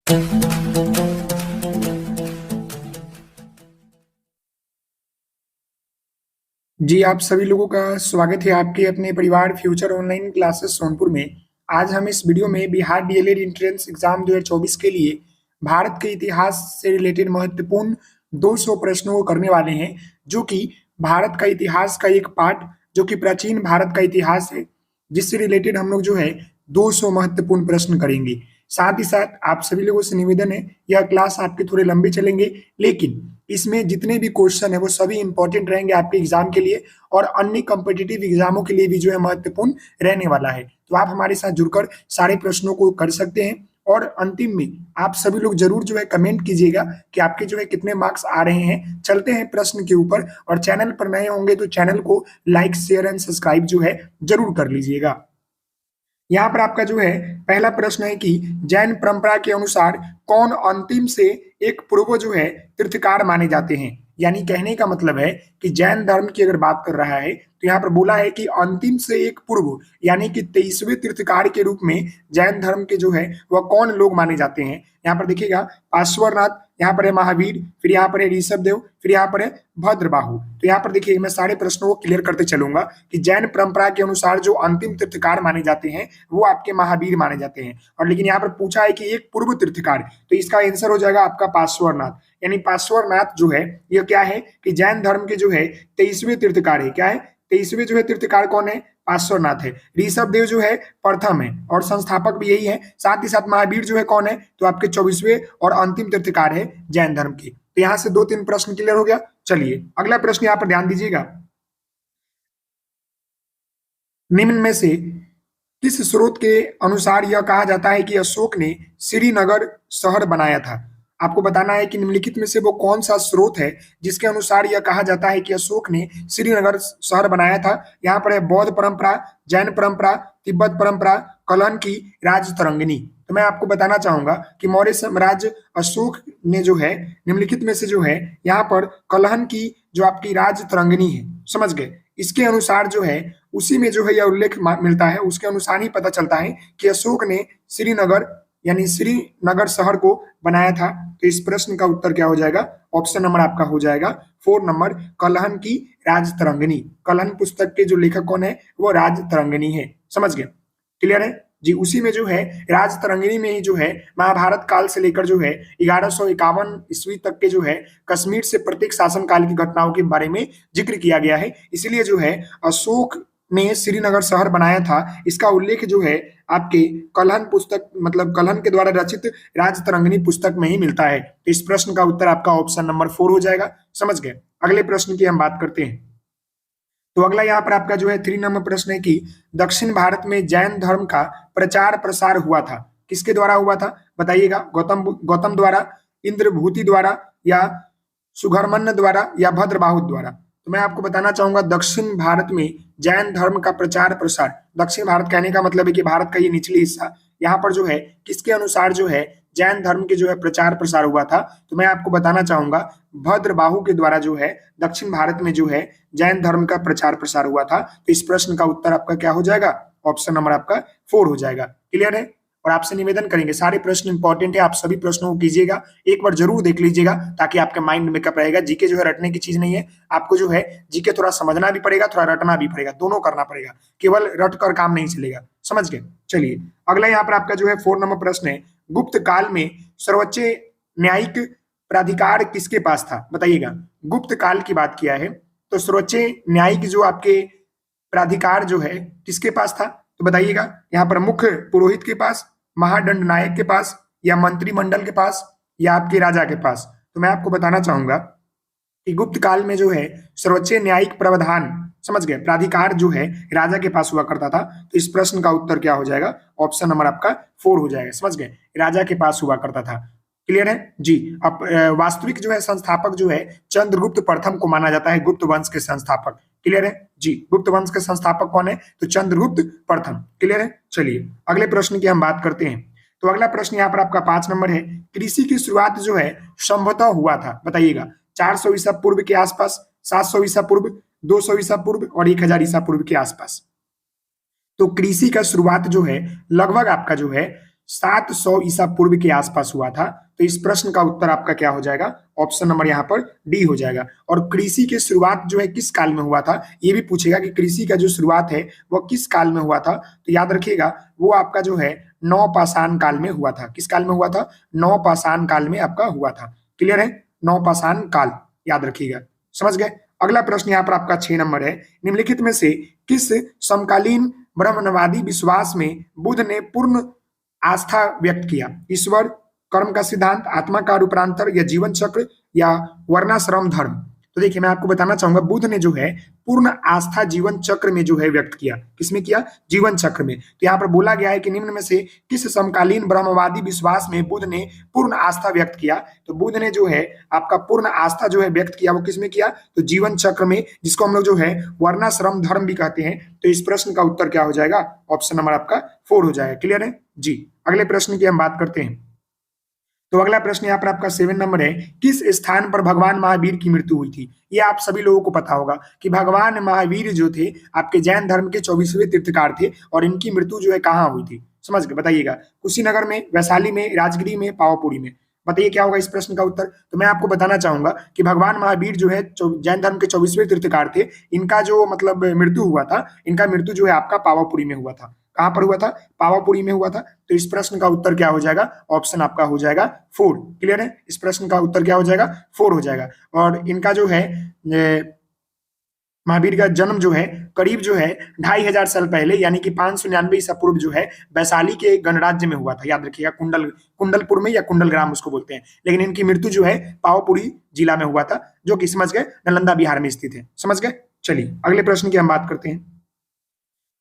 जी, आप सभी लोगों का स्वागत है आपके अपने परिवार फ्यूचर ऑनलाइन क्लासेस सोनपुर में। आज हम इस वीडियो में बिहार डीएलएड एंट्रेंस एग्जाम 2024 के लिए भारत के इतिहास से रिलेटेड महत्वपूर्ण 200 प्रश्नों को करने वाले हैं, जो कि भारत का इतिहास का एक पार्ट जो कि प्राचीन भारत का इतिहास है, जिससे रिलेटेड हम लोग जो है 200 महत्वपूर्ण प्रश्न करेंगे। साथ ही साथ आप सभी लोगों से निवेदन है, यह क्लास आपके थोड़े लंबे चलेंगे, लेकिन इसमें जितने भी क्वेश्चन है वो सभी इंपॉर्टेंट रहेंगे आपके एग्जाम के लिए और अन्य कॉम्पिटिटिव एग्जामों के लिए भी जो है महत्वपूर्ण रहने वाला है। तो आप हमारे साथ जुड़कर सारे प्रश्नों को कर सकते हैं और अंतिम में आप सभी लोग जरूर जो है कमेंट कीजिएगा कि आपके जो है कितने मार्क्स आ रहे हैं। चलते हैं प्रश्न के ऊपर, और चैनल पर नए होंगे तो चैनल को लाइक शेयर एंड सब्सक्राइब जो है जरूर कर लीजिएगा। यहाँ पर आपका जो है पहला प्रश्न है कि जैन परंपरा के अनुसार कौन अंतिम से एक पूर्व जो है तीर्थकार माने जाते हैं। यानी कहने का मतलब है कि जैन धर्म की अगर बात कर रहा है तो यहाँ पर बोला है कि अंतिम से एक पूर्व यानी कि 23वें तीर्थकार के रूप में जैन धर्म के जो है वह कौन लोग माने जाते हैं। यहाँ पर देखिएगा पार्श्वनाथ, यहाँ पर है महावीर, फिर यहाँ पर है ऋषभ देव, फिर यहाँ पर है भद्रबाहु। तो यहाँ पर देखिए मैं सारे प्रश्नों को क्लियर करते चलूंगा कि जैन परंपरा के अनुसार जो अंतिम तीर्थकार माने जाते हैं वो आपके महावीर माने जाते हैं। और लेकिन यहाँ पर पूछा है कि एक पूर्व तीर्थकार, तो इसका आंसर हो जाएगा आपका पार्श्वनाथ। यानी पार्श्वनाथ जो है यह क्या है कि जैन धर्म के जो है 23वें तीर्थकार है। क्या है? 23वें जो है तीर्थकार कौन है? पार्श्वनाथ है। ऋषभ देव जो है प्रथम है और संस्थापक भी यही है। साथ ही साथ महावीर जो है कौन है? तो आपके 24वें और अंतिम तीर्थकार है जैन धर्म के। तो यहाँ से 2-3 प्रश्न क्लियर हो गया। चलिए अगला प्रश्न यहाँ पर ध्यान दीजिएगा। निम्न में से किस स्रोत के अनुसार यह कहा जाता है कि अशोक ने श्रीनगर शहर बनाया था? आपको बताना है कि निम्नलिखित में से वो कौन सा स्रोत है जिसके अनुसार यह कहा जाता है कि अशोक ने श्रीनगर शहर बनाया था। यहाँ पर है बौद्ध परंपरा, जैन परंपरा, तिब्बत परंपरा, कलहन की राजतरंगिणी। तो मैं आपको बताना चाहूंगा कि मौर्य साम्राज्य अशोक ने जो है निम्नलिखित में से जो है यहाँ पर कलहन की जो आपकी राजतरंगिणी है, समझ गए, इसके अनुसार जो है उसी में जो है यह उल्लेख मिलता है। उसके अनुसार ही पता चलता है कि अशोक ने श्रीनगर यानी श्रीनगर शहर को बनाया था। तो इस प्रश्न का उत्तर क्या हो जाएगा? ऑप्शन नंबर आपका हो जाएगा 4 नंबर, कलहन की राजतरंगिणी। कलहन पुस्तक के जो लेखक कौन है? वो राजतरंगिणी है। समझ गए? क्लियर है जी। उसी में जो है राजतरंगिणी में ही जो है महाभारत काल से लेकर जो है 1151 ईस्वी तक के जो है कश्मीर से प्रत्येक शासन काल की घटनाओं के बारे में जिक्र किया गया है। इसलिए जो है अशोक ने श्रीनगर शहर बनाया था, इसका उल्लेख जो है आपके कलहन पुस्तक मतलब कलहन के द्वारा रचित राजतरंगिणी पुस्तक में ही मिलता है। तो इस प्रश्न का उत्तर आपका ऑप्शन नंबर 4 हो जाएगा। समझ गए? अगले प्रश्न की हम बात करते हैं। तो अगला यहाँ पर आपका जो है 3 नंबर प्रश्न है कि दक्षिण भारत में जैन धर्म का प्रचार प्रसार हुआ था, किसके द्वारा हुआ था? बताइएगा। गौतम द्वारा, इंद्रभूति द्वारा, या सुघर्मण्य द्वारा, या भद्रबाहु द्वारा? तो मैं आपको बताना चाहूंगा दक्षिण भारत में जैन धर्म का प्रचार प्रसार, दक्षिण भारत कहने का मतलब है कि भारत का ये निचली हिस्सा, यहाँ पर जो है किसके अनुसार जो है जैन धर्म के जो है प्रचार प्रसार हुआ था? तो मैं आपको बताना चाहूंगा भद्रबाहु के द्वारा जो है दक्षिण भारत में जो है जैन धर्म का प्रचार प्रसार हुआ था। तो इस प्रश्न का उत्तर आपका क्या हो जाएगा? ऑप्शन नंबर आपका 4 हो जाएगा। क्लियर है? और आपसे निवेदन करेंगे, सारे प्रश्न इंपॉर्टेंट है, आप सभी प्रश्नों को कीजिएगा, एक बार जरूर देख लीजिएगा ताकि आपके माइंड मेकअप रहेगा। जीके जो है रटने की चीज नहीं है, आपको जो है जीके थोड़ा समझना भी पड़ेगा, थोड़ा रटना भी पड़ेगा, दोनों करना पड़ेगा, केवल रट कर काम नहीं चलेगा। समझ गए? चलिए अगला यहाँ पर आपका जो है 4 नंबर प्रश्न है, गुप्त काल में सर्वोच्च न्यायिक प्राधिकार किसके पास था? बताइएगा। गुप्त काल की बात किया है तो सर्वोच्च न्यायिक जो आपके प्राधिकार जो है किसके पास था? तो बताइएगा। यहाँ पर मुख्य पुरोहित के पास, महादंड नायक के पास, या मंत्रिमंडल के पास, या आपके राजा के पास? तो मैं आपको बताना चाहूंगा कि गुप्त काल में जो है सर्वोच्च न्यायिक प्रावधान, समझ गए, प्राधिकार जो है राजा के पास हुआ करता था। तो इस प्रश्न का उत्तर क्या हो जाएगा? ऑप्शन नंबर आपका 4 हो जाएगा। समझ गए? राजा के पास हुआ करता था। क्लियर है जी। अब वास्तविक जो है संस्थापक जो है चंद्रगुप्त प्रथम को माना जाता है, गुप्त वंश के संस्थापक। क्लियर है जी। गुप्त वंश के संस्थापक कौन है? तो चंद्रगुप्त प्रथम। क्लियर है? चलिए अगले प्रश्न की हम बात करते हैं। तो अगला प्रश्न यहाँ पर आपका 5 नंबर है, कृषि की शुरुआत जो है संभवतः हुआ था? बताइएगा। 400 ईसा पूर्व के आसपास, 700 ईसा पूर्व, 200 ईसा पूर्व, और 1000 ईसा पूर्व के आसपास। तो कृषि का शुरुआत जो है लगभग आपका जो है 700 ईसा पूर्व के आसपास हुआ था। तो इस प्रश्न का उत्तर आपका क्या हो जाएगा? ऑप्शन नंबर यहाँ पर डी हो जाएगा। और कृषि की शुरुआत जो है किस काल में हुआ था, ये भी पूछेगा कि कृषि का जो शुरुआत है वह किस काल में हुआ था। तो याद रखिएगा वो आपका जो है नवपाषाण काल में हुआ था। किस काल में हुआ था? नवपाषाण काल में आपका हुआ था। क्लियर है? नवपाषाण काल, याद रखिएगा। समझ गए? अगला प्रश्न यहाँ पर आपका 6 नंबर है। निम्नलिखित में से किस समकालीन ब्रह्मवादी विश्वास में बुद्ध ने पूर्ण आस्था व्यक्त किया? ईश्वर, कर्म का सिद्धांत, आत्मा का रूपांतर, या जीवन चक्र, या वर्णाश्रम धर्म? तो देखिए मैं आपको बताना चाहूंगा, बुद्ध ने जो है पूर्ण आस्था जीवन चक्र में जो है व्यक्त किया। किसमें किया? जीवन चक्र में। तो यहाँ पर बोला गया है कि निम्न में से किस समकालीन ब्रह्मवादी विश्वास में बुद्ध ने पूर्ण आस्था व्यक्त किया? तो बुद्ध ने जो है आपका पूर्ण आस्था जो है व्यक्त किया, वो किसमें किया? तो जीवन चक्र में, जिसको हम लोग जो है वर्णाश्रम धर्म भी कहते हैं। तो इस प्रश्न का उत्तर क्या हो जाएगा? ऑप्शन नंबर आपका 4 हो जाएगा। क्लियर है जी? अगले प्रश्न की हम बात करते हैं। तो अगला प्रश्न यहाँ पर आपका 7 नंबर है। किस स्थान पर भगवान महावीर की मृत्यु हुई थी? ये आप सभी लोगों को पता होगा कि भगवान महावीर जो थे आपके जैन धर्म के 24वें तीर्थकार थे, और इनकी मृत्यु जो है कहाँ हुई थी? समझ गए? बताइएगा। कुशीनगर में, वैशाली में, राजगिरी में, पावापुरी में? बताइए क्या होगा इस प्रश्न का उत्तर। तो मैं आपको बताना चाहूंगा कि भगवान महावीर जो है जैन धर्म के 24वें तीर्थकार थे। इनका जो मतलब मृत्यु हुआ था, इनका मृत्यु जो है आपका पावापुरी में हुआ था। कहां पर हुआ था? पावापुरी में हुआ था। तो इस प्रश्न का उत्तर क्या हो जाएगा? ऑप्शन आपका हो जाएगा 4। क्लियर है? इस प्रश्न का उत्तर क्या हो जाएगा? 4 हो जाएगा। और इनका जो है महावीर का जन्म जो है करीब जो है 2500 साल पहले, यानी कि 599 ईसा पूर्व जो है वैशाली के गणराज्य में हुआ था। याद रखिएगा, कुंडलपुर में, या कुंडल ग्राम उसको बोलते हैं। लेकिन इनकी मृत्यु जो है पावापुरी जिला में हुआ था, जो कि समझ गए नालंदा बिहार में स्थित है। समझ गए? चलिए अगले प्रश्न की हम बात करते हैं।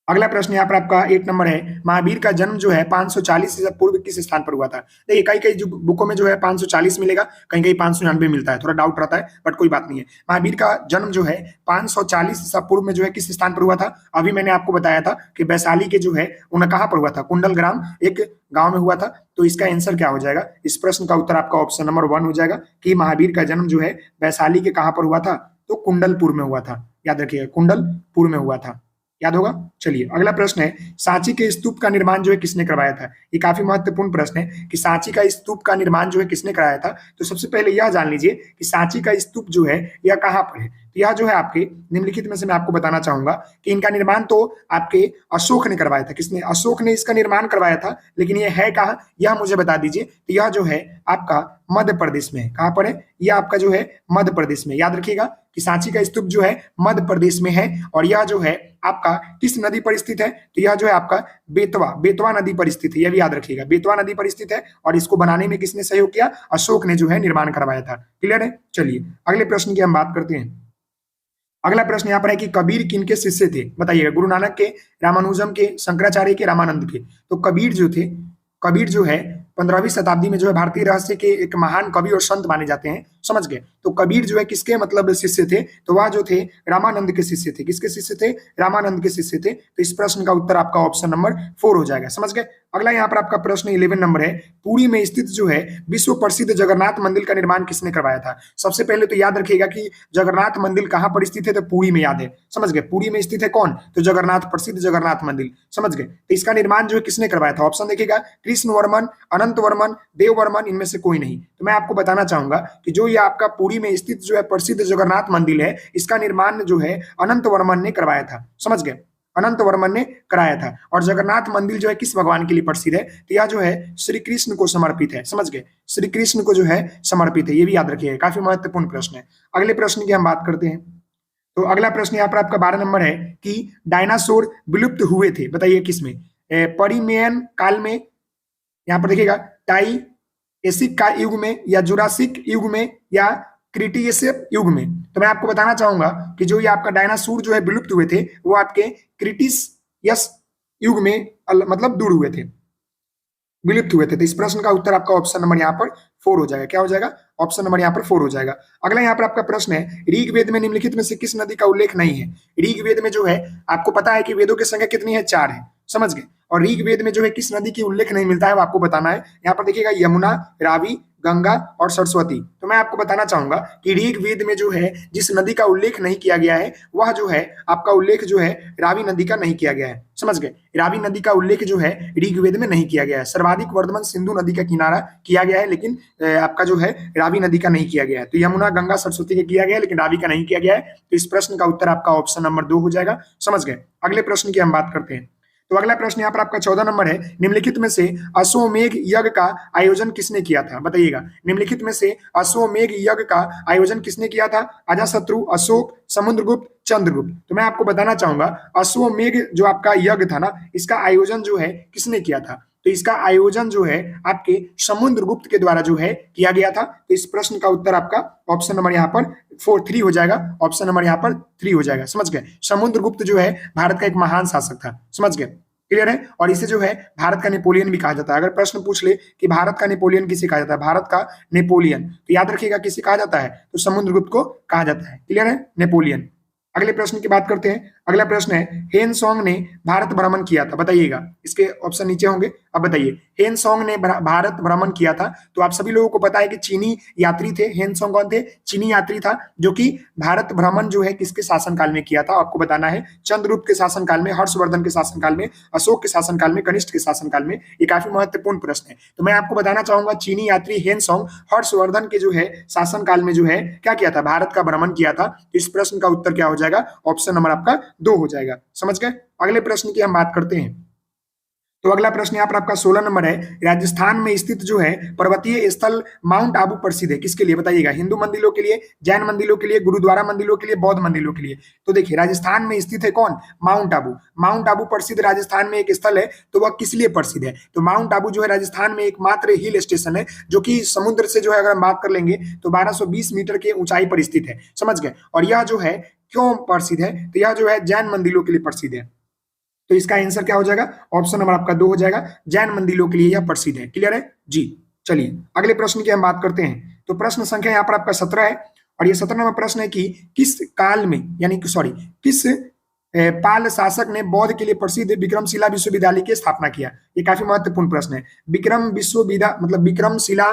अगला प्रश्न यहाँ पर आपका 8 नंबर है। महावीर का जन्म जो है 540 ईसा पूर्व किस स्थान पर हुआ था? देखिए कई कई जो बुकों में जो है 540 मिलेगा, कहीं कहीं 599 मिलता है, थोड़ा डाउट रहता है, बट कोई बात नहीं है। महावीर का जन्म जो है 540 ईसा पूर्व में जो है किस स्थान पर हुआ था? अभी मैंने आपको बताया था कि वैशाली के जो है उन्हें कहाँ पर हुआ था? कुंडल ग्राम एक गांव में हुआ था। तो इसका आंसर क्या हो जाएगा? इस प्रश्न का उत्तर आपका ऑप्शन नंबर 1 हो जाएगा कि महावीर का जन्म जो है वैशाली के कहाँ पर हुआ था? तो कुंडलपुर में हुआ था। याद रखिएगा, कुंडलपुर में हुआ था। याद होगा? चलिए अगला प्रश्न है। सांची के स्तूप का निर्माण जो है किसने करवाया था? ये काफी महत्वपूर्ण प्रश्न है कि सांची का स्तूप का निर्माण जो है किसने कराया था। तो सबसे पहले यह जान लीजिए कि सांची का स्तूप जो है यह कहाँ पर है। तो यह जो है आपके निम्नलिखित में से मैं आपको बताना चाहूंगा कि इनका निर्माण तो आपके अशोक ने करवाया था। किसने? अशोक ने इसका निर्माण करवाया था। लेकिन यह है कहाँ, यह मुझे बता दीजिए। तो यह जो है आपका मध्य प्रदेश में है। कहाँ पर है? यह आपका जो है मध्य प्रदेश में। याद रखिएगा कि सांची का स्तूप जो है मध्य प्रदेश में है। और यह जो है आपका किस नदी पर स्थित है? तो यह जो है आपका बेतवा नदी पर स्थित है। यह भी याद रखिएगा, बेतवा नदी पर स्थित है। और इसको बनाने में किसने सहयोग किया? अशोक ने जो है निर्माण करवाया था। क्लियर है? चलिए अगले प्रश्न की हम बात करते हैं। अगला प्रश्न यहाँ पर है कि कबीर किनके शिष्य थे? बताइएगा। गुरु नानक के, रामानुजम के, शंकराचार्य के, रामानंद के? तो कबीर जो थे, कबीर जो है 15वीं शताब्दी में जो है भारतीय रहस्य के एक महान कवि और संत माने जाते हैं। समझ गए? तो कबीर जो है किसके मतलब शिष्य थे? तो वह जो थे रामानंद के शिष्य थे। किसके शिष्य थे? रामानंद के शिष्य थे। तो इस प्रश्न का उत्तर आपका ऑप्शन नंबर 4 हो जाएगा। समझ गए? अगला यहाँ पर आपका प्रश्न 11 नंबर है। पुरी में स्थित जो है विश्व प्रसिद्ध जगन्नाथ मंदिर का निर्माण किसने करवाया था? सबसे पहले तो याद रखिएगा कि जगन्नाथ मंदिर कहाँ पर स्थित है? तो पुरी में। याद है? समझ गए? पुरी में स्थित है कौन? तो जगन्नाथ, प्रसिद्ध जगन्नाथ मंदिर। समझ गए? तो इसका निर्माण जो है किसने करवाया था? ऑप्शन देखिएगा, कृष्ण वर्मन, अनंत वर्मन, देव वर्मन, इनमें से कोई नहीं। तो मैं आपको बताना चाहूंगा कि जो ये आपका पुरी में स्थित जो है प्रसिद्ध जगन्नाथ मंदिर है, इसका निर्माण जो है अनंत वर्मन ने करवाया था। समझ गए? अनंत वर्मन ने कराया था। और जगन्नाथ मंदिर जो है किस भगवान के लिए प्रसिद्ध है? तो यह जो है श्री कृष्ण को समर्पित है। समझ गए? श्री कृष्ण को जो है समर्पित है। ये भी याद रखिएगा, काफी महत्वपूर्ण प्रश्न है। अगले प्रश्न की हम बात करते हैं। तो अगला प्रश्न यहाँ पर आपका 12 नंबर है कि डायनासोर विलुप्त हुए थे, बताइए किसमें? परिमेयन काल में, यहाँ पर देखिएगा टाई एसिक का युग में, या जुरासिक युग में, या क्रिटियस युग में? तो मैं आपको बताना चाहूंगा कि जो ये आपका डायनासोर जो है विलुप्त हुए थे, वो आपके क्रिटियस युग में मतलब दूर हुए थे, विलुप्त हुए थे। तो इस प्रश्न का उत्तर आपका ऑप्शन नंबर यहाँ पर 4 हो जाएगा। क्या हो जाएगा? ऑप्शन नंबर यहाँ पर 4 हो जाएगा। अगला यहाँ पर आपका प्रश्न है, ऋग्वेद में निम्नलिखित में से किस नदी का उल्लेख नहीं है? ऋग्वेद में जो है आपको पता है कि वेदों की संख्या कितनी है? 4 है। समझ गए? और ऋग्वेद में जो है किस नदी की उल्लेख नहीं मिलता है वो आपको बताना है। यहाँ पर देखिएगा, यमुना, रावी, गंगा और सरस्वती। तो मैं आपको बताना चाहूंगा कि ऋग्वेद में जो है जिस नदी का उल्लेख नहीं किया गया है वह जो है आपका उल्लेख जो है रावी नदी का नहीं किया गया है। समझ गए? रावी नदी का उल्लेख जो है ऋग्वेद में नहीं किया गया है। सर्वाधिक वर्धमान सिंधु नदी का किनारा किया गया है, लेकिन आपका जो है रावी नदी का नहीं किया गया है। तो यमुना, गंगा, सरस्वती का किया गया है, लेकिन रावी का नहीं किया गया है। तो इस प्रश्न का उत्तर आपका ऑप्शन नंबर 2 हो जाएगा। समझ गए? अगले प्रश्न की हम बात करते हैं। तो अगला प्रश्न यहाँ पर आपका 14 नंबर है, निम्नलिखित में से अश्वमेघ यज्ञ का आयोजन किसने किया था? बताइएगा, निम्नलिखित में से अश्वमेघ यज्ञ का आयोजन किसने किया था? अजातशत्रु, अशोक, समुद्रगुप्त, चंद्रगुप्त। तो मैं आपको बताना चाहूंगा अश्वमेघ जो आपका यज्ञ था ना, इसका आयोजन जो है किसने किया था? तो इसका आयोजन जो है आपके समुद्रगुप्त के द्वारा जो है किया गया था। तो इस प्रश्न का उत्तर आपका ऑप्शन नंबर यहाँ पर 3 हो जाएगा। ऑप्शन नंबर यहाँ पर 3 हो जाएगा। समझ गए? समुद्रगुप्त जो है भारत का एक महान शासक था। समझ गए? क्लियर है? और इसे जो है भारत का नेपोलियन भी कहा जाता है। अगर प्रश्न पूछ ले कि भारत का नेपोलियन किसे कहा जाता है, भारत का नेपोलियन, तो याद रखिएगा किसे कहा जाता है? तो समुद्रगुप्त को कहा जाता है। क्लियर है? नेपोलियन। अगले प्रश्न की बात करते हैं। अगला प्रश्न है, हेन सोंग ने भारत भ्रमण किया था। बताइएगा, इसके ऑप्शन नीचे होंगे। अब बताइए, हेन सोंग ने भारत भ्रमण किया था। तो आप सभी लोगों को पता है कि चीनी यात्री थे। हेन सोंग कौन थे? चीनी यात्री था, जो कि भारत भ्रमण जो है किसके शासनकाल में किया था? आपको बताना है चंद्रगुप्त के शासनकाल में, हर्षवर्धन के शासनकाल में, अशोक के शासनकाल में, कनिष्ठ के शासनकाल में। ये काफी महत्वपूर्ण प्रश्न है। तो मैं आपको बताना चाहूंगा चीनी यात्री हेन सोंग हर्षवर्धन के जो है शासनकाल में जो है क्या किया था? भारत का भ्रमण किया था। तो इस प्रश्न का उत्तर क्या हो जाएगा? ऑप्शन नंबर आपका 2 हो जाएगा। समझ गए? अगले प्रश्न की हम बात करते हैं। तो अगला प्रश्न यहाँ पर आपका 16 नंबर है, राजस्थान में स्थित जो है पर्वतीय स्थल माउंट आबू प्रसिद्ध है किसके लिए? बताइएगा, हिंदू मंदिरों के लिए, जैन मंदिरों के लिए, गुरुद्वारा मंदिरों के लिए, बौद्ध मंदिरों के लिए। तो देखिए, राजस्थान में स्थित है कौन? माउंट आबू। माउंट आबू प्रसिद्ध राजस्थान में एक स्थल है, तो वह किस लिए प्रसिद्ध है? तो माउंट आबू जो है राजस्थान में एकमात्र हिल स्टेशन है जो कि समुद्र से जो है अगर हम बात कर लेंगे तो 1220 मीटर के ऊंचाई पर स्थित है। समझ गए? और यह जो है क्यों प्रसिद्ध है? तो यह जो है जैन मंदिरों के लिए प्रसिद्ध है। तो इसका आंसर क्या हो जाएगा? ऑप्शन नंबर आपका 2 हो जाएगा। जैन मंदिरों के लिए यह प्रसिद्ध है। क्लियर है जी? चलिए अगले प्रश्न की हम बात करते हैं। तो प्रश्न संख्या यहाँ पर आपका 17 है, और ये 17 नंबर प्रश्न है कि किस काल में, यानी सॉरी, किस पाल शासक ने बौद्ध के लिए प्रसिद्ध विक्रमशिला विश्वविद्यालय की स्थापना किया? ये काफी महत्वपूर्ण प्रश्न है। विक्रमशिला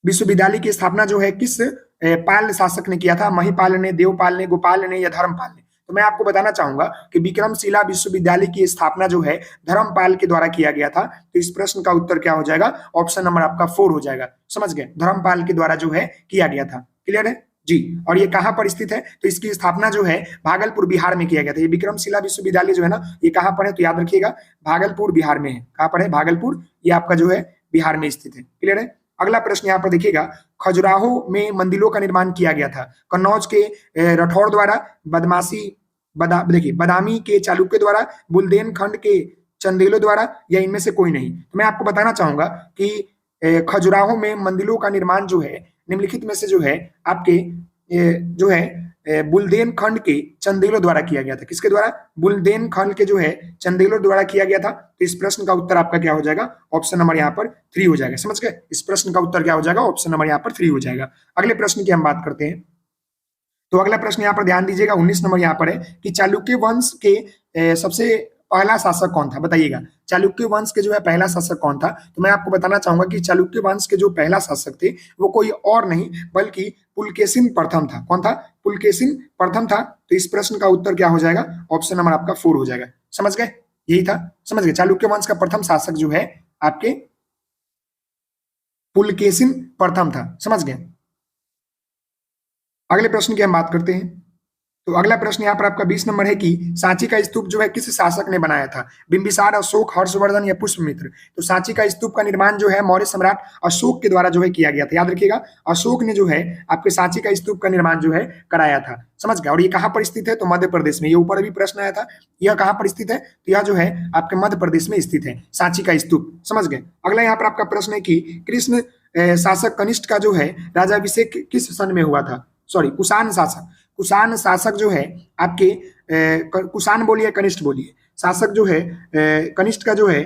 विश्वविद्यालय की स्थापना जो है किस पाल शासक ने किया था? महिपाल ने, देवपाल ने, गोपाल ने या धर्मपाल ने? तो मैं आपको बताना चाहूंगा कि विक्रमशिला विश्वविद्यालय की स्थापना जो है धर्मपाल के द्वारा किया गया था। तो इस प्रश्न का उत्तर क्या हो जाएगा? ऑप्शन नंबर आपका 4 हो जाएगा। समझ गए? धर्मपाल के द्वारा जो है किया गया था। क्लियर है जी? और ये कहां पर स्थित है? तो इसकी स्थापना जो है भागलपुर बिहार में किया गया था। ये विक्रमशिला विश्वविद्यालय जो है ना, ये कहां पर है? तो याद रखिएगा भागलपुर बिहार में है। कहां पर है? भागलपुर, ये आपका जो है बिहार में स्थित है। क्लियर है? अगला प्रश्न यहाँ पर देखिएगा, खजुराहो में मंदिरों का निर्माण किया गया था कन्नौज के राठौर द्वारा, देखिए बदामी के चालुक्य द्वारा, बुंदेलखंड के चंदेलों द्वारा, या इनमें से कोई नहीं? तो मैं आपको बताना चाहूंगा कि खजुराहो में मंदिरों का निर्माण जो है निम्नलिखित में से जो है आपके जो है बुंदेलखंड के चंदेलों द्वारा किया गया था। किसके द्वारा? बुंदेलखंड के जो है चंदेलों द्वारा किया गया था। तो इस प्रश्न का उत्तर आपका क्या हो जाएगा? ऑप्शन नंबर यहाँ पर 3 हो जाएगा। समझ गए? इस प्रश्न का उत्तर क्या हो जाएगा? ऑप्शन नंबर यहाँ पर 3 हो जाएगा। अगले प्रश्न की हम बात करते हैं। तो अगला प्रश्न यहाँ पर ध्यान दीजिएगा, 19 नंबर यहाँ पर है कि चालुक्य वंश के सबसे पहला शासक कौन था? बताइएगा, चालुक्य वंश के जो है पहला शासक कौन था? तो मैं आपको बताना चाहूंगा कि चालुक्य वंश के जो पहला शासक थे वो कोई और नहीं बल्कि पुलकेशिन प्रथम था। कौन था? पुलकेशिन प्रथम था। तो इस प्रश्न का उत्तर क्या हो जाएगा? ऑप्शन नंबर आपका 4 हो जाएगा। समझ गए? यही था। समझ गए? चालुक्य वंश का प्रथम शासक जो है आपके पुलकेशिन प्रथम था। समझ गए? अगले प्रश्न की हम बात करते हैं। तो अगला प्रश्न यहाँ पर आपका 20 नंबर है कि सांची का स्तूप जो है किस शासक ने बनाया था? बिंबिसार, अशोक, हर्षवर्धन या पुष्यमित्र? तो सांची का स्तूप का निर्माण जो है मौर्य सम्राट अशोक के द्वारा जो है किया गया था। याद रखिएगा, अशोक ने जो है आपके सांची का स्तूप का निर्माण जो है कराया था। समझ गए? और ये कहाँ पर स्थित है? तो मध्य प्रदेश में। ये ऊपर भी प्रश्न आया था, यह कहाँ पर स्थित है? तो यह जो है आपके मध्य प्रदेश में स्थित है सांची का स्तूप। समझ गए? अगला यहाँ पर आपका प्रश्न है कि कृष्ण शासक कनिष्ठ का जो है राजाभिषेक किस सन में हुआ था? सॉरी, कुषाण शासक जो है आपके कुषाण बोलिए, कनिष्ठ बोलिए, शासक जो है कनिष्ठ का जो है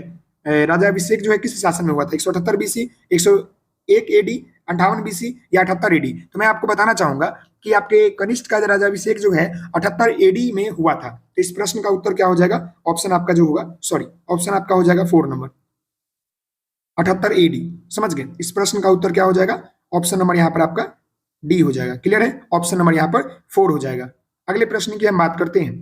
राजाभिषेक जो है किस शासन में हुआ था? 178 बीसी, 101 एडी, 58 बीसी या 78 एडी? तो मैं आपको बताना चाहूंगा कि आपके कनिष्ठ का राजाभिषेक जो है 78 एडी में हुआ था। तो इस प्रश्न का उत्तर क्या हो जाएगा? ऑप्शन आपका जो होगा, सॉरी, ऑप्शन आपका हो जाएगा 4 नंबर। 78 AD। समझ गए? इस प्रश्न का उत्तर क्या हो जाएगा? ऑप्शन नंबर यहाँ पर आपका डी हो जाएगा। क्लियर है? ऑप्शन नंबर यहाँ पर 4 हो जाएगा। अगले प्रश्न की हम बात करते हैं।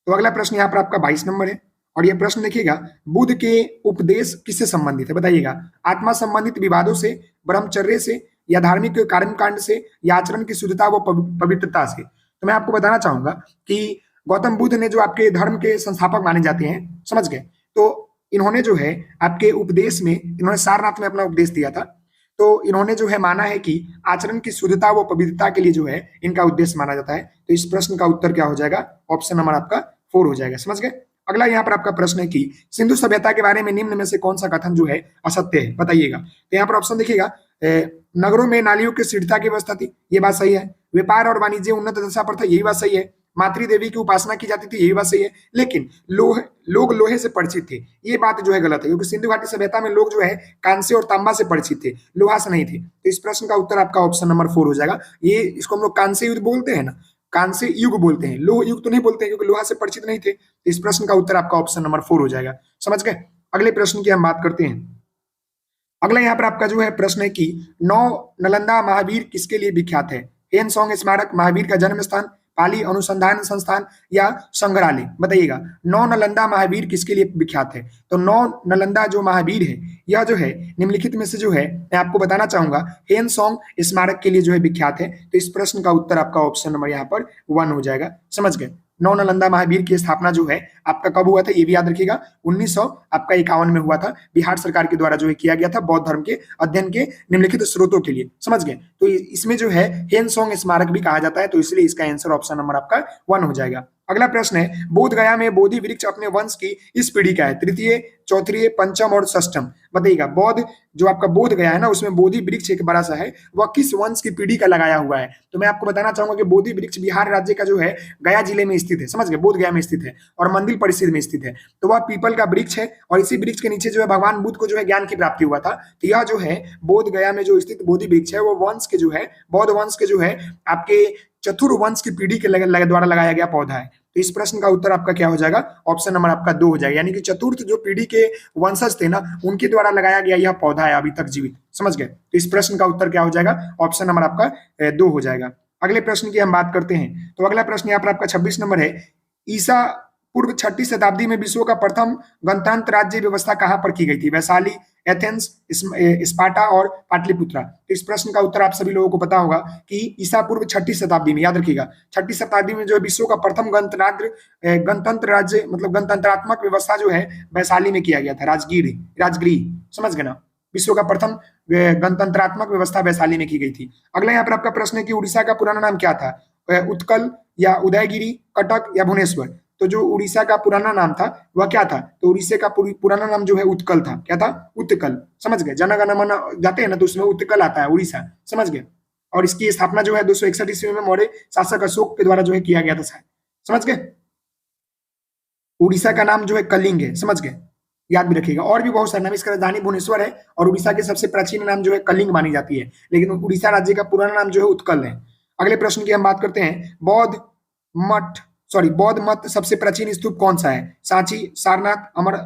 तो अगला प्रश्न यहाँ पर आपका 22 नंबर है और यह प्रश्न देखिएगा, बुद्ध के उपदेश किससे संबंधित है? बताइएगा। आत्मा संबंधित विवादों से, ब्रह्मचर्य से, या धार्मिक कर्मकांड से, या आचरण की शुद्धता व पवित्रता से? तो मैं आपको बताना चाहूंगा कि गौतम बुद्ध ने जो आपके धर्म के संस्थापक माने जाते हैं, समझ गए, तो इन्होंने जो है आपके उपदेश में, इन्होंने सारनाथ में अपना उपदेश दिया था, तो इन्होंने जो है माना है कि आचरण की शुद्धता व पवित्रता के लिए जो है इनका उद्देश्य माना जाता है। तो इस प्रश्न का उत्तर क्या हो जाएगा? ऑप्शन नंबर आपका 4 हो जाएगा। समझ गए? अगला यहाँ पर आपका प्रश्न है कि सिंधु सभ्यता के बारे में निम्न में से कौन सा कथन जो है असत्य है? बताइएगा। तो यहाँ पर ऑप्शन देखिएगा, नगरों में नालियों की शीघ्रता की व्यवस्था थी, ये बात सही है। व्यापार और वाणिज्य उन्नत दशा पर था, यही बात सही है। मातृदेवी की उपासना की जाती थी, यही बात सही है। लेकिन लोग लोहे से परिचित थे, ये बात जो है गलत है, क्योंकि सिंधु घाटी सभ्यता में लोग जो है कांस्य और तांबा से परिचित थे, लोहा से नहीं थे। तो इस प्रश्न का उत्तर आपका ऑप्शन नंबर 4 हो जाएगा। ये इसको हम लोग कांस्य युग बोलते हैं ना, कांस्य युग बोलते हैं, लोह युग तो नहीं बोलते हैं, क्योंकि लोहा से परिचित नहीं थे। तो इस प्रश्न का उत्तर आपका ऑप्शन नंबर 4 हो जाएगा। समझ गए? अगले प्रश्न की हम बात करते हैं। अगला यहाँ पर आपका जो है प्रश्न है कि नौ नालंदा महावीर किसके लिए विख्यात है? हेनसोंग स्मारक, महावीर का जन्म स्थान, पाली अनुसंधान संस्थान, या संग्रहालय? बताइएगा। नौ नालंदा महावीर किसके लिए विख्यात है? तो नौ नालंदा जो महावीर है, यह जो है निम्नलिखित में से जो है मैं आपको बताना चाहूंगा हेनसोंग स्मारक के लिए जो है विख्यात है। तो इस प्रश्न का उत्तर आपका ऑप्शन नंबर यहाँ पर 1 हो जाएगा। समझ गए? नौ नालंदा महावीर की स्थापना जो है आपका कब हुआ था, ये भी याद रखिएगा। 1951 में हुआ था, बिहार सरकार के द्वारा जो है किया गया था, बौद्ध धर्म के अध्ययन के निम्नलिखित स्रोतों के लिए। समझ गए? तो इसमें जो है हेनसोंग स्मारक भी कहा जाता है, तो इसलिए इसका आंसर ऑप्शन नंबर आपका 1 हो जाएगा। अगला प्रश्न है, बोध गया में बोधि वृक्ष अपने वंश की इस पीढ़ी का है, तृतीय, चौथी, पंचम और षष्ठम? बताइएगा। बौद्ध जो आपका बोध गया है ना, उसमें बोधि वृक्ष एक बड़ा सा है, वह किस वंश की पीढ़ी का लगाया हुआ है? तो मैं आपको बताना चाहूंगा कि बोधि वृक्ष बिहार राज्य का जो है गया जिले में स्थित है। समझ गए? बोध गया में स्थित है और मंदिर परिसर में स्थित है। तो वह पीपल का वृक्ष है और इसी वृक्ष के नीचे जो है भगवान बुद्ध को जो है ज्ञान की प्राप्ति हुआ था। तो यह जो है बोध गया में जो स्थित बोधि वृक्ष है, वो वंश के जो है, बौद्ध वंश के जो है आपके चतुर्वंश की पीढ़ी के द्वारा लगाया गया पौधा है। तो इस प्रश्न का उत्तर आपका क्या हो जाएगा? ऑप्शन नंबर आपका 2 हो जाएगा। यानी कि चतुर्थ जो पीढ़ी के वंशज थे ना, उनके द्वारा लगाया गया यह पौधा है अभी तक जीवित। समझ गए? तो इस प्रश्न का उत्तर क्या हो जाएगा? ऑप्शन नंबर आपका 2 हो जाएगा। अगले प्रश्न की हम बात करते हैं। तो अगला प्रश्न यहाँ पर आपका 26 नंबर है, ईसा पूर्व 6ठी शताब्दी में विश्व का प्रथम गणतंत्र राज्य व्यवस्था कहां पर की गई थी? वैशाली, एथेंस, स्पार्टा और पाटलिपुत्रा? तो इस प्रश्न का उत्तर आप सभी लोगों को पता होगा कि ईसा पूर्व 6ठी शताब्दी में, याद रखिएगा, 6ठी शताब्दी में जो विश्व का प्रथम गणतंत्र राज्य मतलब गणतंत्रात्मक व्यवस्था जो है वैशाली में किया गया था, राजगृह। समझ गए ना? विश्व का प्रथम गणतंत्रात्मक व्यवस्था वैशाली में की गई थी। अगला यहाँ पर आपका प्रश्न है कि उड़ीसा का पुराना नाम क्या था? उत्कल, या उदयगिरी, कटक, या भुवनेश्वर? तो जो उड़ीसा का पुराना नाम था वह क्या था? तो उड़ीसा का पुराना नाम जो है उत्कल था। क्या था? उत्कल। समझ गए? जन गण मन जाते हैं ना, तो उसमें उत्कल आता है, उड़ीसा। समझ गए? और इसकी स्थापना जो है 261 ईस्वी में मौर्य शासक अशोक के द्वारा जो है किया गया था शायद। समझ गए? उड़ीसा का नाम जो है कलिंग है। समझ गए? याद भी रखिएगा। और भी बहुत सारे नाम, इसका राजधानी भुवनेश्वर है और उड़ीसा के सबसे प्राचीन नाम जो है कलिंग मानी जाती है, लेकिन उड़ीसा राज्य का पुराना नाम जो है उत्कल है। अगले प्रश्न की हम बात करते हैं, बौद्ध मत सबसे प्राचीन स्तूप कौन सा है? सांची, सारनाथ,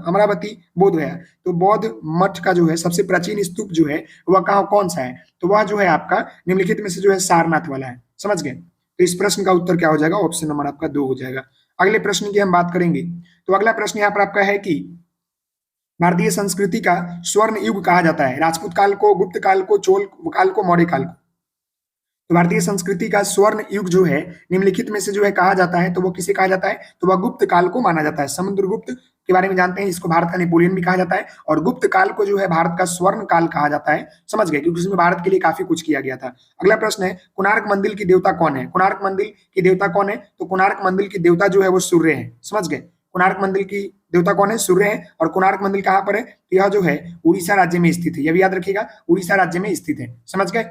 अमरावती, बोध गया? तो बौद्ध मठ का जो है सबसे प्राचीन स्तूप जो है वह कौन सा है? तो वह जो है आपका निम्नलिखित में से जो है सारनाथ वाला है। समझ गए? तो इस प्रश्न का उत्तर क्या हो जाएगा? ऑप्शन नंबर आपका 2 हो जाएगा। अगले प्रश्न की हम बात करेंगे। तो अगला प्रश्न यहाँ पर आपका है कि भारतीय संस्कृति का स्वर्ण युग कहा जाता है, राजपूत काल को, गुप्त काल को, चोल काल को, मौर्य काल को? तो भारतीय संस्कृति का स्वर्ण युग जो है निम्नलिखित में से जो है कहा जाता है, तो वो किसे कहा जाता है? तो वह गुप्त काल को माना जाता है। समुद्रगुप्त के बारे में जानते हैं, इसको भारत का नेपोलियन भी कहा जाता है, और गुप्त काल को जो है भारत का स्वर्ण काल कहा जाता है। समझ गए? क्योंकि उसमें भारत के लिए काफी कुछ किया गया था। अगला प्रश्न है, कोणार्क मंदिर की देवता कौन है? कोणार्क मंदिर की देवता कौन है? तो कोणार्क मंदिर की देवता जो है वो सूर्य है। समझ गए? कोणार्क मंदिर की देवता कौन है? सूर्य है। और कोणार्क मंदिर कहां पर है? तो यह जो है उड़ीसा राज्य में स्थित है। यह भी याद रखिएगा, उड़ीसा राज्य में स्थित है। समझ गए?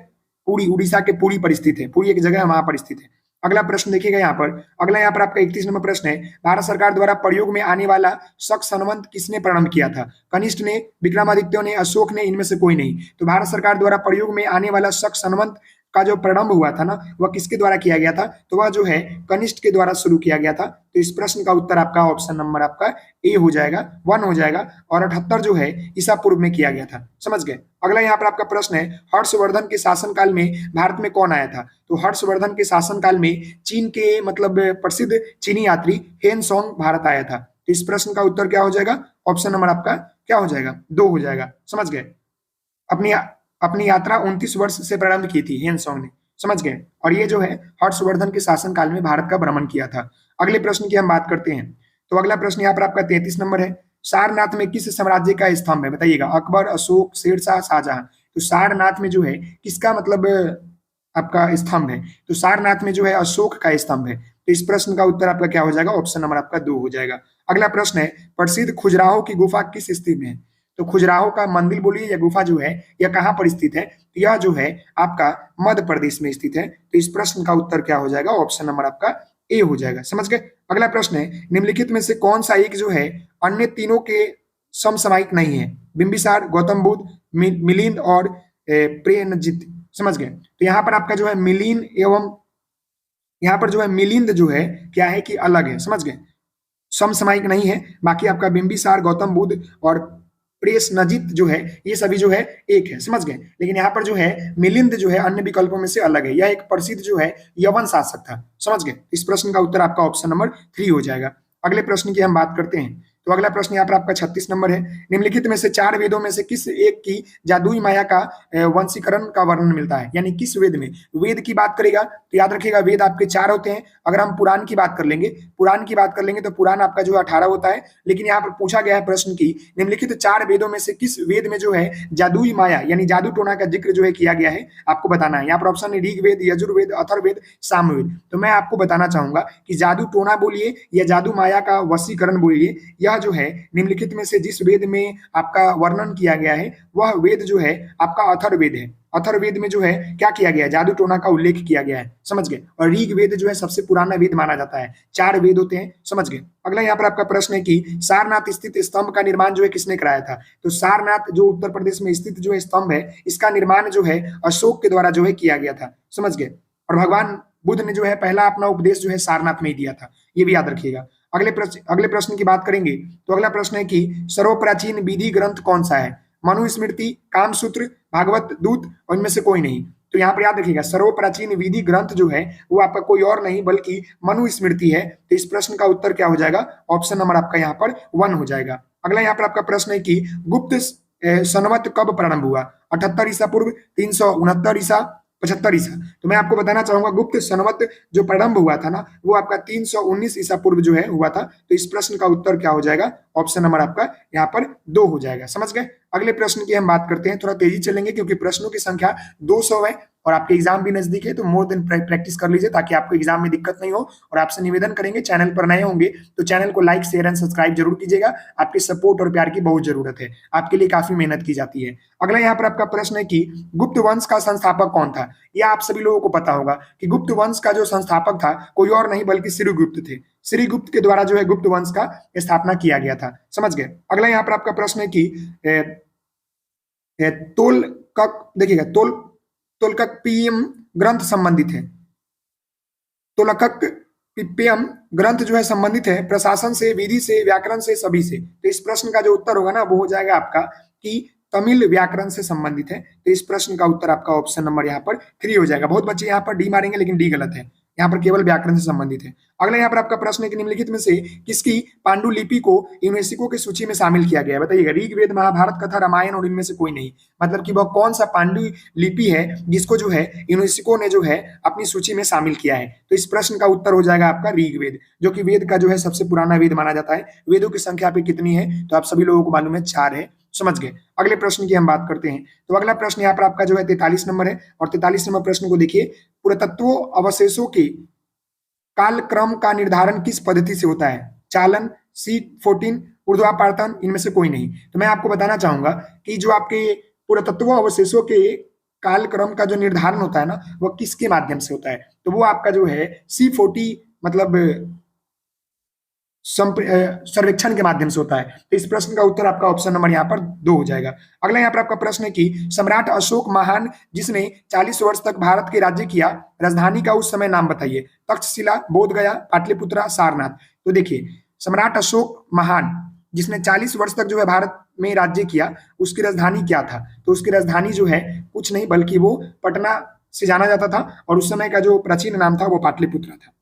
पूरी उड़ीसा के पूरी पर स्थित है, पूरी एक जगह वहां पर स्थित है। अगला प्रश्न देखिएगा यहाँ पर। अगला यहाँ पर आपका 31 नंबर प्रश्न है, भारत सरकार द्वारा प्रयोग में आने वाला शक संवत किसने प्रारंभ किया था? कनिष्ठ ने, विक्रमादित्य ने, अशोक ने, इनमें से कोई नहीं? तो भारत सरकार द्वारा प्रयोग में आने वाला शक संवत का जो प्रारंभ हुआ था ना, वह किसके द्वारा किया गया था? तो वह जो है कनिष्ठ के द्वारा शुरू किया गया था। तो इस प्रश्न का उत्तर आपका ऑप्शन नंबर आपका ए हो जाएगा, 1 हो जाएगा। और 78 जो है ईसा पूर्व में किया गया था। समझ गए? अगला यहाँ पर आपका प्रश्न है, हर्षवर्धन के शासनकाल में भारत में कौन आया था? तो हर्षवर्धन के शासनकाल में चीन के मतलब प्रसिद्ध चीनी यात्री हेन सोंग भारत आया था। तो इस प्रश्न का उत्तर क्या हो जाएगा? ऑप्शन नंबर आपका क्या हो जाएगा? 2 हो जाएगा। समझ गए? अपनी अपनी यात्रा 29 वर्ष से प्रारंभ की थी हेन सोंग ने। समझ गए? और ये जो है हर्षवर्धन के शासनकाल में भारत का भ्रमण किया था। अगले प्रश्न की हम बात करते हैं। तो अगला प्रश्न यहाँ पर आपका 33 नंबर है, सारनाथ में किस साम्राज्य का स्तंभ है? बताइएगा। अकबर, अशोक, शेरशाह, शाहजहां। तो सारनाथ में जो है किसका मतलब आपका स्तंभ है? तो सारनाथ में जो है अशोक का स्तंभ है। तो इस प्रश्न का उत्तर आपका क्या हो जाएगा? ऑप्शन नंबर आपका 2 हो जाएगा। अगला प्रश्न है, प्रसिद्ध खजुराहो की गुफा किस स्थिति में है? तो खजुराहो का मंदिर बोलिए या गुफा जो है यह कहाँ पर स्थित है? तो यह जो है आपका मध्य प्रदेश में स्थित है। तो इस प्रश्न का उत्तर क्या हो जाएगा? ऑप्शन नंबर आपका ए हो जाएगा। समझ गए? अगला प्रश्न है, निम्नलिखित में से कौन सा एक जो है अन्य तीनों के समसामयिक नहीं है? बिंबिसार, गौतम बुद्ध, मिलिंद और प्रेमजित। समझ गए? तो यहाँ पर आपका जो है मिलिंद एवं यहाँ पर जो है मिलिंद जो है क्या है कि अलग है। समझ गए? समसामयिक नहीं है। बाकी आपका बिंबिसार, गौतम बुद्ध और प्रेसनजित जो है ये सभी जो है एक है। समझ गए? लेकिन यहाँ पर जो है मिलिंद जो है अन्य विकल्पों में से अलग है। यह एक प्रसिद्ध जो है यवन शासक था। समझ गए? इस प्रश्न का उत्तर आपका ऑप्शन नंबर 3 हो जाएगा। अगले प्रश्न की हम बात करते हैं। तो अगला प्रश्न यहाँ पर आपका 36 नंबर है, निम्नलिखित में से 4 वेदों में से किस एक की जादुई माया का वंशीकरण का वर्णन मिलता है? यानी किस वेद में? वेद की बात करेगा तो याद रखिएगा वेद आपके 4 होते हैं। अगर हम पुराण की बात कर लेंगे तो पुराण आपका जो 18 होता है। लेकिन यहाँ पर पूछा गया है प्रश्न की निम्नलिखित 4 वेदों में से किस वेद में जो है जादुई माया यानी जादू टोना का जिक्र जो है किया गया है, आपको बताना है। यहाँ पर ऑप्शन है ऋग्वेद, यजुर्वेद, अथर्ववेद, सामवेद। तो मैं आपको बताना चाहूंगा कि जादू टोना बोलिए या जादू माया का वशीकरण बोलिए, यह जो है निम्नलिखित में से जिस वेद में आपका वर्णन किया गया है वह वेद जो है आपका अथर्ववेद है। अथर्ववेद में जो है क्या किया गया है? जादू टोना का उल्लेख किया गया है। समझ गए? और ऋग्वेद जो है सबसे पुराना वेद माना जाता है। 4 वेद होते हैं। समझ गए? अगला यहाँ पर आपका प्रश्न है कि सारनाथ स्थित स्तंभ का निर्माण जो है किसने कराया था? तो सारनाथ जो उत्तर प्रदेश में स्थित जो है स्तंभ है, इसका निर्माण जो है अशोक के द्वारा जो है किया गया था। समझ गए? और भगवान बुद्ध ने जो है पहला अपना उपदेश जो है सारनाथ में ही दिया था। ये भी याद रखिएगा। अगले प्रश्न की बात करेंगे। तो अगला प्रश्न है कि सर्वप्राचीन विधि ग्रंथ कौन सा है? मनुस्मृति, कामसूत्र, भागवत दूत और इनमें से कोई नहीं। तो यहाँ पर याद रखिएगा सर्वप्राचीन विधि ग्रंथ जो है वो आपका कोई और नहीं बल्कि मनुस्मृति है। तो इस प्रश्न का उत्तर क्या हो जाएगा? ऑप्शन नंबर आपका यहाँ पर 1 हो जाएगा। अगला यहाँ पर आपका प्रश्न है कि गुप्त संवत कब प्रारंभ हुआ? 78 ईसा पूर्व, 369 ईसा, 75 ईसा। तो मैं आपको बताना चाहूंगा गुप्त संवत जो प्रारंभ हुआ था ना वो आपका 319 ईसा पूर्व जो है हुआ था। तो इस प्रश्न का उत्तर क्या हो जाएगा? ऑप्शन नंबर आपका यहाँ पर 2 हो जाएगा। समझ गए? अगले प्रश्न की हम बात करते हैं। थोड़ा तेजी चलेंगे क्योंकि प्रश्नों की संख्या 200 है और आपके एग्जाम भी नजदीक है। तो मोर देन प्रैक्टिस कर लीजिए ताकि आपको एग्जाम में दिक्कत नहीं हो। और आपसे निवेदन करेंगे चैनल पर नए होंगे तो चैनल को लाइक, शेयर एंड सब्सक्राइब जरूर कीजिएगा। आपके सपोर्ट और प्यार की बहुत जरूरत है। आपके लिए काफी मेहनत की जाती है। अगला यहाँ पर आपका प्रश्न है कि गुप्त वंश का संस्थापक कौन था? यह आप सभी लोगों को पता होगा कि गुप्त वंश का जो संस्थापक था कोई और नहीं बल्कि श्रीगुप्त थे। श्रीगुप्त के द्वारा जो है गुप्त वंश का स्थापना किया गया था। समझ गए? अगला यहाँ पर आपका प्रश्न है कि तोलकक देखिएगा तोलकप्पियम ग्रंथ संबंधित है। तोलकप्पियम ग्रंथ जो है संबंधित है प्रशासन से, विधि से, व्याकरण से, सभी से। तो इस प्रश्न का जो उत्तर होगा ना वो हो जाएगा आपका कि तमिल व्याकरण से संबंधित है। तो इस प्रश्न का उत्तर आपका ऑप्शन नंबर यहाँ पर 3 हो जाएगा। बहुत बच्चे यहाँ पर डी मारेंगे लेकिन डी गलत है। यहाँ पर केवल व्याकरण से संबंधित है। अगला यहाँ पर आपका प्रश्न है कि निम्नलिखित में से किसकी पांडुलिपि को यूनेस्को की सूची में शामिल किया गया है? बताइएगा। ऋग्वेद, महाभारत, कथा, रामायण और इनमें से कोई नहीं। मतलब कि वह कौन सा पांडुलिपि है जिसको जो है यूनेस्को ने जो है अपनी सूची में शामिल किया है? तो इस प्रश्न का उत्तर हो जाएगा आपका ऋग्वेद, जो कि वेद का जो है सबसे पुराना वेद माना जाता है। वेदों की संख्या पे कितनी है? तो आप सभी लोगों को मालूम है 4 है। समझ गए? अगले प्रश्न की हम बात करते हैं। तो अगला प्रश्न यहाँ पर आपका जो है 43 नंबर है और 43 नंबर प्रश्न को देखिए, पुरातत्व अवशेषों के कालक्रम का निर्धारण किस पद्धति से होता है? चालन, C14, ऊर्ध्वापातन, इनमें से कोई नहीं। तो मैं आपको बताना चाहूंगा कि जो आपके पुरातत्व अवशेषों के कालक्रम का जो निर्धारण होता है ना वह किसके माध्यम से होता है? तो वो आपका जो है C40 मतलब सर्वेक्षण के माध्यम से होता है। तो इस प्रश्न का उत्तर आपका ऑप्शन नंबर यहाँ पर 2 हो जाएगा। अगला यहाँ पर आपका प्रश्न है कि सम्राट अशोक महान जिसने 40 वर्ष तक भारत के राज्य किया, राजधानी का उस समय नाम बताइए। तक्षशिला, बोधगया, पाटलिपुत्रा, सारनाथ। तो देखिए, सम्राट अशोक महान जिसने 40 वर्ष तक जो है भारत में राज्य किया, उसकी राजधानी क्या था? तो उसकी राजधानी जो है कुछ नहीं बल्कि वो पटना से जाना जाता था, और उस समय का जो प्राचीन नाम था वो पाटलिपुत्रा था।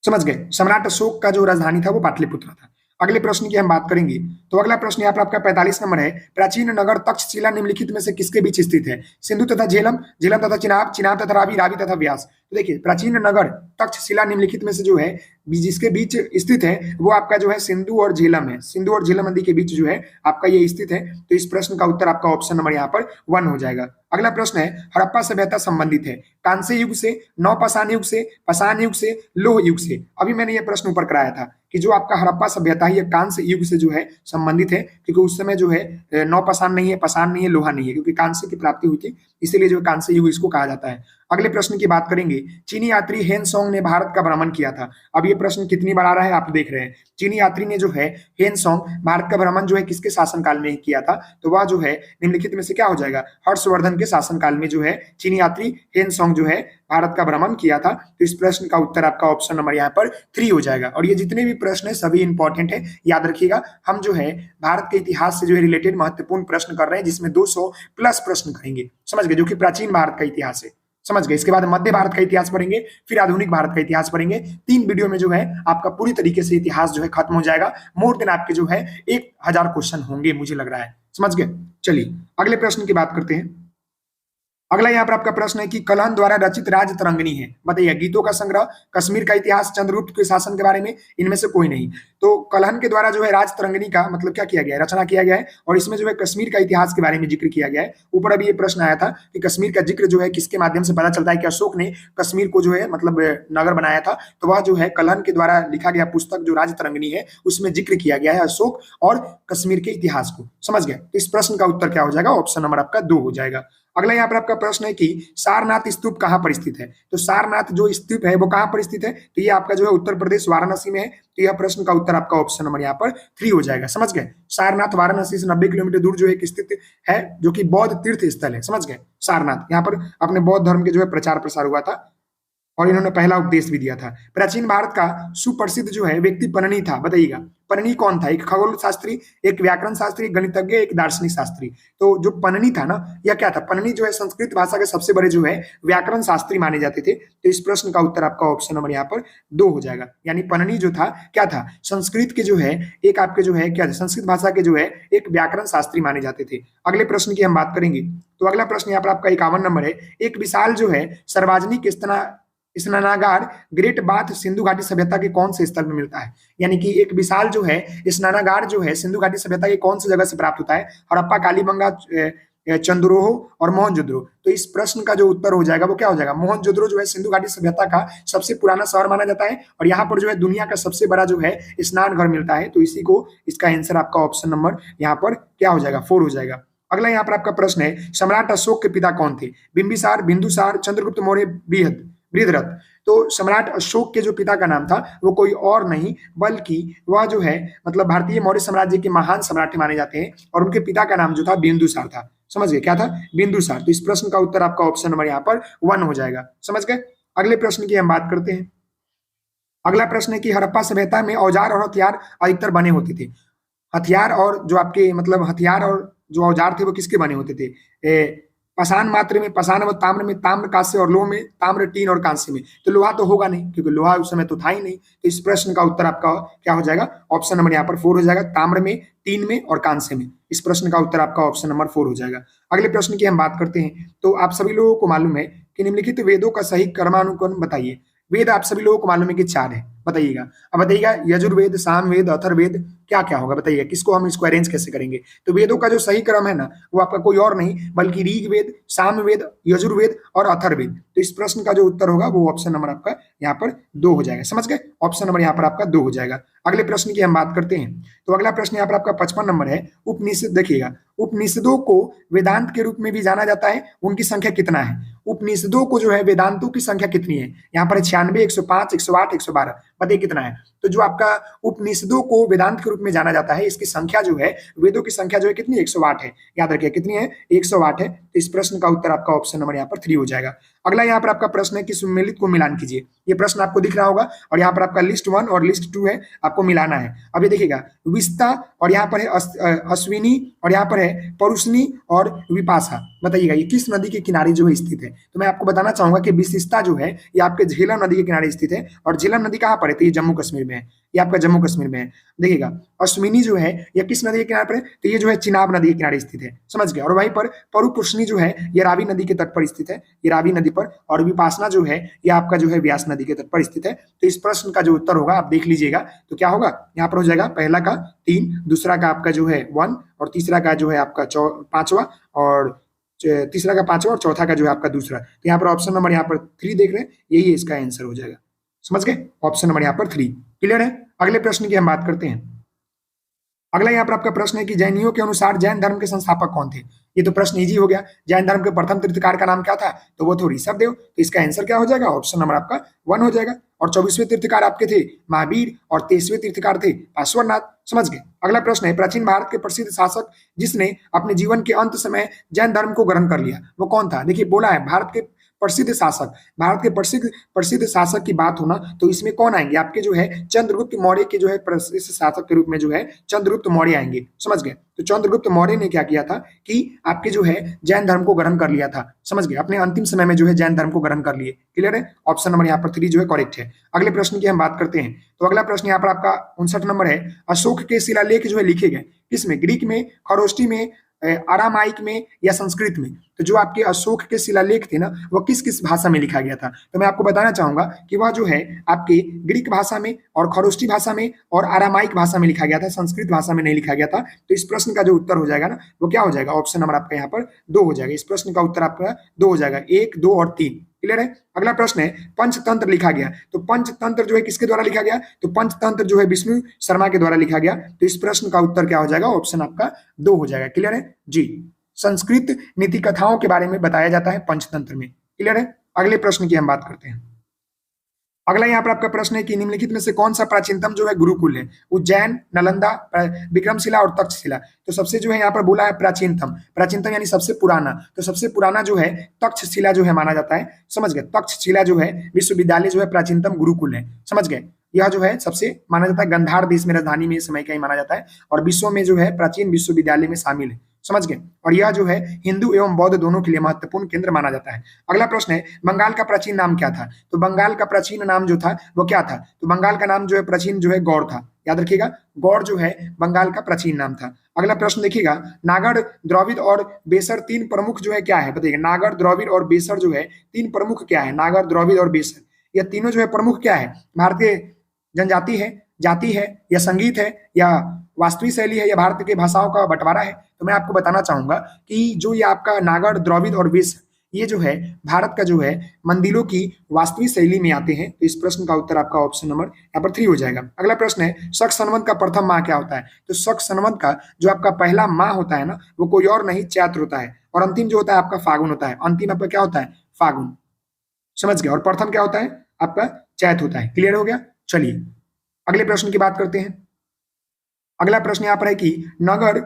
समझ गए? सम्राट अशोक का जो राजधानी था वो पाटलिपुत्र था। अगले प्रश्न की हम बात करेंगे। तो अगला प्रश्न यहाँ पर आपका 45 नंबर है। प्राचीन नगर तक्षशिला निम्नलिखित में से किसके बीच स्थित है? सिंधु तथा झेलम, झेलम तथा चिनाब, चिनाब तथा रावी, रावी तथा व्यास। तो देखिए, प्राचीन नगर तक्षशिला निम्नलिखित में से जो है जिसके बीच स्थित है वो आपका जो है सिंधु और झेलम है। सिंधु और झेलम नदी के बीच जो है आपका ये स्थित है। तो इस प्रश्न का उत्तर आपका ऑप्शन नंबर यहाँ पर 1 हो जाएगा। अगला प्रश्न है, हड़प्पा सभ्यता संबंधित है कांस्य युग से, नवपाषाण युग से, पाषाण युग से, लोह युग से। अभी मैंने ये प्रश्न ऊपर कराया था कि जो आपका हड़प्पा सभ्यता है ये कांस्य युग से जो है संबंधित है, क्योंकि उस समय जो है नवपाषाण नहीं है, पाषाण नहीं है, लोहा नहीं है, क्योंकि कांस्य की प्राप्ति हुई थी, इसीलिए जो कांस्य युग इसको कहा जाता है। अगले प्रश्न की बात करेंगे। चीनी यात्री हेन सोंग ने भारत का भ्रमण किया था। अब ये प्रश्न कितनी बार आ रहा है आप देख रहे हैं। चीनी यात्री ने जो है हेन सोंग भारत का भ्रमण जो है किसके शासनकाल में किया था? तो वह जो है निम्नलिखित में से क्या हो जाएगा? हर्षवर्धन के शासनकाल में जो है चीनी यात्री हेन सोंग जो है भारत का भ्रमण किया था। तो इस प्रश्न का उत्तर आपका ऑप्शन नंबर यहाँ पर 3 हो जाएगा। और ये जितने भी प्रश्न है सभी इंपॉर्टेंट है, याद रखिएगा। हम जो है भारत के इतिहास से जो है रिलेटेड महत्वपूर्ण प्रश्न कर रहे हैं, जिसमें 200 प्लस प्रश्न करेंगे, समझ गए, जो कि प्राचीन भारत का इतिहास है, समझ गए। इसके बाद मध्य भारत का इतिहास पढ़ेंगे, फिर आधुनिक भारत का इतिहास पढ़ेंगे। 3 वीडियो में जो है आपका पूरी तरीके से इतिहास जो है खत्म हो जाएगा। मोर देन आपके जो है 1000 क्वेश्चन होंगे, मुझे लग रहा है, समझ गए। चलिए अगले प्रश्न की बात करते हैं। अगला यहाँ पर आपका प्रश्न है कि कलहन द्वारा रचित राज तरंगिणी है, बताइए। गीतों का संग्रह, कश्मीर का इतिहास, चंद्रगुप्त के शासन के बारे में, इनमें से कोई नहीं। तो कलहन के द्वारा जो है राज तरंगिणी का मतलब क्या किया गया है? रचना किया गया है, और इसमें जो है कश्मीर का इतिहास के बारे में जिक्र किया गया है। ऊपर अभी ये प्रश्न आया था कि कश्मीर का जिक्र जो है किसके माध्यम से पता चलता है कि अशोक ने कश्मीर को जो है मतलब नगर बनाया था। तो वह जो है कलहन के द्वारा लिखा गया पुस्तक जो राज तरंगिणी है उसमें जिक्र किया गया है अशोक और कश्मीर के इतिहास को, समझ गए। तो इस प्रश्न का उत्तर क्या हो जाएगा? ऑप्शन नंबर आपका 2 हो जाएगा। अगला यहाँ पर आपका प्रश्न है कि सारनाथ स्तूप कहाँ पर स्थित है? तो सारनाथ जो स्तूप है वो कहाँ पर स्थित है? तो ये आपका जो है उत्तर प्रदेश वाराणसी में है। तो यह प्रश्न का उत्तर आपका ऑप्शन नंबर यहाँ पर 3 हो जाएगा, समझ गए। सारनाथ वाराणसी से 90 किलोमीटर दूर जो है स्थित है, जो कि बौद्ध तीर्थ स्थल है, समझ गए। सारनाथ यहाँ पर अपने बौद्ध धर्म के जो है प्रचार प्रसार हुआ था, और इन्होंने पहला उपदेश भी दिया था। प्राचीन भारत का सुप्रसिद्ध जो है व्यक्ति पन्नी था, बताइएगा। पन्नी कौन था? एक खगोल शास्त्री, एक व्याकरण शास्त्री, एक गणितज्ञ, एक दार्शनिक शास्त्री। तो जो पन्नी था ना, यह क्या था? पन्नी जो है संस्कृत भाषा के सबसे बड़े जो है व्याकरण शास्त्री माने जाते थे। तो इस प्रश्न का उत्तर आपका ऑप्शन नंबर यहाँ पर 2 हो जाएगा। यानी पन्नी जो था क्या था? संस्कृत के जो है एक आपके जो है क्या, संस्कृत भाषा के जो है एक व्याकरण शास्त्री माने जाते थे। अगले प्रश्न की हम बात करेंगे। तो अगला प्रश्न यहाँ पर आपका 51 नंबर है। एक विशाल जो है सार्वजनिक स्नानागार ग्रेट बाथ सिंधु घाटी सभ्यता के कौन से स्थल में मिलता है? यानी कि एक विशाल जो है स्नानागार जो है सिंधु घाटी सभ्यता के कौन सी जगह से प्राप्त होता है? हड़प्पा, कालीबंगा, चंद्रोहो और मोहनजोदड़ो। तो इस प्रश्न का जो उत्तर हो जाएगा वो क्या हो जाएगा? मोहनजोदड़ो जो है सिंधु घाटी सभ्यता का सबसे पुराना शहर माना जाता है, और यहाँ पर जो है दुनिया का सबसे बड़ा जो है स्नान घर मिलता है। तो इसी को, इसका आंसर आपका ऑप्शन नंबर यहाँ पर क्या हो जाएगा? 4 हो जाएगा। अगला यहाँ पर आपका प्रश्न है, सम्राट अशोक के पिता कौन थे? बिंबिसार, बिंदुसार, चंद्रगुप्त मौर्य, बृहद्रथ। तो सम्राट अशोक के जो पिता का नाम था वो कोई और नहीं बल्कि वह जो है मतलब भारतीय मौर्य साम्राज्य के महान सम्राट माने जाते हैं, और उनके पिता का नाम जो था बिंदुसार था, समझ गए। क्या था? बिंदुसार। तो इस प्रश्न का उत्तर आपका ऑप्शन नंबर यहाँ पर 1 हो जाएगा, समझ गए। अगले प्रश्न की हम बात करते हैं। अगला प्रश्न है कि हड़प्पा सभ्यता में औजार और हथियार अधिकतर बने होते थे। हथियार और जो आपके मतलब हथियार और जो औजार थे वो किसके बने होते थे? पाषाण मात्र में, पाषाण व ताम्र में, ताम्र कांस्य और लोह में, ताम्र टीन और कांस्य में। तो लोहा तो होगा नहीं, क्योंकि लोहा उस समय तो था ही नहीं। तो इस प्रश्न का उत्तर आपका क्या हो जाएगा? ऑप्शन नंबर यहाँ पर 4 हो जाएगा। ताम्र में, टीन में और कांस्य में। इस प्रश्न का उत्तर आपका ऑप्शन नंबर 4 हो जाएगा। अगले प्रश्न की हम बात करते हैं। तो आप सभी लोगों को मालूम है कि निम्नलिखित वेदों का सही क्रमानुक्रम बताइए। वेद आप सभी लोगों को मालूम है कि 4 है, बताइएगा। अब बताइएगा यजुर्वेद, सामवेद, अथर्ववेद क्या क्या होगा, बताइए। किसको हम इसको अरेंज कैसे करेंगे? तो वेदों का जो सही क्रम है ना वो आपका कोई और नहीं बल्कि ऋग्वेद, सामवेद, यजुर्वेद और अथर्ववेद। तो इस प्रश्न का जो उत्तर होगा वो ऑप्शन नंबर आपका यहाँ पर 2 हो जाएगा, समझ गए। ऑप्शन नंबर यहाँ पर आपका 2 हो जाएगा। अगले प्रश्न की हम बात करते हैं। तो अगला प्रश्न यहाँ पर आपका 55 नंबर है। उपनिषद, देखिएगा। उपनिषदों को वेदांत के रूप में भी जाना जाता है, उनकी संख्या कितना है? उपनिषदों को जो है वेदांतों की संख्या कितनी है? यहाँ पर 96, 105, 108, 112। बताइए कितना है। तो जो आपका उपनिषदों को वेदांत के रूप में जाना जाता है, इसकी संख्या जो है, वेदों की संख्या जो है कितनी, 108 है। याद रखिए कितनी है, 108 है। तो इस प्रश्न का उत्तर आपका ऑप्शन नंबर यहाँ पर 3 हो जाएगा। अगला यहाँ पर आपका प्रश्न है कि सुमेलित को मिलान कीजिए। ये प्रश्न आपको दिख रहा होगा और यहाँ पर आपका लिस्ट 1 और लिस्ट 2 है, आपको मिलाना है। अब ये देखिएगा, विस्ता और यहाँ पर है अश्विनी और यहाँ पर है परुष्णी और विपाशा। बताइएगा ये किस नदी के किनारे जो है स्थित है। तो मैं आपको बताना चाहूंगा कि विशिष्टा जो है ये आपके झेलम नदी के किनारे स्थित है। और झेलम नदी कहाँ पर है, तो ये जम्मू कश्मीर में है, ये आपका जम्मू कश्मीर में है। देखिएगा अश्विनी जो है ये किस नदी के किनारे पर है, तो ये जो है चिनाब नदी के किनारे स्थित है, समझ गए। और वहीं पर परुपुष्णी जो है ये रावी नदी के तट पर स्थित है, ये रावी नदी पर। और विपासना जो है ये आपका जो है व्यास नदी के तट पर स्थित है। तो इस प्रश्न का जो उत्तर होगा आप देख लीजिएगा, तो क्या होगा, यहाँ पर हो जाएगा पहला का 3, दूसरा का आपका जो है 1 और तीसरा का जो है आपका 5वां और तीसरा का 5वां और चौथा का जो है आपका दूसरा। तो यहाँ पर ऑप्शन नंबर यहाँ पर 3 देख रहे हैं, यही इसका आंसर हो जाएगा, समझ गए। ऑप्शन नंबर यहाँ पर 3 क्लियर है। अगले प्रश्न की हम बात करते हैं। अगला यहाँ पर आपका प्रश्न है कि जैनियों के अनुसार जैन धर्म के संस्थापक कौन थे। ये तो प्रश्न इजी हो गया। जैन धर्म के प्रथम तीर्थकार का नाम क्या था, तो वो थे ऋषभदेव। तो इसका आंसर क्या हो जाएगा, ऑप्शन नंबर आपका 1 हो जाएगा। और 24वें तीर्थकार आपके थे महावीर और 23वें तीर्थकार थे पार्श्वनाथ, समझ गए। अगला प्रश्न है प्राचीन भारत के प्रसिद्ध शासक जिसने अपने जीवन के अंत समय जैन धर्म को ग्रहण कर लिया, वो कौन था। देखिए बोला है भारत के प्रसिद्ध शासक, भारत के प्रसिद्ध शासक की बात होना तो इसमें कौन आएंगे, आपके जो है चंद्रगुप्त मौर्य के जो है प्रसिद्ध शासक के रूप में जो है चंद्रगुप्त मौर्य आएंगे, समझ गए। तो चंद्रगुप्त मौर्य ने क्या किया था कि आपके जो है जैन धर्म को ग्रहण कर लिया था, समझ गए। अपने अंतिम समय में जो है जैन धर्म को ग्रहण कर लिए, क्लियर है। ऑप्शन नंबर यहाँ पर 3 जो है करेक्ट है। अगले प्रश्न की हम बात करते हैं। तो अगला प्रश्न यहाँ पर आपका 59 नंबर है, अशोक के शिलालेख जो है लिखे गए किसमें, ग्रीक में, खरोष्टी में, अरामाइक में या संस्कृत में। तो जो आपके अशोक के शिलालेख थे ना वो किस किस भाषा में लिखा गया था, तो मैं आपको बताना चाहूंगा कि वह जो है आपके ग्रीक भाषा में और खरोष्टी भाषा में और अरामाइक भाषा में लिखा गया था, संस्कृत भाषा में नहीं लिखा गया था। तो इस प्रश्न का जो उत्तर हो जाएगा ना वो क्या हो जाएगा, ऑप्शन नंबर आपका यहाँ पर 2 हो जाएगा। इस प्रश्न का उत्तर आपका 2 हो जाएगा, 1, 2 और 3, क्लियर है। अगला प्रश्न है पंचतंत्र लिखा गया, तो पंचतंत्र जो है किसके द्वारा लिखा गया, तो पंचतंत्र जो है विष्णु शर्मा के द्वारा लिखा गया। तो इस प्रश्न का उत्तर क्या हो जाएगा, ऑप्शन आपका 2 हो जाएगा, क्लियर है जी। संस्कृत नीति कथाओं के बारे में बताया जाता है पंचतंत्र में, क्लियर है। अगले प्रश्न की हम बात करते हैं। अगला यहाँ पर आपका प्रश्न है कि निम्नलिखित में से कौन सा प्राचीनतम जो है गुरुकुल है, उज्जैन, नालंदा, विक्रमशिला और तक्षशिला। तो सबसे जो है यहाँ पर बोला है प्राचीनतम, प्राचीनतम यानी सबसे पुराना। तो सबसे पुराना जो है तक्षशिला जो है माना जाता है, समझ गए। तक्षशिला जो है विश्वविद्यालय जो है प्राचीनतम गुरुकुल है, समझ गए। यह जो है सबसे माना जाता है गांधार देश में राजधानी में समय का ही माना जाता है और विश्व में जो है प्राचीन विश्वविद्यालय में शामिल है, समझ गए। और यह जो है हिंदू एवं बौद्ध दोनों के लिए महत्वपूर्ण केंद्र माना जाता है। अगला प्रश्न है बंगाल का प्राचीन नाम क्या था, तो बंगाल का प्राचीन नाम जो था वो क्या था, तो बंगाल का नाम जो है प्राचीन जो है गौड़ था, याद रखिएगा गौड़ जो है बंगाल का प्राचीन नाम था। अगला प्रश्न देखिएगा नागर, द्रविड़ और बेसर 3 प्रमुख जो है क्या है, बताइएगा नागर, द्रविड़ और बेसर जो है 3 प्रमुख क्या है, नागर, द्रविड़ और बेसर यह तीनों जो है प्रमुख क्या है, भारतीय जनजाति है, जाति है या संगीत है या वास्तविक शैली है या भारत के भाषाओं का बंटवारा है। तो मैं आपको बताना चाहूंगा कि जो ये आपका नागर, द्रविड़ और बेसर ये जो है भारत का जो है मंदिरों की वास्तविक शैली में आते हैं। तो इस प्रश्न का उत्तर आपका ऑप्शन नंबर यहाँ पर 3 हो जाएगा। अगला प्रश्न है शक संवत का प्रथम माह क्या होता है, तो शक संवत का जो आपका पहला माह होता है ना वो कोई और नहीं चैत्र होता है और अंतिम जो होता है आपका फागुन होता है। अंतिम आपका क्या होता है, फागुन, समझ गए। और प्रथम क्या होता है आपका चैत होता है, क्लियर हो गया। चलिए अगले प्रश्न की बात करते हैं। अगला प्रश्न यहाँ पर है कि नगर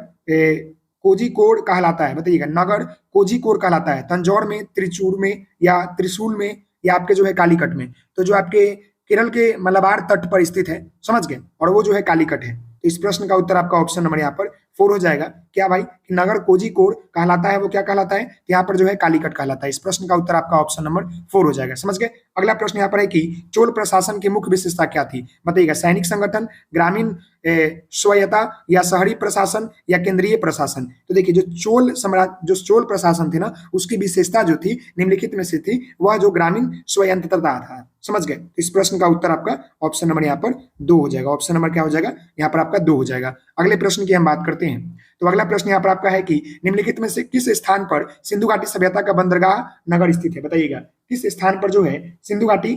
कोझिकोड कहलाता है, बताइएगा नगर कोझिकोड कहलाता है तंजौर में, त्रिचूर में या त्रिशूल में या आपके जो है कालीकट में। तो जो आपके केरल के मलाबार तट पर स्थित है, समझ गए, और वो जो है कालीकट है। तो इस प्रश्न का उत्तर आपका ऑप्शन नंबर यहाँ पर 4 हो जाएगा। क्या भाई कि नगर कोझिकोड कहलाता है वो क्या कहलाता है, यहाँ पर जो है कालीकट कहलाता है। इस प्रश्न का उत्तर आपका ऑप्शन नंबर 4 हो जाएगा, समझ गए। अगला प्रश्न यहाँ पर है कि चोल प्रशासन की मुख्य विशेषता क्या थी, बताइएगा सैनिक संगठन, ग्रामीण स्वायत्ता या शहरी प्रशासन या केंद्रीय प्रशासन। तो देखिए जो चोल प्रशासन थे ना उसकी विशेषता जो थी निम्नलिखित में से थी वह जो ग्रामीण स्वायत्तता था, समझ गए। तो इस प्रश्न का उत्तर आपका ऑप्शन नंबर यहाँ पर 2 हो जाएगा। ऑप्शन नंबर क्या हो जाएगा, यहाँ पर आपका 2 हो जाएगा। अगले प्रश्न की हम बात करते हैं। तो अगला प्रश्न यहाँ पर आपका है कि निम्नलिखित में से किस स्थान पर सिंधु घाटी सभ्यता का बंदरगाह नगर स्थित है, बताइएगा किस स्थान पर जो है सिंधु घाटी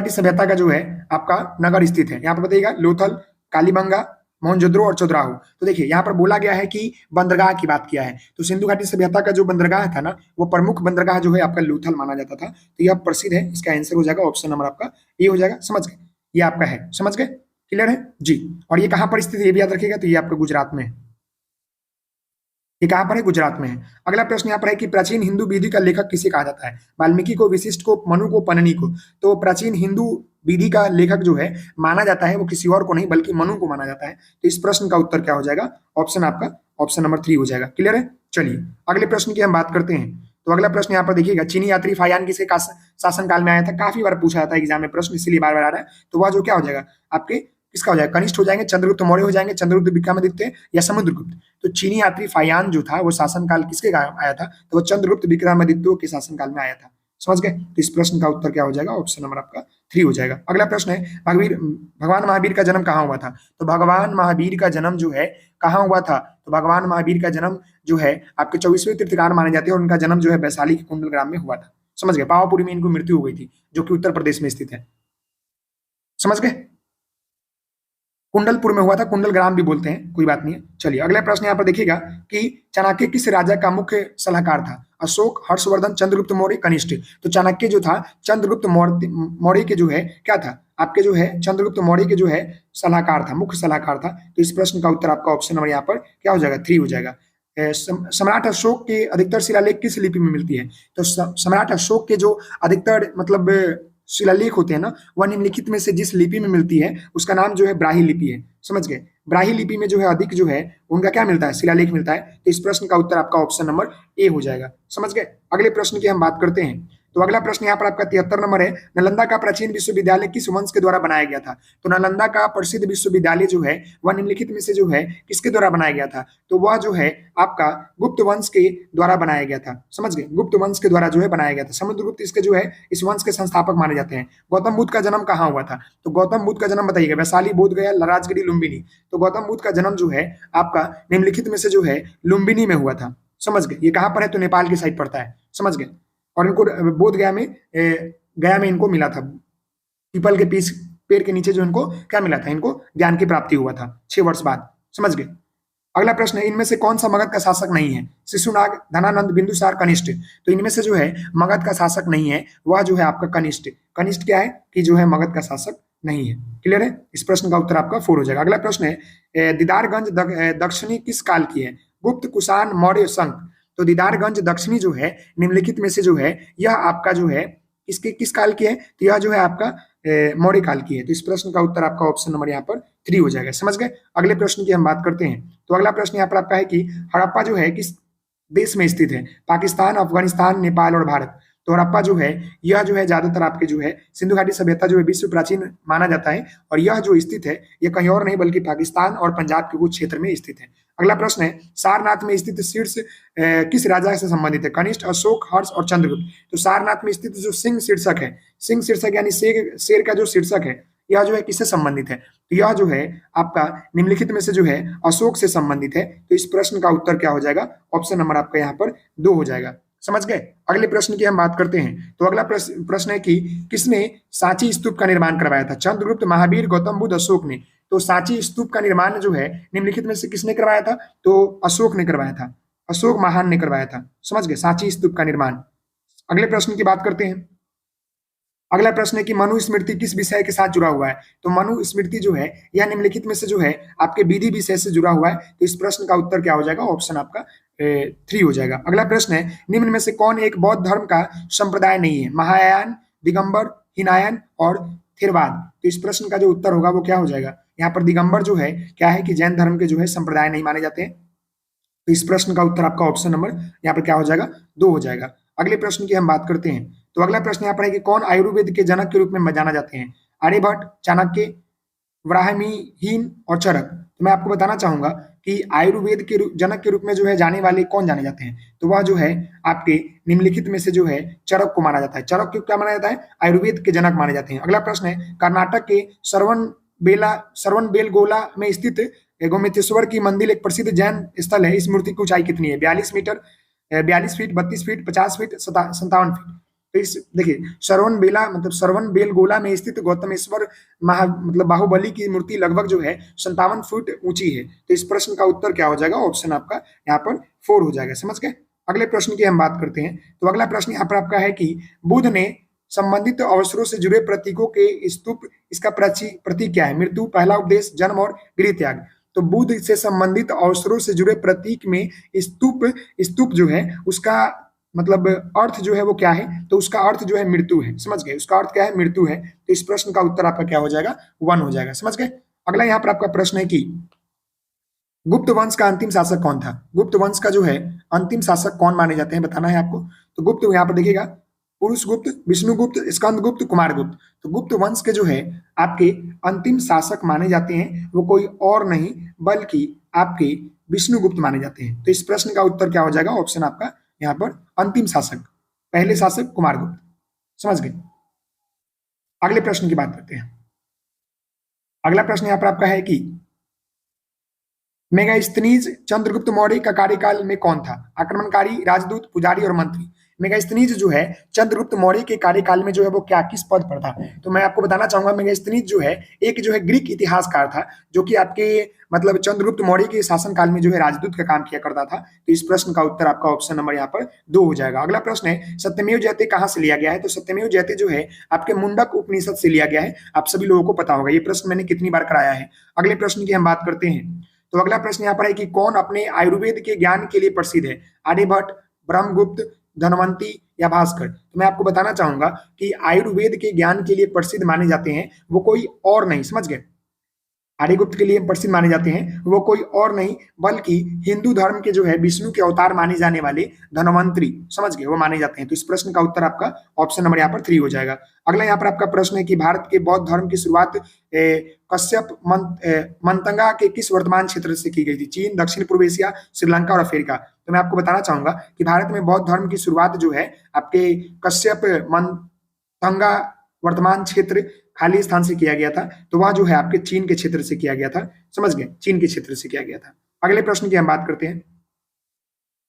सभ्यता का जो है आपका नगर स्थित है। यहाँ पर बताइएगा लोथल, कालीबंगा, मोहनजोदड़ो और चुनाराहो। तो देखिए यहाँ पर बोला गया है कि बंदरगाह की बात किया है, तो सिंधु घाटी सभ्यता का जो बंदरगाह था ना, वो प्रमुख बंदरगाह जो है आपका लूथल माना जाता था। तो यह प्रसिद्ध है, इसका आंसर हो जाएगा ऑप्शन नंबर आपका ए हो जाएगा। समझ गए, ये आपका है, समझ गए, क्लियर है जी। और ये कहाँ पर स्थित है ये भी याद रखिएगा, तो ये आपका गुजरात में है। ये कहाँ पर है, गुजरात में है। अगला प्रश्न यहाँ पर है कि प्राचीन हिंदू विधि का लेखक किसे कहा जाता है, वाल्मीकि को, वशिष्ठ को, मनु को, पन्नी को। तो प्राचीन हिंदू विधि का लेखक जो है माना जाता है वो किसी और को नहीं बल्कि मनु को माना जाता है। तो इस प्रश्न का उत्तर क्या हो जाएगा, ऑप्शन आपका ऑप्शन नंबर 3 हो जाएगा। क्लियर है, चलिए अगले प्रश्न की हम बात करते हैं। तो अगला प्रश्न यहाँ पर देखिएगा, चीनी यात्री फायान किसके शासनकाल में आया था, काफी बार पूछा जाता है एग्जाम में प्रश्न, इसीलिए बार बार आ रहा है। तो वह जो क्या हो जाएगा आपके, किसका हो जाएगा, कनिष्ठ हो जाएंगे, चंद्रगुप्त मौर्य हो जाएंगे, चंद्रगुप्त विक्रमादित्य या समुद्रगुप्त। तो चीनी यात्री फायान जो था वो शासनकाल किसके आया था, तो वो चंद्रगुप्त विक्रमादित्य के शासनकाल में आया था। समझ गए, तो इस प्रश्न का उत्तर क्या हो जाएगा, ऑप्शन नंबर आपका 3 हो जाएगा। अगला प्रश्न है, भगवान महावीर का जन्म कहाँ हुआ था। तो भगवान महावीर का जन्म जो है कहाँ हुआ था, तो भगवान महावीर का जन्म जो है आपके 24वें तीर्थंकर माने जाते हैं, और उनका जन्म जो है वैशाली के कुंडल ग्राम में हुआ था। समझ गए, पावापुरी में इनको मृत्यु हो गई थी, जो कि उत्तर प्रदेश में स्थित है। समझ गए, कुंडलपुर में हुआ था, कुंडल ग्राम भी बोलते हैं, कोई बात नहीं है। चलिए अगला प्रश्न यहाँ पर देखिएगा कि चाणक्य किस राजा का मुख्य सलाहकार था, अशोक, हर्षवर्धन, चंद्रगुप्त मौर्य, कनिष्ठ। तो चाणक्य जो था चंद्रगुप्त मौर्य के जो है क्या था, आपके जो है चंद्रगुप्त मौर्य के जो है सलाहकार था, मुख्य सलाहकार था। तो इस प्रश्न का उत्तर आपका ऑप्शन नंबर यहाँ पर क्या हो जाएगा, 3 हो जाएगा। सम्राट अशोक के अधिकतर शिलालेख किस लिपि में मिलती है, तो सम्राट अशोक के जो अधिकतर मतलब शिलालेख होते हैं ना, वह निम्नलिखित में से जिस लिपि में मिलती है उसका नाम जो है ब्राह्मी लिपि है। समझ गए, ब्राह्मी लिपि में जो है अधिक जो है उनका क्या मिलता है, शिलालेख मिलता है। तो इस प्रश्न का उत्तर आपका ऑप्शन नंबर ए हो जाएगा। समझ गए, अगले प्रश्न की हम बात करते हैं। तो अगला प्रश्न यहाँ पर आपका 73 नंबर है, नालंदा का प्राचीन विश्वविद्यालय किस वंश के द्वारा बनाया गया था। तो नालंदा का प्रसिद्ध विश्वविद्यालय जो है वह निम्नलिखित में से जो है किसके द्वारा बनाया गया था, तो वह जो है आपका गुप्त वंश के द्वारा बनाया गया था। समझ गए, गुप्त वंश के द्वारा जो है बनाया गया था। समुद्रगुप्त इसके जो है इस वंश के संस्थापक माने जाते हैं। गौतम बुद्ध का जन्म कहाँ हुआ था, तो गौतम बुद्ध का जन्म बताइएगा, वैशाली, बोधगया, राजगिरी, लुम्बिनी। तो गौतम बुद्ध का जन्म जो है आपका निम्नलिखित में से जो है लुम्बिनी में हुआ था। समझ गए, ये कहाँ पर है, तो नेपाल की साइड पड़ता है। समझ गए, और इनको बोध गया में गया में इनको मिला था, पीपल के पेड़ के नीचे जो इनको क्या मिला था, इनको ज्ञान की प्राप्ति हुआ था 6 वर्ष बाद। समझ गए, अगला प्रश्न है, इनमें से कौन सा मगध का शासक नहीं है, शिशुनाग, धनानंद, बिंदुसार, कनिष्ठ। तो इनमें से जो है मगध का शासक नहीं है, वह जो है आपका कनिष्ठ। कनिष्ठ क्या है कि जो है मगध का शासक नहीं है। क्लियर है, इस प्रश्न का उत्तर आपका 4 हो जाएगा। अगला प्रश्न है, दीदारगंज दक्षिणी किस काल की है, गुप्त, कुषाण, मौर्य, शंक। तो दीदारगंज दक्षिणी जो है निम्नलिखित में से जो है यह आपका जो है इसके किस काल की है, तो यह जो है आपका मौर्य काल की है। तो इस प्रश्न का उत्तर आपका ऑप्शन नंबर यहाँ पर 3 हो जाएगा। समझ गए, अगले प्रश्न की हम बात करते हैं। तो अगला प्रश्न यहाँ पर आपका है कि हड़प्पा जो है किस देश में स्थित है, पाकिस्तान, अफगानिस्तान, नेपाल और भारत। तो हड़प्पा जो है यह जो है ज्यादातर आपके जो है सिंधु घाटी सभ्यता जो है विश्व प्राचीन माना जाता है, और यह जो स्थित है यह कहीं और नहीं बल्कि पाकिस्तान और पंजाब के कुछ क्षेत्र में स्थित है। अगला प्रश्न है, सारनाथ में स्थित शीर्ष किस राजा से संबंधित है, कनिष्ठ, अशोक, हर्ष और चंद्रगुप्त। तो सारनाथ में स्थित जो सिंह शीर्षक है, सिंह शीर्षक यानी शेर का जो शीर्षक है, यह जो है किससे संबंधित है, तो यह जो है आपका निम्नलिखित में से जो है अशोक से संबंधित है। तो इस प्रश्न का उत्तर क्या हो जाएगा, ऑप्शन नंबर आपका यहाँ पर 2 हो जाएगा। समझ गए, अगले प्रश्न की हम बात करते हैं। तो अगला प्रश्न है कि किसने सांची स्तूप का निर्माण करवाया था, चंद्रगुप्त, महावीर, गौतम बुद्ध, अशोक ने। तो सांची स्तूप का निर्माण जो है निम्नलिखित में से किसने करवाया था, तो अशोक ने करवाया था, अशोक महान ने करवाया था। समझ गए, सांची स्तूप का निर्माण। अगले प्रश्न की बात करते हैं। अगला प्रश्न है कि मनु स्मृति किस विषय के साथ जुड़ा हुआ है, तो मनु स्मृति जो है यह निम्नलिखित में से जो है आपके विधि विषय से जुड़ा हुआ है। तो इस प्रश्न का उत्तर क्या हो जाएगा, ऑप्शन आपका 3 हो जाएगा। अगला प्रश्न है, निम्न में से कौन एक बौद्ध धर्म का संप्रदाय नहीं है, महायान, दिगंबर, हिनायन और थेरवाद। तो इस प्रश्न का जो उत्तर होगा वो क्या हो जाएगा, यहाँ पर दिगंबर जो है क्या है कि जैन धर्म के जो है संप्रदाय नहीं माने जाते हैं। तो इस प्रश्न का उत्तर आपका ऑप्शन नंबर यहाँ पर क्या हो जाएगा, 2 हो जाएगा। अगले प्रश्न की हम बात करते हैं। तो अगला प्रश्न यहाँ पर है कि कौन आयुर्वेद के जनक के रूप में जाना जाते हैं, आर्यभट्ट, चाणक्य, ब्राह्मीहीन और चरक। तो मैं आपको बताना चाहूंगा कि आयुर्वेद के जनक के रूप में जो है जाने वाले कौन जाने जाते हैं, तो वह जो है आपके निम्नलिखित में से जो है चरक को माना जाता है। चरक को क्या माना जाता है, आयुर्वेद के जनक माने जाते हैं। अगला प्रश्न है, कर्नाटक के श्रवणबेलगोला में स्थित गोमतेश्वर की मंदिर एक प्रसिद्ध जैन स्थल है, इस मूर्ति की ऊंचाई कितनी है, 42 metre, 42 feet, 32 feet, 50 feet, 57 feet. तो इस देखिए श्रवण बेला मतलब श्रवण बेलगोला में स्थित गौतमेश्वर मतलब बाहुबली की मूर्ति लगभग जो है 57 फुट ऊंची है। तो इस प्रश्न का उत्तर क्या हो जाएगा? ऑप्शन आपका यहाँ पर 4 हो जाएगा। समझ गए? अगले प्रश्न की हम बात करते हैं। तो अगला प्रश्न यहाँ पर आपका है कि बुद्ध ने संबंधित अवसरों से जुड़े प्रतीकों के स्तूप, इसका प्रतीक क्या है? मृत्यु, पहला उपदेश, जन्म और गृह त्याग। तो बुद्ध से संबंधित अवसरों से जुड़े प्रतीक में स्तूप स्तूप जो है उसका मतलब अर्थ जो है वो क्या है? तो उसका अर्थ जो है मृत्यु है। समझ गए? उसका अर्थ क्या है? मृत्यु है। तो इस प्रश्न का उत्तर आपका क्या हो जाएगा? 1 हो जाएगा। समझ गए? अगला यहाँ पर आपका प्रश्न है कि गुप्त वंश का अंतिम शासक कौन था? गुप्त वंश का जो है अंतिम शासक कौन माने जाते हैं बताना है आपको। तो गुप्त यहाँ पर देखिएगा, पुरुष गुप्त, विष्णु गुप्त, स्कंद गुप्त, कुमार गुप्त। तो गुप्त वंश के जो है आपके अंतिम शासक माने जाते हैं वो कोई और नहीं बल्कि आपके विष्णु गुप्त माने जाते हैं। तो इस प्रश्न का उत्तर क्या हो जाएगा? ऑप्शन आपका यहाँ पर अंतिम शासक, पहले शासक कुमार गुप्त। समझ गए? अगले प्रश्न की बात करते हैं। अगला प्रश्न यहाँ पर आपका है कि मेगास्थनीज चंद्रगुप्त मौर्य का कार्यकाल में कौन था? आक्रमणकारी, राजदूत, पुजारी और मंत्री। मेगास्थनीज जो है चंद्रगुप्त मौर्य के कार्यकाल में जो है वो क्या किस पद पर था? तो मैं आपको बताना चाहूंगा मेगास्थनीज जो है एक जो है ग्रीक इतिहासकार था जो कि आपके मतलब चंद्रगुप्त मौर्य के शासनकाल में जो है राजदूत का काम किया करता था। तो इस प्रश्न का उत्तर आपका ऑप्शन नंबर यहाँ पर 2 हो जाएगा। अगला प्रश्न है सत्यमेव जयते कहाँ से लिया गया है? तो सत्यमेव जयते जो है आपके मुंडक उपनिषद से लिया गया है। आप सभी लोगों को पता होगा, ये प्रश्न मैंने कितनी बार कराया है। अगले प्रश्न की हम बात करते हैं। तो अगला प्रश्न यहाँ पर है कि कौन अपने आयुर्वेद के ज्ञान के लिए प्रसिद्ध है? आर्यभट्ट, ब्रह्मगुप्त, धनवंती या भास्कर। तो मैं आपको बताना चाहूंगा कि आयुर्वेद के ज्ञान के लिए प्रसिद्ध माने जाते हैं वो कोई और नहीं, समझ गए? आर्यगुप्त के लिए प्रसिद्ध माने जाते हैं वो कोई और नहीं बल्कि हिंदू धर्म के जो है विष्णु के अवतार माने जाने वाले धनवंतरी, समझ गए, वो माने जाते हैं। तो इस प्रश्न का उत्तर आपका ऑप्शन नंबर यहाँ पर 3 हो जाएगा। अगला यहाँ पर आपका प्रश्न है कि भारत के बौद्ध धर्म की शुरुआत कश्यप मंतंगा के किस वर्तमान क्षेत्र से की गई थी? चीन, दक्षिण पूर्व एशिया, श्रीलंका और अफ्रीका। तो मैं आपको बताना चाहूंगा कि भारत में बौद्ध धर्म की शुरुआत जो है आपके कश्यप मंतंगा वर्तमान क्षेत्र खाली स्थान से किया गया था। तो वह जो है आपके चीन के क्षेत्र से किया गया था। समझ गए? चीन के क्षेत्र से किया गया था। अगले प्रश्न की हम बात करते हैं।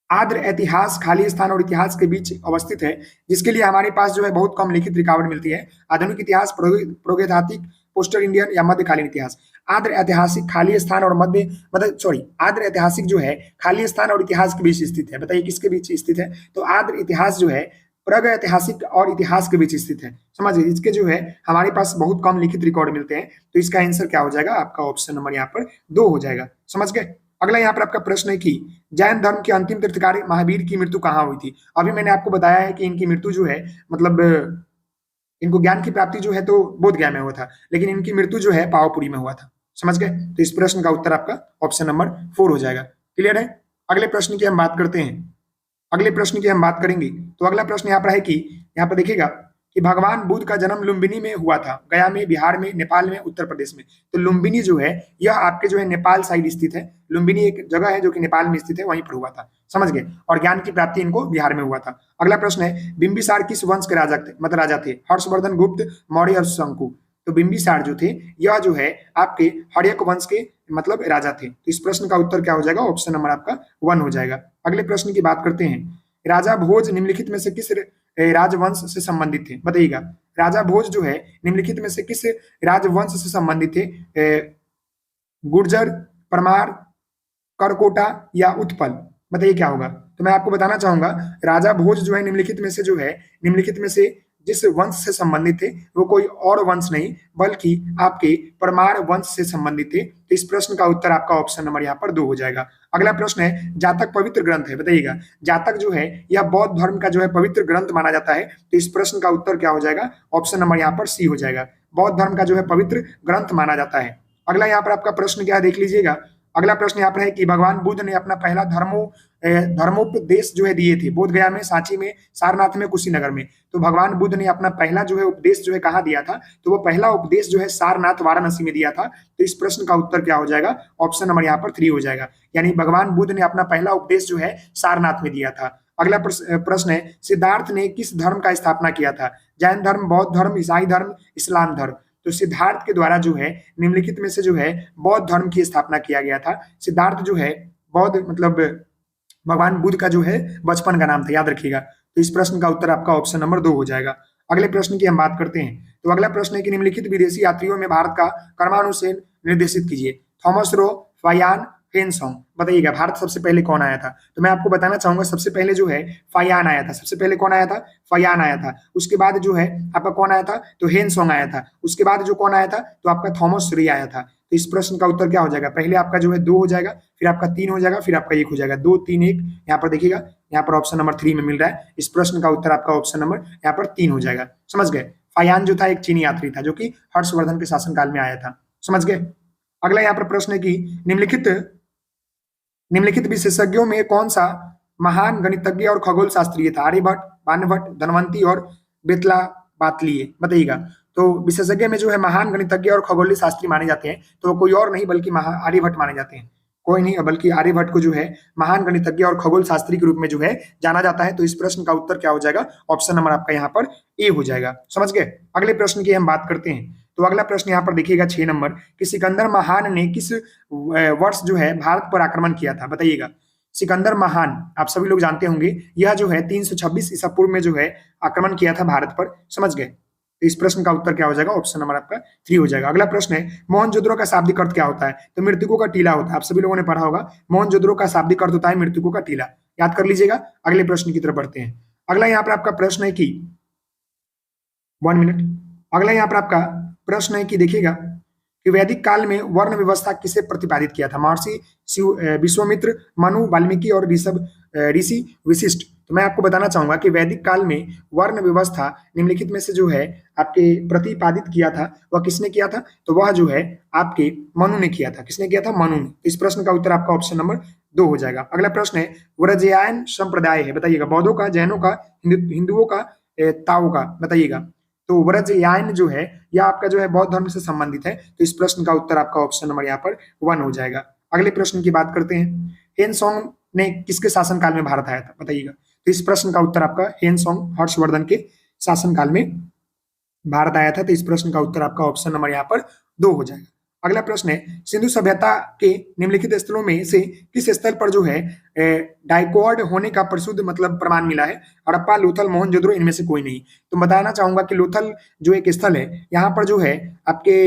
आर्द्र इतिहास खाली स्थान और इतिहास के बीच अवस्थित है जिसके लिए हमारे पास जो है बहुत कम लिखित रिकॉर्ड मिलती है। आधुनिक इतिहास, प्रोगैतिहासिक, पोस्टर इंडियन या मध्यकालीन इतिहास। आर्द्र ऐतिहासिक खाली स्थान और आर्द्र ऐतिहासिक जो है खाली स्थान और इतिहास के बीच स्थित है। बताइए किसके बीच स्थित है? तो आर्द्र इतिहास जो है प्रागैतिहासिक और इतिहास के बीच स्थित है। समझिए इसके जो है हमारे पास बहुत कम लिखित रिकॉर्ड मिलते हैं। तो इसका आंसर क्या हो जाएगा? आपका ऑप्शन नंबर यहाँ पर 2 हो जाएगा। समझ गए? अगला यहाँ पर आपका प्रश्न है कि जैन धर्म के अंतिम तीर्थंकर महावीर की मृत्यु कहाँ हुई थी? अभी मैंने आपको बताया है कि इनकी मृत्यु जो है मतलब इनको ज्ञान की प्राप्ति जो है तो बोध गया में हुआ था, लेकिन इनकी मृत्यु जो है पावापुरी में हुआ था। समझ गए? तो इस प्रश्न का उत्तर आपका ऑप्शन नंबर 4 हो जाएगा। क्लियर है? अगले प्रश्न की हम बात करते हैं। अगले प्रश्न की हम बात करेंगे। तो अगला प्रश्न यहाँ पर है कि यहाँ पर देखिएगा कि भगवान बुद्ध का जन्म लुम्बिनी में हुआ था, गया में, बिहार में, नेपाल में, उत्तर प्रदेश में। तो लुम्बिनी जो है यह आपके जो है नेपाल साइड स्थित है। लुम्बिनी एक जगह है जो कि नेपाल में स्थित है, वहीं पर हुआ था। समझ गए? और ज्ञान की प्राप्ति इनको बिहार में हुआ था। अगला प्रश्न है बिंबिसार किस वंश के राजा थे? मतलब राजा थे हर्षवर्धन, गुप्त, मौर्य और शंकु। तो बिंबिसार जो थे यह जो है आपके हर्यक वंश के मतलब राजा थे। तो इस प्रश्न का उत्तर क्या हो जाएगा? ऑप्शन नंबर आपका 1 हो जाएगा। अगले प्रश्न की बात करते हैं। राजा भोज निम्नलिखित में से किस राजवंश से संबंधित थे? बताइएगा राजा भोज जो है निम्नलिखित में से किस राजवंश से संबंधित थे? गुर्जर, परमार, करकोटा या उत्पल। बताइए क्या होगा? तो मैं आपको बताना चाहूंगा राजा भोज जो है निम्नलिखित में से जिस वंश से संबंधित थे वो कोई और वंश नहीं बल्कि आपके परमार वंश से संबंधित थे। तो इस प्रश्न का उत्तर आपका ऑप्शन नंबर यहाँ पर 2 हो जाएगा। अगला प्रश्न है जातक पवित्र ग्रंथ है? बताइएगा जातक जो है यह बौद्ध धर्म का जो है पवित्र ग्रंथ माना जाता है। तो इस प्रश्न का उत्तर क्या हो जाएगा? ऑप्शन नंबर यहाँ पर सी हो जाएगा। बौद्ध धर्म का जो है पवित्र ग्रंथ माना जाता है। अगला यहाँ पर आपका प्रश्न क्या है देख लीजिएगा। अगला प्रश्न यहाँ पर है कि भगवान बुद्ध ने अपना पहला धर्मोपदेश जो है दिए थे बोध गया में, सांची में, सारनाथ में, कुशीनगर में। तो भगवान बुद्ध ने अपना पहला जो है उपदेश जो है कहाँ दिया था? तो वो पहला उपदेश जो है सारनाथ वाराणसी में दिया था। तो इस प्रश्न का उत्तर क्या हो जाएगा? ऑप्शन नंबर यहाँ पर 3 हो जाएगा। यानी भगवान बुद्ध ने अपना पहला उपदेश जो है सारनाथ में दिया था। अगला प्रश्न है सिद्धार्थ ने किस धर्म का स्थापना किया था? जैन धर्म, बौद्ध धर्म, ईसाई धर्म, इस्लाम धर्म। तो सिद्धार्थ के द्वारा जो है निम्नलिखित में से जो है बौद्ध धर्म की स्थापना किया गया था। सिद्धार्थ जो है बौद्ध मतलब भगवान बुद्ध का जो है बचपन का नाम था, याद रखिएगा। तो इस प्रश्न का उत्तर आपका ऑप्शन नंबर 2 हो जाएगा। अगले प्रश्न की हम बात करते हैं। तो अगला प्रश्न है कि निम्नलिखित विदेशी यात्रियों में भारत का परमाणु निर्देशित कीजिए। थॉमस रो, फायान, हेनसोंग। बताइएगा भारत सबसे पहले कौन आया था। तो मैं आपको बताना चाहूंगा सबसे पहले जो है फायान आया था। सबसे पहले कौन आया था? फायान आया था। उसके बाद जो है आपका कौन आया था? तो हेनसोंग आया था। उसके बाद जो कौन आया था? तो आपका थॉमस रे आया था। तो इस प्रश्न का उत्तर क्या हो जाएगा? पहले आपका जो है 2 हो जाएगा, फिर आपका 3 हो जाएगा, फिर आपका 1 हो जाएगा। 2 3 1 यहाँ पर देखिएगा, यहाँ पर ऑप्शन नंबर 3 में मिल रहा है। इस प्रश्न का उत्तर आपका ऑप्शन नंबर यहाँ पर 3 हो जाएगा। समझ गए? फायान जो था एक चीनी यात्री था जो कि हर्षवर्धन के शासनकाल में आया था। समझ गए? अगला यहाँ पर प्रश्न है कि निम्नलिखित निम्नलिखित विशेषज्ञों में कौन सा महान गणितज्ञ और खगोल शास्त्री था? आर्यभट्ट, बाणभट्ट, धनवंती और बेतला बातलीय। बताइएगा। तो विशेषज्ञ में जो है महान गणितज्ञ और खगोलीय शास्त्री माने जाते हैं, तो वो कोई और नहीं बल्कि आर्यभट्ट माने जाते हैं। कोई नहीं बल्कि आर्यभट्ट को जो है महान गणितज्ञ और खगोल शास्त्री के रूप में जो है जाना जाता है। तो इस प्रश्न का उत्तर क्या हो जाएगा? ऑप्शन नंबर आपका यहाँ पर ए हो जाएगा। समझ गए? अगले प्रश्न की हम बात करते हैं। तो अगला प्रश्न यहाँ पर देखिएगा 6 नंबर कि सिकंदर महान ने किस वर्ष जो है भारत पर आक्रमण किया था? बताइएगा। सिकंदर महान आप सभी लोग जानते होंगे, यह जो है 326 ईसा पूर्व में जो है आक्रमण किया था भारत पर। समझ गए? तो इस प्रश्न का उत्तर क्या हो जाएगा? ऑप्शन नंबर आपका 3 हो जाएगा। अगला प्रश्न है मोहनजोदड़ो का शाब्दिक अर्थ क्या होता है? तो मृतकों का टीला होता है। आप सभी लोगों ने पढ़ा होगा मोहनजोदड़ो का शाब्दिक अर्थ होता है मृतकों का टीला। याद कर लीजिएगा। अगले प्रश्न की तरफ बढ़ते हैं। अगला यहाँ पर आपका प्रश्न है कि 1 मिनट। अगला यहाँ पर आपका प्रश्न है कि देखिएगा कि वैदिक काल में वर्ण व्यवस्था किसे प्रतिपादित किया था? महर्षि विश्वामित्र, मनु, वाल्मीकि और ऋषि वशिष्ठ। तो मैं आपको बताना चाहूंगा कि वैदिक काल में वर्ण व्यवस्था निम्नलिखित में से जो है आपके प्रतिपादित किया था वह किसने किया था? तो वह जो है आपके मनु ने किया था। किसने किया था? मनु ने। इस प्रश्न का उत्तर आपका ऑप्शन नंबर 2 हो जाएगा। अगला प्रश्न है व्रजयायन संप्रदाय है। बताइएगा। बौद्धों का, जैनों का, हिंदुओं का, ताओ का। बताइएगा। तो व्रजयायन जो है यह आपका जो है बौद्ध धर्म से संबंधित है। तो इस प्रश्न का उत्तर आपका ऑप्शन नंबर यहाँ पर 1 हो जाएगा। अगले प्रश्न की बात करते हैं। हेनसोंग ने किसके शासनकाल में भारत आया था? बताइएगा। तो इस प्रश्न का उत्तर आपका हेनसोंग हर्षवर्धन के शासनकाल में भारत आया था। तो इस प्रश्न का उत्तर आपका ऑप्शन नंबर यहाँ पर 2 हो जाएगा। अगला प्रश्न है सिंधु सभ्यता के निम्नलिखित स्थलों में से किस स्थल पर जो है डाइकोड होने का प्रसिद्ध मतलब प्रमाण मिला है? हड़प्पा, लोथल, मोहनजोदड़ो, इनमें से कोई नहीं। तो बताना चाहूंगा कि लोथल जो एक स्थल है यहाँ पर जो है आपके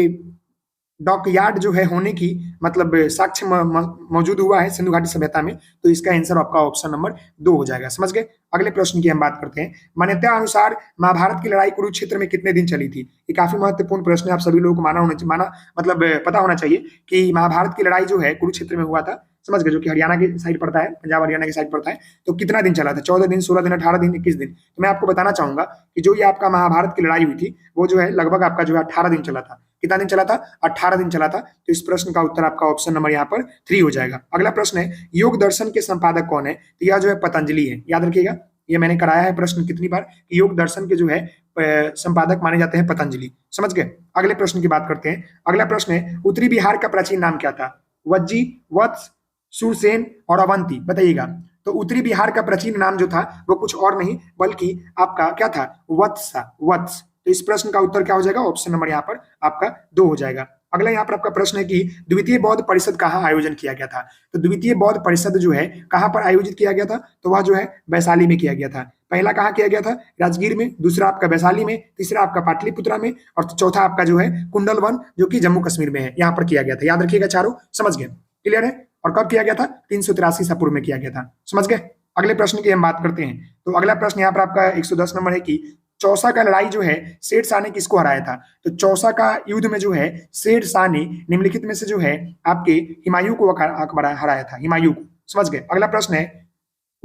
डॉकयार्ड जो है होने की मतलब साक्ष्य मौजूद हुआ है सिंधु घाटी सभ्यता में। तो इसका आंसर आपका ऑप्शन नंबर 2 हो जाएगा। समझ गए? अगले प्रश्न की हम बात करते हैं। मान्यता अनुसार महाभारत की लड़ाई कुरुक्षेत्र में कितने दिन चली थी? ये काफी महत्वपूर्ण प्रश्न है। आप सभी लोगों को माना मतलब पता होना चाहिए कि महाभारत की लड़ाई जो है कुरुक्षेत्र में हुआ था। समझ गए? जो कि हरियाणा की साइड पड़ता है, पंजाब हरियाणा की साइड पड़ता है। तो कितना दिन चला था? 14 दिन, 16 दिन, 18 दिन, 21 दिन। तो मैं आपको बताना चाहूंगा कि जो ये आपका महाभारत की लड़ाई हुई थी वो जो है लगभग आपका जो है 18 दिन चला था। कितना दिन चला था? 18 दिन चला था। तो इस प्रश्न का उत्तर आपका ऑप्शन नंबर यहाँ पर 3 हो जाएगा। अगला प्रश्न है योग दर्शन के संपादक कौन है? तो यह जो है पतंजलि है। याद रखिएगा। ये मैंने कराया है प्रश्न कितनी बार कि योग दर्शन के जो है संपादक माने जाते हैं पतंजलि। समझ गए? अगले प्रश्न की बात करते हैं। अगला प्रश्न है उत्तरी बिहार का प्राचीन नाम क्या था? वज्जी, वत्स, सुरसेन और अवंती। बताइएगा। तो उत्तरी बिहार का प्राचीन नाम जो था वो कुछ और नहीं बल्कि आपका क्या था? वत्स। तो इस प्रश्न का उत्तर क्या हो जाएगा? ऑप्शन नंबर यहाँ पर आपका 2 हो जाएगा। अगला यहाँ पर आपका प्रश्न है कि द्वितीय बौद्ध परिषद कहाँ आयोजन किया गया था? तो द्वितीय बौद्ध परिषद जो है कहाँ पर आयोजित किया गया था? तो वह जो है वैशाली में किया गया था। पहला कहाँ किया गया था? राजगीर में, दूसरा आपका वैशाली में, तीसरा आपका पाटलिपुत्रा में और चौथा आपका जो है कुंडलवन जो कि जम्मू कश्मीर में है, यहाँ पर किया गया था। याद रखिएगा चारों। समझ गए? क्लियर है? और कब किया गया था? 383 ईसा पूर्व में किया गया था। समझ गए? अगले प्रश्न की हम बात करते हैं। तो अगला प्रश्न यहाँ पर आपका 110 नंबर है कि चौसा का लड़ाई जो है शेर शाह ने किसको हराया था? तो चौसा का युद्ध में जो है शेर शाह ने निम्नलिखित में से जो है आपके हुमायूं को हराया था। हुमायूं को। समझ गए? अगला प्रश्न है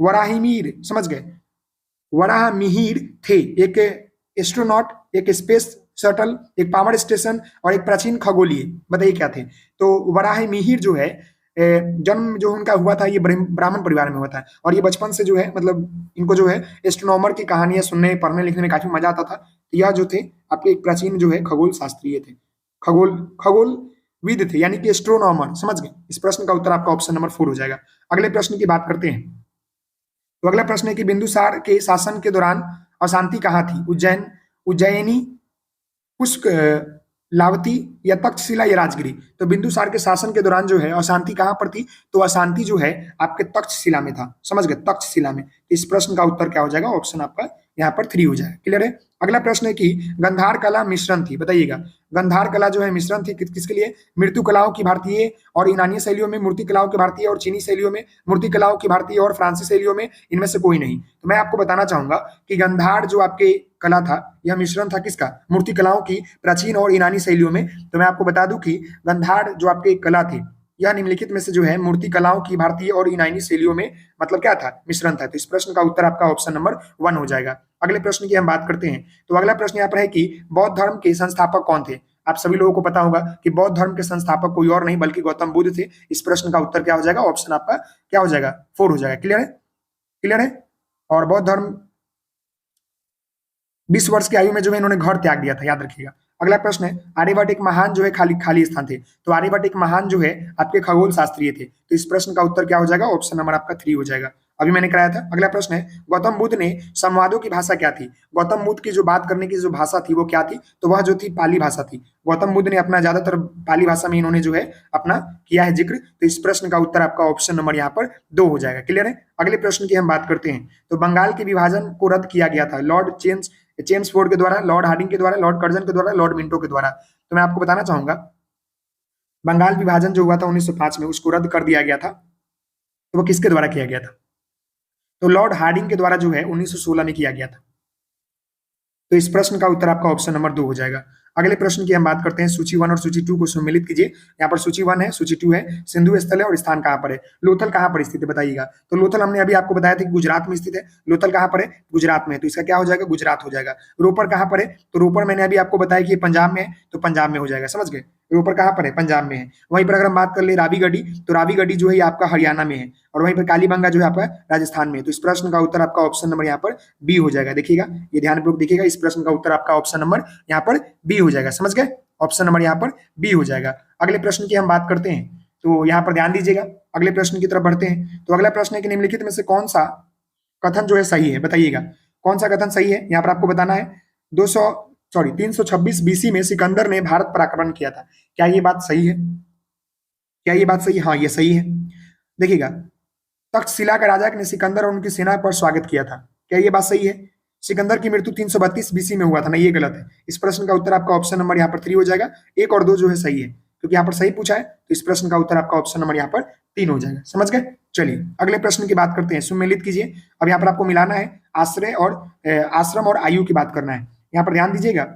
वराहिमीर। समझ गए? वराहमिहिर थे एक एस्ट्रोनॉट, एक स्पेस शटल, एक पावर स्टेशन और एक प्राचीन खगोलीय। बताइए क्या थे? तो वराहमिहिर जो है जन्म जो उनका हुआ था ये ब्राह्मण परिवार में हुआ था और ये बचपन से जो है मतलब इनको जो है एस्ट्रोनॉमर की कहानियां सुनने, पढ़ने, लिखने में काफी मजा आता था। तो यह जो थे आपके एक प्राचीन जो है खगोल शास्त्रीय थे, खगोल विद थे, यानी कि एस्ट्रोनॉमर। समझ गए? इस प्रश्न का उत्तर आपका ऑप्शन नंबर 4 हो जाएगा। अगले प्रश्न की बात करते हैं। तो अगला प्रश्न है कि बिंदुसार के शासन के दौरान अशांति कहाँ थी? उज्जैनी, पुष्क लावती या तक्षशिला या राजगिरी। तो बिंदुसार के शासन के दौरान जो है अशांति कहां पर थी? तो अशांति जो है आपके तक्षशिला में था, समझ गए, तक्षशिला में। इस प्रश्न का उत्तर क्या हो जाएगा? ऑप्शन आपका यहाँ पर 3 हो जाएगा। क्लियर है? अगला प्रश्न है कि गंधार कला मिश्रण थी, बताइएगा। गंधार कला जो है मिश्रण थी किसके लिए? मृत्यु कलाओं की भारतीय और ईरानी शैलियों में, मूर्ति कलाओं की भारतीय और चीनी शैलियों में, मूर्ति कलाओं की भारतीय और फ्रांसीसी शैलियों में, इनमें से कोई नहीं। तो मैं आपको बताना चाहूंगा कि गंधार जो आपके कला था, यह मिश्रण था किसका? मूर्ति कलाओं की प्राचीन और ईरानी शैलियों में। तो मैं आपको बता दूं कि गंधार जो आपकी कला थी, यह निम्नलिखित में से जो है मूर्ति कलाओं की भारतीय और ईरानी शैलियों में मतलब क्या था? मिश्रण था। तो इस प्रश्न का उत्तर आपका ऑप्शन नंबर 1 हो जाएगा। अगले प्रश्न की हम बात करते हैं। तो अगला प्रश्न यहाँ पर है कि बौद्ध धर्म के संस्थापक कौन थे? आप सभी लोगों को पता होगा कि बौद्ध धर्म के संस्थापक कोई और नहीं बल्कि गौतम बुद्ध थे। इस प्रश्न का उत्तर क्या हो जाएगा? ऑप्शन आपका क्या हो जाएगा? 4 हो जाएगा। क्लियर है? क्लियर है? और बौद्ध धर्म 20 वर्ष की आयु में जो है इन्होंने घर त्याग दिया था, याद रखिएगा। अगला प्रश्न है, आर्यभट्ट एक महान जो है खाली स्थान थे। तो आर्यभट्ट एक महान जो है आपके खगोल शास्त्रीय थे। तो इस प्रश्न का उत्तर क्या हो जाएगा? ऑप्शन नंबर आपका 3 हो जाएगा। अभी मैंने कराया था। अगला प्रश्न है, गौतम बुद्ध ने संवादों की भाषा क्या थी? गौतम बुद्ध की जो बात करने की जो भाषा थी वो क्या थी? तो वह जो थी पाली भाषा थी। गौतम बुद्ध ने अपना ज्यादातर पाली भाषा में इन्होंने जो है अपना किया है जिक्र। तो इस प्रश्न का उत्तर आपका ऑप्शन नंबर यहाँ पर 2 हो जाएगा। क्लियर है? अगले प्रश्न की हम बात करते हैं। तो बंगाल के विभाजन को रद्द किया गया था लॉर्ड चेम्सफोर्ड के द्वारा, लॉर्ड हार्डिंग के द्वारा, लॉर्ड कर्जन के द्वारा, लॉर्ड मिंटो के द्वारा। तो मैं आपको बताना चाहूंगा, बंगाल विभाजन जो हुआ था 1905 में, उसको रद्द कर दिया गया था। तो वो किसके द्वारा किया गया था? तो लॉर्ड हार्डिंग के द्वारा जो है 1916 में किया गया था। तो इस प्रश्न का उत्तर आपका ऑप्शन नंबर 2 हो जाएगा। अगले प्रश्न की हम बात करते हैं। सूची 1 और सूची 2 को सम्मिलित कीजिए। यहाँ पर सूची 1 है, सूची 2 है। सिंधु स्थल है और स्थान कहाँ पर है? लोथल कहाँ पर स्थित है बताइएगा। तो लोथल हमने अभी आपको बताया था कि गुजरात में स्थित है। लोथल कहाँ पर है? गुजरात में है। तो इसका क्या हो जाएगा? गुजरात हो जाएगा। रोपड़ कहाँ पर है? तो रोपड़ मैंने अभी आपको बताया कि पंजाब में है, तो पंजाब में हो जाएगा। समझ गए? रोपड़ कहाँ पर है? पंजाब में है। वहीं पर अगर हम बात कर ले रावी गढ़ी, तो रावी गढ़ी जो है आपका हरियाणा में है। और वहीं पर कालीबंगा जो है आपका राजस्थान में है। तो इस प्रश्न का उत्तर आपका ऑप्शन नंबर यहाँ पर बी हो जाएगा। देखिएगा, ये ध्यानपूर्वक देखिएगा। इस प्रश्न का उत्तर आपका ऑप्शन नंबर यहाँ पर बी हो जाएगा। समझ गए? ऑप्शन नंबर यहाँ पर बी हो जाएगा। अगले प्रश्न की हम बात करते हैं। तो यहाँ पर ध्यान दीजिएगा, अगले प्रश्न की तरफ बढ़ते हैं। तो अगला प्रश्न है कि निम्नलिखित में से कौन सा कथन जो है सही है? बताइएगा, कौन सा कथन सही है? यहाँ पर आपको बताना है। 326 बीसी में सिकंदर ने भारत पर आक्रमण किया था। क्या ये बात सही है? क्या ये बात सही है? हाँ, ये सही है। देखिएगा, तक्षशिला के राजा ने सिकंदर और उनकी सेना पर स्वागत किया था। क्या ये बात सही है? सिकंदर की मृत्यु 332 बीसी में हुआ था। नहीं, ये गलत है। इस प्रश्न का उत्तर आपका ऑप्शन नंबर यहाँ पर 3 हो जाएगा। 1 और 2 जो है सही है, क्योंकि यहाँ पर सही पूछा है। तो इस प्रश्न का उत्तर आपका ऑप्शन नंबर यहाँ पर 3 हो जाएगा। समझ गए? चलिए अगले प्रश्न की बात करते हैं। सुमेलित कीजिए। अब यहाँ पर आपको मिलाना है आश्रय और आश्रम और आयु की बात करना है। यहाँ पर ध्यान दीजिएगा,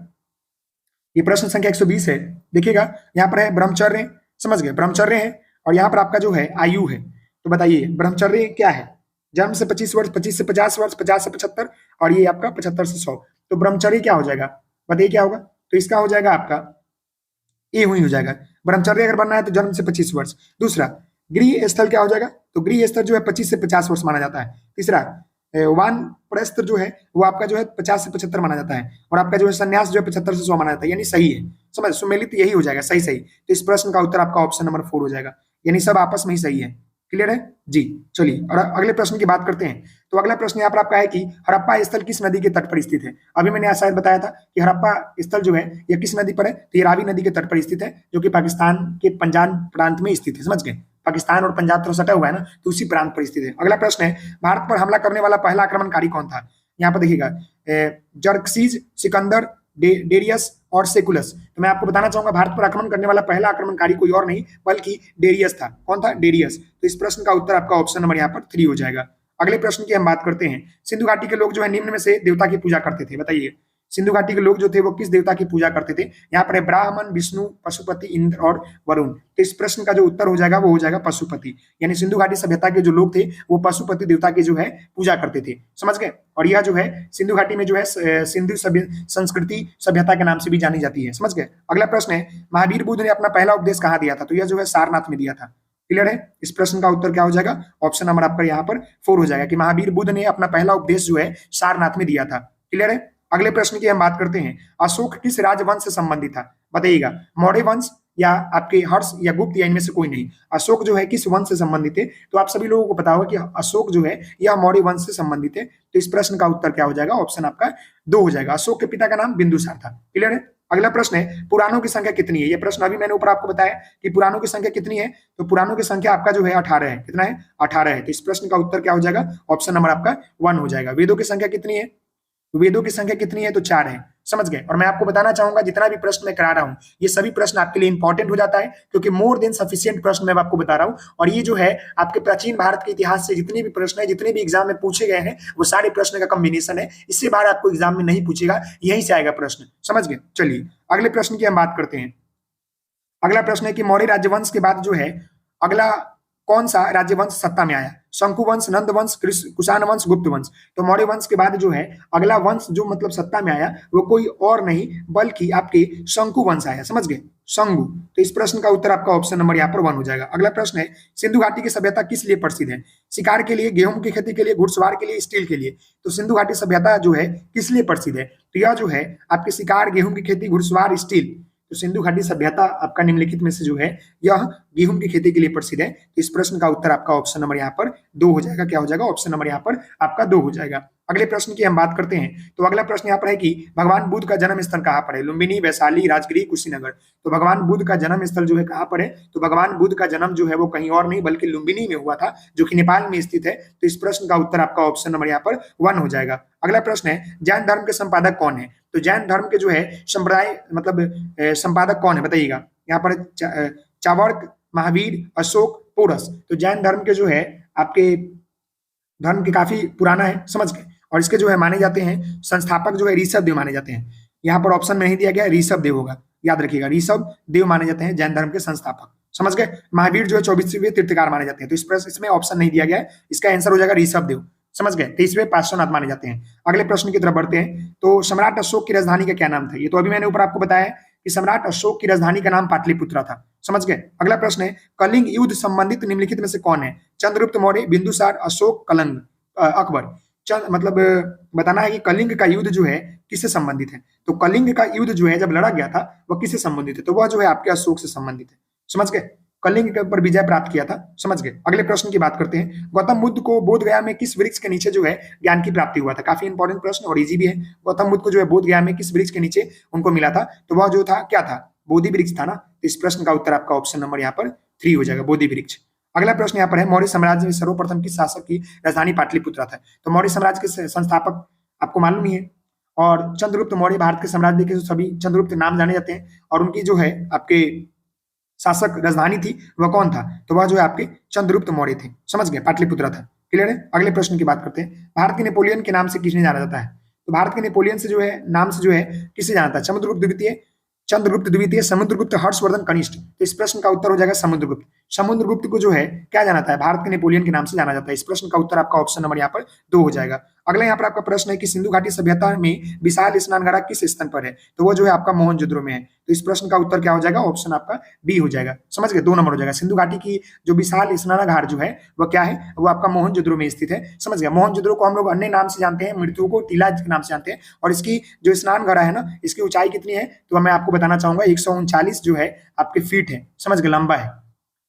ये प्रश्न संख्या 120 है। देखिएगा, यहाँ पर है ब्रह्मचर्य, समझ गए, ब्रह्मचर्य है। और यहाँ पर आपका जो है आयु है। तो बताइए ब्रह्मचर्य क्या है? जन्म से 25 वर्ष, 25 से 50 वर्ष, 50 से 75, और ये आपका 75 से 100। तो ब्रह्मचर्य क्या हो जाएगा? बताइए क्या होगा? तो इसका हो जाएगा आपका ए हुई हो जाएगा। ब्रह्मचर्य अगर बनना है तो जन्म से 25 वर्ष। दूसरा, गृह स्थल क्या हो जाएगा? तो गृह स्थल जो है 25 से 50 वर्ष माना जाता है। तीसरा, वानप्रस्थ जो है वो आपका जो है 50 से 75 माना जाता है। और आपका जो है संन्यास जो है 75 से 100 माना जाता है। यानी सही है। समझ, सुमेलित यही हो जाएगा, सही सही। तो इस प्रश्न का उत्तर आपका ऑप्शन नंबर 4 हो जाएगा। यानी सब आपस में ही सही है। क्लियर है जी? चलिए और अगले प्रश्न की बात करते हैं। तो अगला प्रश्न यहाँ पर आपका है कि हड़प्पा स्थल किस नदी के तट पर स्थित है? अभी मैंने शायद बताया था कि हड़प्पा स्थल जो है ये किस नदी पर है? तो ये रावी नदी के तट पर स्थित है, जो कि पाकिस्तान के पंजाब प्रांत में स्थित है। समझ गए? पाकिस्तान और पंजाब थोड़ा सटा हुआ है ना, तो उसी प्रांत पर स्थित है। अगला प्रश्न है, भारत पर हमला करने वाला पहला आक्रमणकारी कौन था? यहाँ पर देखिएगा, जर्कसीज, सिकंदर, डेरियस और सेकुलस। तो मैं आपको बताना चाहूंगा, भारत पर आक्रमण करने वाला पहला आक्रमणकारी कोई और नहीं बल्कि डेरियस था। कौन था? डेरियस। तो इस प्रश्न का उत्तर आपका ऑप्शन नंबर यहाँ पर 3 हो जाएगा। अगले प्रश्न की हम बात करते हैं। सिंधु घाटी के लोग जो है निम्न में से देवता की पूजा करते थे। बताइए, सिंधु घाटी के लोग जो थे वो किस देवता की पूजा करते थे? यहाँ पर है ब्राह्मण, विष्णु, पशुपति, इंद्र और वरुण। तो इस प्रश्न का जो उत्तर हो जाएगा वो हो जाएगा पशुपति। यानी सिंधु घाटी सभ्यता के जो लोग थे वो पशुपति देवता की जो है पूजा करते थे। समझ गए? और यह जो है सिंधु घाटी में जो है सिंधु संस्कृति सभ्यता के नाम से भी जानी जाती है। समझ गए? अगला प्रश्न है, महावीर बुद्ध ने अपना पहला उपदेश कहाँ दिया था? तो यह जो है सारनाथ में दिया था। क्लियर है? इस प्रश्न का उत्तर क्या हो जाएगा? ऑप्शन नंबर आपका यहाँ पर 4 हो जाएगा कि महावीर बुद्ध ने अपना पहला उपदेश जो है सारनाथ में दिया था। क्लियर है? अगले प्रश्न की हम बात करते हैं। अशोक किस राजवंश से संबंधित था? बताइएगा, मौर्य वंश या आपके हर्ष या गुप्त या इनमें से कोई नहीं। अशोक जो है किस वंश से संबंधित है? तो आप सभी लोगों को पता होगा कि अशोक जो है यह मौर्य वंश से संबंधित है। तो इस प्रश्न का उत्तर क्या हो जाएगा? ऑप्शन आपका 2 हो जाएगा। अशोक के पिता का नाम बिंदुसार था। क्लियर है? अगला प्रश्न है पुराणों की संख्या कितनी है। ये प्रश्न अभी मैंने ऊपर आपको बताया कि पुराणों की संख्या कितनी है, तो पुराणों की संख्या आपका जो है 18 है। कितना है? 18 है। तो इस प्रश्न का उत्तर क्या हो जाएगा? ऑप्शन नंबर आपका 1 हो जाएगा। वेदों की संख्या कितनी है? वेदों की संख्या कितनी है? तो 4 है। समझ गए। और मैं आपको बताना चाहूंगा जितना भी प्रश्न मैं करा रहा हूं ये सभी प्रश्न आपके लिए इंपॉर्टेंट हो जाता है, क्योंकि मोर देन सफिशिएंट प्रश्न मैं आपको बता रहा हूं। और ये जो है आपके प्राचीन भारत के इतिहास से जितने भी प्रश्न है, जितने भी एग्जाम में पूछे गए हैं, वो सारे प्रश्न का कॉम्बिनेशन है। इससे बाहर आपको एग्जाम में नहीं पूछेगा, यहीं से आएगा प्रश्न। समझ गए। चलिए अगले प्रश्न की हम बात करते हैं। अगला प्रश्न है कि मौर्य राज्यवंश के बाद जो है अगला कौन सा राज्यवंश सत्ता में आया? शंकु वंश, नंद वंश, कुषाण वंश, गुप्त वंश। तो मौर्य वंश के बाद जो है अगला वंश जो मतलब सत्ता में आया वो कोई और नहीं बल्कि आपके शंकु वंश आया। समझ गए? शंगु। तो इस प्रश्न का उत्तर आपका ऑप्शन नंबर यहाँ पर 1 हो जाएगा। अगला प्रश्न है सिंधु घाटी की सभ्यता किस लिए प्रसिद्ध है? शिकार के लिए, गेहूं की खेती के लिए, घुड़सवार के लिए, स्टील के लिए। तो सिंधु घाटी सभ्यता जो है किस लिए प्रसिद्ध है? तो यह जो है आपके शिकार, गेहूं की खेती, घुड़सवार, स्टील। तो सिंधु घाटी सभ्यता आपका निम्नलिखित में से जो है यह गेहूं की खेती के लिए प्रसिद्ध है। तो इस प्रश्न का उत्तर आपका ऑप्शन नंबर यहाँ पर 2 हो जाएगा। क्या हो जाएगा? ऑप्शन नंबर यहाँ पर आपका 2 हो जाएगा। अगले प्रश्न की हम बात करते हैं। तो अगला प्रश्न यहाँ पर है कि भगवान बुद्ध का जन्म स्थल कहाँ पर है? लुम्बिनी, वैशाली, राजगिरी, कुशीनगर। तो भगवान बुद्ध का जन्म स्थल जो है कहाँ पर है? तो भगवान बुद्ध का जन्म जो है वो कहीं और नहीं बल्कि लुम्बिनी में हुआ था, जो कि नेपाल में स्थित है। तो इस प्रश्न का उत्तर आपका ऑप्शन नंबर यहाँ पर 1 हो जाएगा। अगला प्रश्न है जैन धर्म के संपादक कौन है? तो जैन धर्म के जो है संप्रदाय मतलब संपादक कौन है बताइएगा। यहाँ पर चावर्क, महावीर, अशोक, पोरस। तो जैन धर्म के जो है आपके धर्म के काफी पुराना है। समझ गए। और इसके जो है माने जाते हैं संस्थापक जो है ऋषभ देव माने जाते हैं। यहाँ पर ऑप्शन में नहीं दिया गया, ऋषभ देव होगा, याद रखिएगा। ऋषभ देव माने जाते हैं जैन धर्म के संस्थापक। समझ गए। महावीर जो है 24वें तीर्थकार माने जाते हैं। तो इसमें ऑप्शन नहीं दिया गया है, इसका आंसर हो जाएगा ऋषभ देव। समझ गए। 23वें पार्श्वनाथ माने जाते हैं। अगले प्रश्न की तरफ बढ़ते हैं। तो सम्राट अशोक की राजधानी का क्या नाम था? ये तो अभी मैंने ऊपर आपको बताया कि सम्राट अशोक की राजधानी का नाम पाटलिपुत्रा था। समझ गए। अगला प्रश्न है कलिंग युद्ध संबंधित निम्नलिखित में से कौन है? चंद्रगुप्त मौर्य, बिंदुसार, अशोक, कलिंग, अकबर। मतलब बताना है कि कलिंग का युद्ध जो है किससे संबंधित है। तो कलिंग का युद्ध जो है जब लड़ा गया था वह किससे संबंधित है? तो वह जो है आपके अशोक से संबंधित है। समझ गए। कलिंग के ऊपर विजय प्राप्त किया था। समझ गए। अगले प्रश्न की बात करते हैं। गौतम बुद्ध को बोध गया में किस वृक्ष के नीचे जो है ज्ञान की प्राप्ति हुआ था? काफी इंपॉर्टेंट प्रश्न और इजी भी है। गौतम बुद्ध को जो है बोध गया में किस वृक्ष के नीचे उनको मिला था? तो वह जो था क्या था? बोधि वृक्ष था ना। तो इस प्रश्न का उत्तर आपका ऑप्शन नंबर यहाँ पर 3 हो जाएगा, बोधि वृक्ष। अगला प्रश्न यहाँ पर है मौर्य साम्राज्य में सर्वप्रथम किस शासक की राजधानी पाटलिपुत्रा था? तो मौर्य साम्राज्य के संस्थापक आपको मालूम ही है। और चंद्रगुप्त मौर्य भारत के साम्राज्य के सभी चंद्रगुप्त नाम जाने जाते हैं। और उनकी जो है आपके शासक राजधानी थी वह कौन था? तो वह जो है आपके चंद्रगुप्त मौर्य थे। समझ गए। पाटलिपुत्रा था। क्लियर है। अगले प्रश्न की बात करते हैं। भारत के नेपोलियन के नाम से किसने जाना जाता है? तो भारत के नेपोलियन से जो है नाम से जो है किसे जाना था? चंद्रगुप्त द्वितीय, समुद्रगुप्त, हर्षवर्धन कनिष्ठ। तो इस प्रश्न का उत्तर हो जाएगा समुद्रगुप्त। समुद्रगुप्त को जो है क्या जाना था? भारत के नेपोलियन के नाम से जाना जाता है। इस प्रश्न का उत्तर आपका ऑप्शन नंबर यहाँ पर 2 हो जाएगा। अगला यहाँ पर आपका प्रश्न है कि सिंधु घाटी सभ्यता में विशाल स्नानघाट किस स्थान पर है? तो वो जो है आपका मोहनजोदड़ो में है। तो इस प्रश्न का उत्तर क्या हो जाएगा? ऑप्शन आपका बी हो जाएगा। समझ गए। 2 नंबर हो जाएगा। सिंधु घाटी की जो विशाल स्नानघाट जो है वह क्या है? वो आपका मोहनजोदड़ो में स्थित है। समझ गया। मोहनजोदड़ो को हम लोग अन्य नाम से जानते हैं, मृत्यु को टीला के नाम से जानते हैं। और इसकी जो स्नान घड़ा है ना, इसकी ऊंचाई कितनी है? तो मैं आपको बताना चाहूंगा 139 जो है आपके फीट है। समझ गए। लंबा है।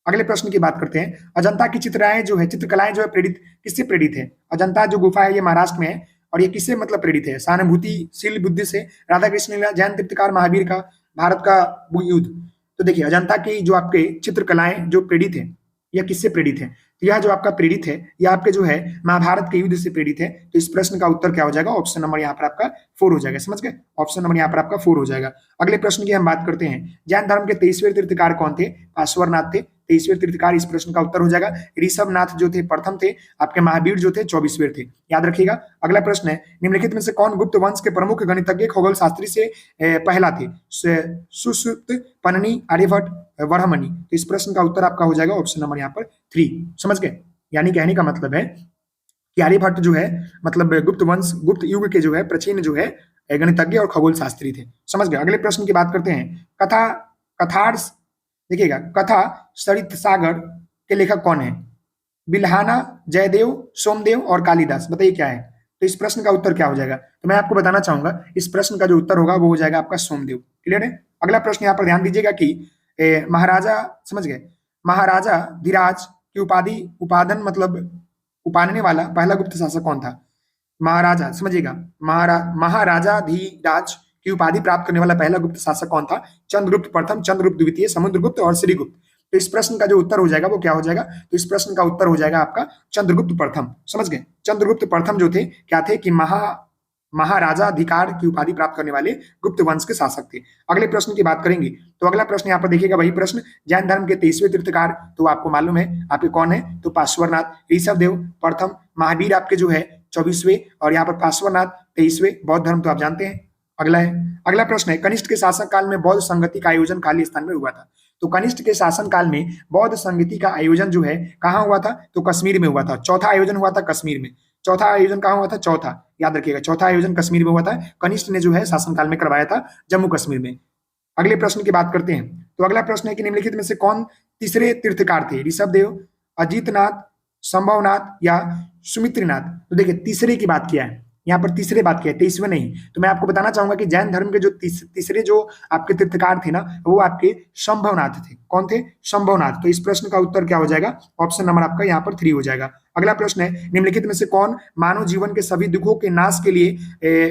अगले प्रश्न की बात करते हैं। अजंता की चित्रकलाएं जो है प्रेरित किससे प्रेरित है? अजंता जो गुफा है ये महाराष्ट्र में है। और ये किससे मतलब प्रेरित है? सहानुभूतिशील बुद्धि से, राधा कृष्ण लीला, जैन तीर्थकार, महावीर का, भारत का युद्ध। तो देखिए अजंता की जो आपके चित्रकलाएं जो प्रेरित है यह किससे प्रेरित है? तो यह जो आपका प्रेरित है यह आपके जो है महाभारत के युद्ध से प्रेरित है। तो इस प्रश्न का उत्तर क्या हो जाएगा? ऑप्शन नंबर यहाँ पर आपका 4 हो जाएगा। समझ गए। ऑप्शन नंबर यहाँ पर आपका 4 हो जाएगा। अगले प्रश्न की हम बात करते हैं। जैन धर्म के 23वें तीर्थकार कौन थे? पार्श्वनाथ थे। 23वें तीर्थकार इस प्रश्न का उत्तर हो जाएगा। ऋषभनाथ जो थे प्रथम थे। आपके महावीर जो थे 24वें थे। याद रखिएगा। अगला प्रश्न है निम्नलिखित में से कौन गुप्त वंश के प्रमुख गणितज्ञ खगोल शास्त्री से पहला थे? सुश्रुत, पन्नी, आर्यभट्ट, वर्हमणि। तो इस प्रश्न का उत्तर आपका हो जाएगा ऑप्शन नंबर यहाँ पर 3। समझ गए। यानी कहने का मतलब है कि आर्यभट्ट जो है मतलब गुप्त युग के जो है प्राचीन जो है गणितज्ञ और खगोल शास्त्री थे। समझ गए। अगले प्रश्न की बात करते हैं। कथार्स देखिएगा। कथा सरित सागर के लेखक कौन है? बिल्हाना, जयदेव, सोमदेव और कालिदास। बताइए क्या है? तो इस प्रश्न का उत्तर क्या हो जाएगा? तो मैं आपको बताना चाहूंगा इस प्रश्न का जो उत्तर होगा वो हो जाएगा आपका सोमदेव। क्लियर है। अगला प्रश्न यहाँ पर ध्यान दीजिएगा कि महाराजा, समझ गए, महाराजा धीराज की उपाधन मतलब उपानने वाला पहला गुप्त शासक कौन था? महाराजा, समझिएगा, महाराजा धीराज की उपाधि प्राप्त करने वाला पहला गुप्त शासक कौन था? चंद्रगुप्त प्रथम, चंद्रगुप्त द्वितीय, समुद्रगुप्त और श्रीगुप्त। तो इस प्रश्न का जो उत्तर हो जाएगा वो क्या हो जाएगा? तो इस प्रश्न का उत्तर हो जाएगा आपका चंद्रगुप्त प्रथम। समझ गए? चंद्रगुप्त प्रथम जो थे क्या थे कि महाराजा अधिकार की उपाधि प्राप्त करने वाले गुप्त वंश के शासक थे। अगले प्रश्न की बात करेंगे तो अगला प्रश्न यहाँ पर देखिएगा वही प्रश्न, जैन धर्म के 23वें तीर्थकार तो आपको मालूम है आपके कौन है? तो पार्श्वनाथ, ऋषभदेव प्रथम, महावीर आपके जो है 24वें और यहाँ पर पार्श्वनाथ 23वें। बौद्ध धर्म तो आप जानते हैं। अगला प्रश्न है, कनिष्ठ के शासन काल में बौद्ध संगति का आयोजन खाली स्थान में हुआ था। तो कनिष्ठ के शासन काल में बौद्ध संगति का आयोजन जो है कहाँ हुआ था? तो कश्मीर में हुआ था। चौथा आयोजन हुआ था कश्मीर में। चौथा आयोजन कहाँ हुआ था? चौथा, याद रखिएगा, चौथा आयोजन कश्मीर में हुआ था। कनिष्ठ ने जो है शासनकाल में करवाया था जम्मू कश्मीर में। अगले प्रश्न की बात करते हैं तो अगला प्रश्न है कि निम्नलिखित में से कौन तीसरे तीर्थकार थे? ऋषभदेव, अजीतनाथ, संभवनाथ या सुमित्रनाथ? तो देखिए तीसरे की बात किया है यहाँ पर, तीसरे बात किया है, 23वें नहीं। तो मैं आपको बताना चाहूंगा कि जैन धर्म के जो तीसरे जो आपके तीर्थकार थे ना वो आपके संभवनाथ थे। कौन थे? संभवनाथ। तो इस प्रश्न का उत्तर क्या हो जाएगा? ऑप्शन नंबर आपका यहाँ पर 3 हो जाएगा। अगला प्रश्न है, निम्नलिखित में से कौन मानव जीवन के सभी दुखों के नाश के लिए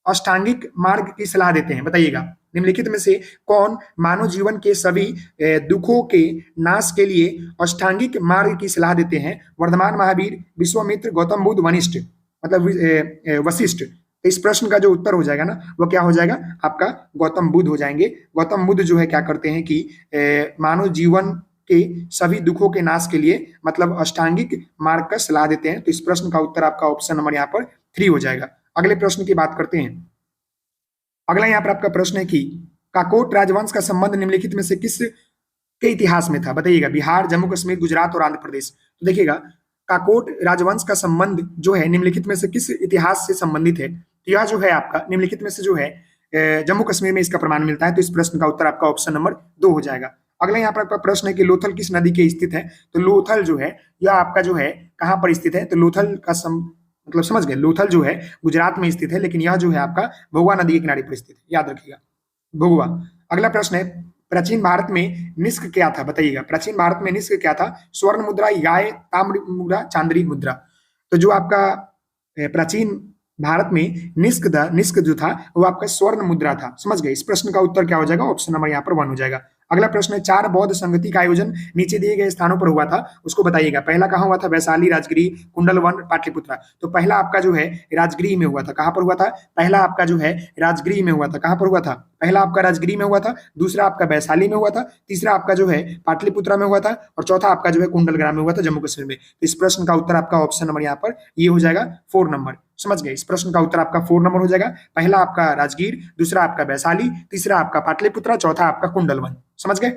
अष्टांगिक मार्ग की सलाह देते हैं? बताइएगा, निम्नलिखित में से कौन मानव जीवन के सभी दुखों के नाश के लिए अष्टांगिक मार्ग की सलाह देते हैं? वर्धमान, महावीर, विश्वामित्र, गौतम बुद्ध, वशिष्ठ, मतलब वशिष्ठ। तो इस प्रश्न का जो उत्तर हो जाएगा ना वो क्या हो जाएगा? आपका गौतम बुद्ध हो जाएंगे। गौतम बुद्ध जो है क्या करते हैं कि मानव जीवन के सभी दुखों के नाश के लिए मतलब अष्टांगिक मार्ग का सलाह देते हैं। तो इस प्रश्न का उत्तर आपका ऑप्शन नंबर यहाँ पर 3 हो जाएगा। अगले प्रश्न की बात करते हैं। अगला यहाँ पर आपका प्रश्न है कि काकोट राजवंश का संबंध निम्नलिखित में से किस के इतिहास में था? बताइएगा, बिहार, जम्मू कश्मीर, गुजरात और आंध्र प्रदेश। तो देखिएगा काकोट राजवंश का संबंध जो है निम्नलिखित में से किस इतिहास से संबंधित है? तो यह जो है आपका निम्नलिखित में से जो है जम्मू कश्मीर में इसका प्रमाण मिलता है। तो इस प्रश्न का उत्तर आपका ऑप्शन नंबर 2 हो जाएगा। अगला यहाँ पर आपका प्रश्न है कि लोथल किस नदी के स्थित है? तो लोथल जो है यह आपका जो है कहाँ पर स्थित है? तो लोथल का मतलब समझ गए, लोथल जो है गुजरात में स्थित है, लेकिन यह जो है आपका भगवा नदी के किनारे पर स्थित है, याद रखिएगा, भगवा। अगला प्रश्न है, प्राचीन भारत में निष्क क्या था? बताइएगा, प्राचीन भारत में निष्क क्या था? स्वर्ण मुद्रा, याय, ताम्र मुद्रा, चांदी मुद्रा। तो जो आपका प्राचीन भारत में निष्क जो था वो आपका स्वर्ण मुद्रा था। समझ गए? इस प्रश्न का उत्तर क्या हो जाएगा? ऑप्शन नंबर यहाँ पर 1 हो जाएगा। अगला प्रश्न है, 4 बौद्ध संगति का आयोजन नीचे दिए गए स्थानों पर हुआ था, उसको बताइएगा। पहला कहाँ हुआ था? वैशाली, राजगिरी, कुंडलवन, पाटलिपुत्रा। तो पहला आपका जो है राजगिरी में हुआ था। कहाँ पर हुआ था? पहला आपका जो है राजगिरी में हुआ था। कहाँ पर हुआ था? पहला आपका राजगिरी में हुआ था, दूसरा आपका वैशाली में हुआ था, तीसरा आपका जो है पाटलिपुत्रा में हुआ था और चौथा आपका जो है कुंडलग्राम में हुआ था, जम्मू कश्मीर में। तो इस प्रश्न का उत्तर आपका ऑप्शन नंबर यहाँ पर ये हो जाएगा 4 नंबर। समझ गए? इस प्रश्न का उत्तर आपका 4 नंबर हो जाएगा। पहला आपका राजगीर, दूसरा आपका वैशाली, तीसरा आपका पाटलिपुत्रा, चौथा आपका कुंडलवन। समझ गए?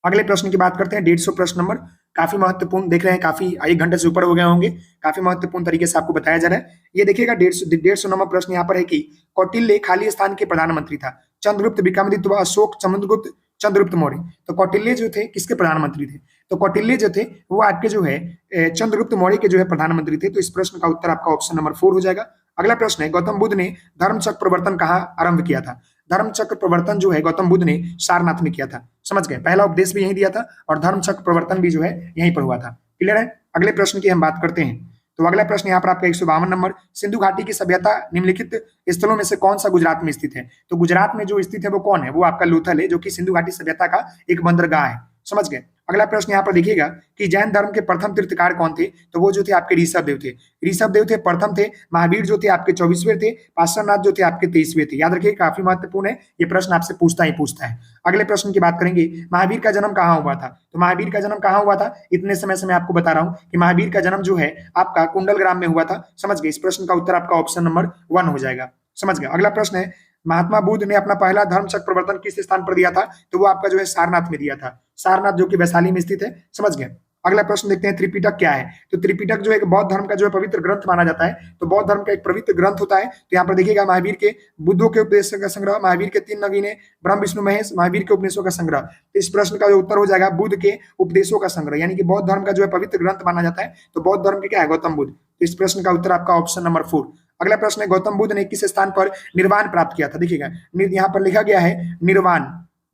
अगले प्रश्न की बात करते हैं। 150 प्रश्न नंबर, काफी महत्वपूर्ण, देख रहे हैं काफी 1 घंटे से ऊपर हो गए होंगे, काफी महत्वपूर्ण तरीके से आपको बताया जा रहा है। ये देखिएगा 150 नंबर प्रश्न यहाँ पर है कि कौटिल्य खाली स्थान के प्रधानमंत्री था? चंद्रगुप्त, विक्रमादित्य, अशोक, समुद्रगुप्त, चंद्रगुप्त मौर्य। तो कौटिल्य जो थे किसके प्रधानमंत्री थे? तो कौटिल्य जो थे वो आपके जो है चंद्रगुप्त मौर्य के जो है प्रधानमंत्री थे। तो इस प्रश्न का उत्तर आपका ऑप्शन नंबर 4 हो जाएगा। अगला प्रश्न है, गौतम बुद्ध ने धर्म चक्र प्रवर्तन कहाँ आरंभ किया था? धर्म चक्र प्रवर्तन जो है गौतम बुद्ध ने सारनाथ में किया था। समझ गए? पहला उपदेश भी यहीं दिया था और धर्म चक्र प्रवर्तन भी जो है यहीं पर हुआ था। क्लियर है? अगले प्रश्न की हम बात करते हैं। तो अगला प्रश्न यहाँ पर आपका 152 नंबर, सिंधु घाटी की सभ्यता निम्नलिखित स्थलों में से कौन सा गुजरात में स्थित है? तो गुजरात में जो स्थित है वो कौन है? वो आपका लोथल है, जो कि सिंधु घाटी सभ्यता का एक बंदरगाह है। समझ गए? अगला प्रश्न यहाँ पर देखिएगा कि जैन धर्म के प्रथम तीर्थकार कौन थे? तो वो जो थे आपके ऋषभदेव थे। ऋषभदेव थे, प्रथम थे। महावीर जो थे आपके 24वें थे। पार्श्वनाथ जो थे आपके 23वें थे। याद रखिए, काफी महत्वपूर्ण है, ये प्रश्न आपसे पूछता है। अगले प्रश्न की बात करेंगे, महावीर का जन्म कहाँ हुआ था? तो महावीर का जन्म कहाँ हुआ था? इतने समय से मैं आपको बता रहा हूँ कि महावीर का जन्म जो है आपका कुंडलग्राम में हुआ था। समझ गए? इस प्रश्न का उत्तर आपका ऑप्शन नंबर 1 हो जाएगा। समझ गए? अगला प्रश्न है, महात्मा बुद्ध ने अपना पहला धर्म चक्र प्रवर्तन किस स्थान पर दिया था? तो वो आपका जो है सारनाथ में दिया था। सारनाथ जो कि वैशाली में स्थित है। समझ गए? अगला प्रश्न देखते हैं, त्रिपिटक क्या है? तो त्रिपिटक जो एक बौद्ध धर्म का जो है पवित्र ग्रंथ माना जाता है। तो बौद्ध धर्म का एक पवित्र ग्रंथ होता है। तो यहाँ पर देखिएगा, महावीर के बुद्धों के उपदेश का संग्रह, महावीर के 3 नगीने, ब्रह्म विष्णु महेश, महावीर के उपदेशों का संग्रह। तो इस प्रश्न का जो उत्तर हो जाएगा बुद्ध के उपदेशों का संग्रह, यानी कि बौद्ध धर्म का जो है पवित्र ग्रंथ माना जाता है। तो बौद्ध धर्म के क्या है? गौतम बुद्ध। तो इस प्रश्न का उत्तर आपका ऑप्शन नंबर 4। अगला प्रश्न है, गौतम बुद्ध ने किस स्थान पर निर्वाण प्राप्त किया था? देखिएगा यहाँ पर लिखा गया है निर्वाण।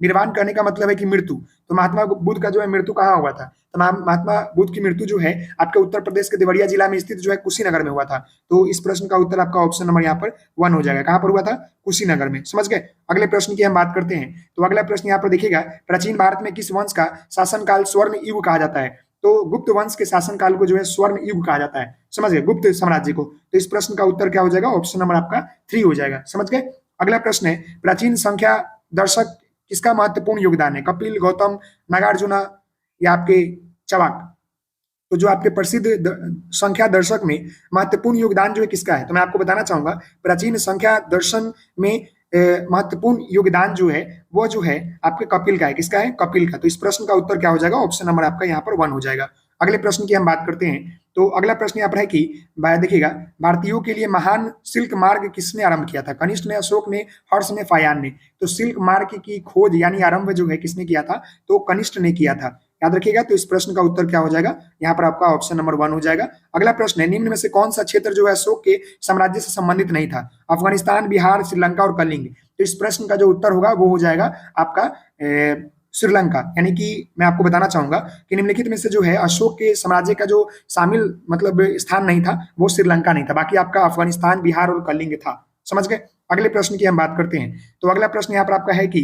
निर्वाण कहने का मतलब है कि मृत्यु। तो महात्मा बुद्ध का जो है मृत्यु कहाँ हुआ था? तो महात्मा बुद्ध की मृत्यु जो है आपके उत्तर प्रदेश के देवरिया जिला में स्थित जो है कुशीनगर में हुआ था। तो इस प्रश्न का उत्तर आपका ऑप्शन नंबर यहाँ पर 1 हो जाएगा। कहाँ पर हुआ था? कुशीनगर में। समझ गए? अगले प्रश्न की हम बात करते हैं। तो अगला प्रश्न यहाँ पर देखिएगा, प्राचीन भारत में किस वंश का शासनकाल स्वर्ण युग कहा जाता है? तो गुप्त वंश के शासनकाल को जो है स्वर्ण युग कहा जाता है। समझ गए? गुप्त साम्राज्य को। तो इस प्रश्न का उत्तर क्या हो जाएगा? ऑप्शन नंबर आपका 3 हो जाएगा। समझ गए? अगला प्रश्न है, प्राचीन संख्या दर्शक किसका महत्वपूर्ण योगदान है? कपिल, गौतम, नागार्जुना या आपके चवाक? तो जो आपके प्रसिद्ध संख्या दर्शक में महत्वपूर्ण योगदान जो है किसका है? तो मैं आपको बताना चाहूंगा, प्राचीन संख्या दर्शन में महत्वपूर्ण योगदान जो है वो जो है आपके कपिल का है। किसका है? कपिल का। तो इस प्रश्न का उत्तर क्या हो जाएगा? ऑप्शन नंबर आपका यहाँ पर 1 हो जाएगा। अगले प्रश्न की हम बात करते हैं। तो अगला प्रश्न यहाँ पर है कि देखिएगा, भारतीयों के लिए महान सिल्क मार्ग किसने आरंभ किया था? कनिष्ठ ने, अशोक ने, हर्ष ने, फायान ने? तो सिल्क मार्ग की खोज यानी आरंभ जो है किसने किया था? तो कनिष्ठ ने किया था। याद रखिएगा। तो इस प्रश्न का उत्तर क्या हो जाएगा? यहाँ पर आपका ऑप्शन नंबर 1 हो जाएगा। अगला प्रश्न है, निम्न में से कौन सा क्षेत्र जो है अशोक के साम्राज्य से संबंधित नहीं था? अफगानिस्तान, बिहार, श्रीलंका और कलिंग। तो इस प्रश्न का जो उत्तर होगा वो हो जाएगा आपका श्रीलंका। यानी कि मैं आपको बताना चाहूंगा कि निम्नलिखित में से जो है अशोक के साम्राज्य का जो शामिल मतलब स्थान नहीं था वो श्रीलंका नहीं था। बाकी आपका अफगानिस्तान, बिहार और कलिंग था। समझ गए? अगले प्रश्न की हम बात करते हैं। तो अगला प्रश्न यहाँ पर आपका है कि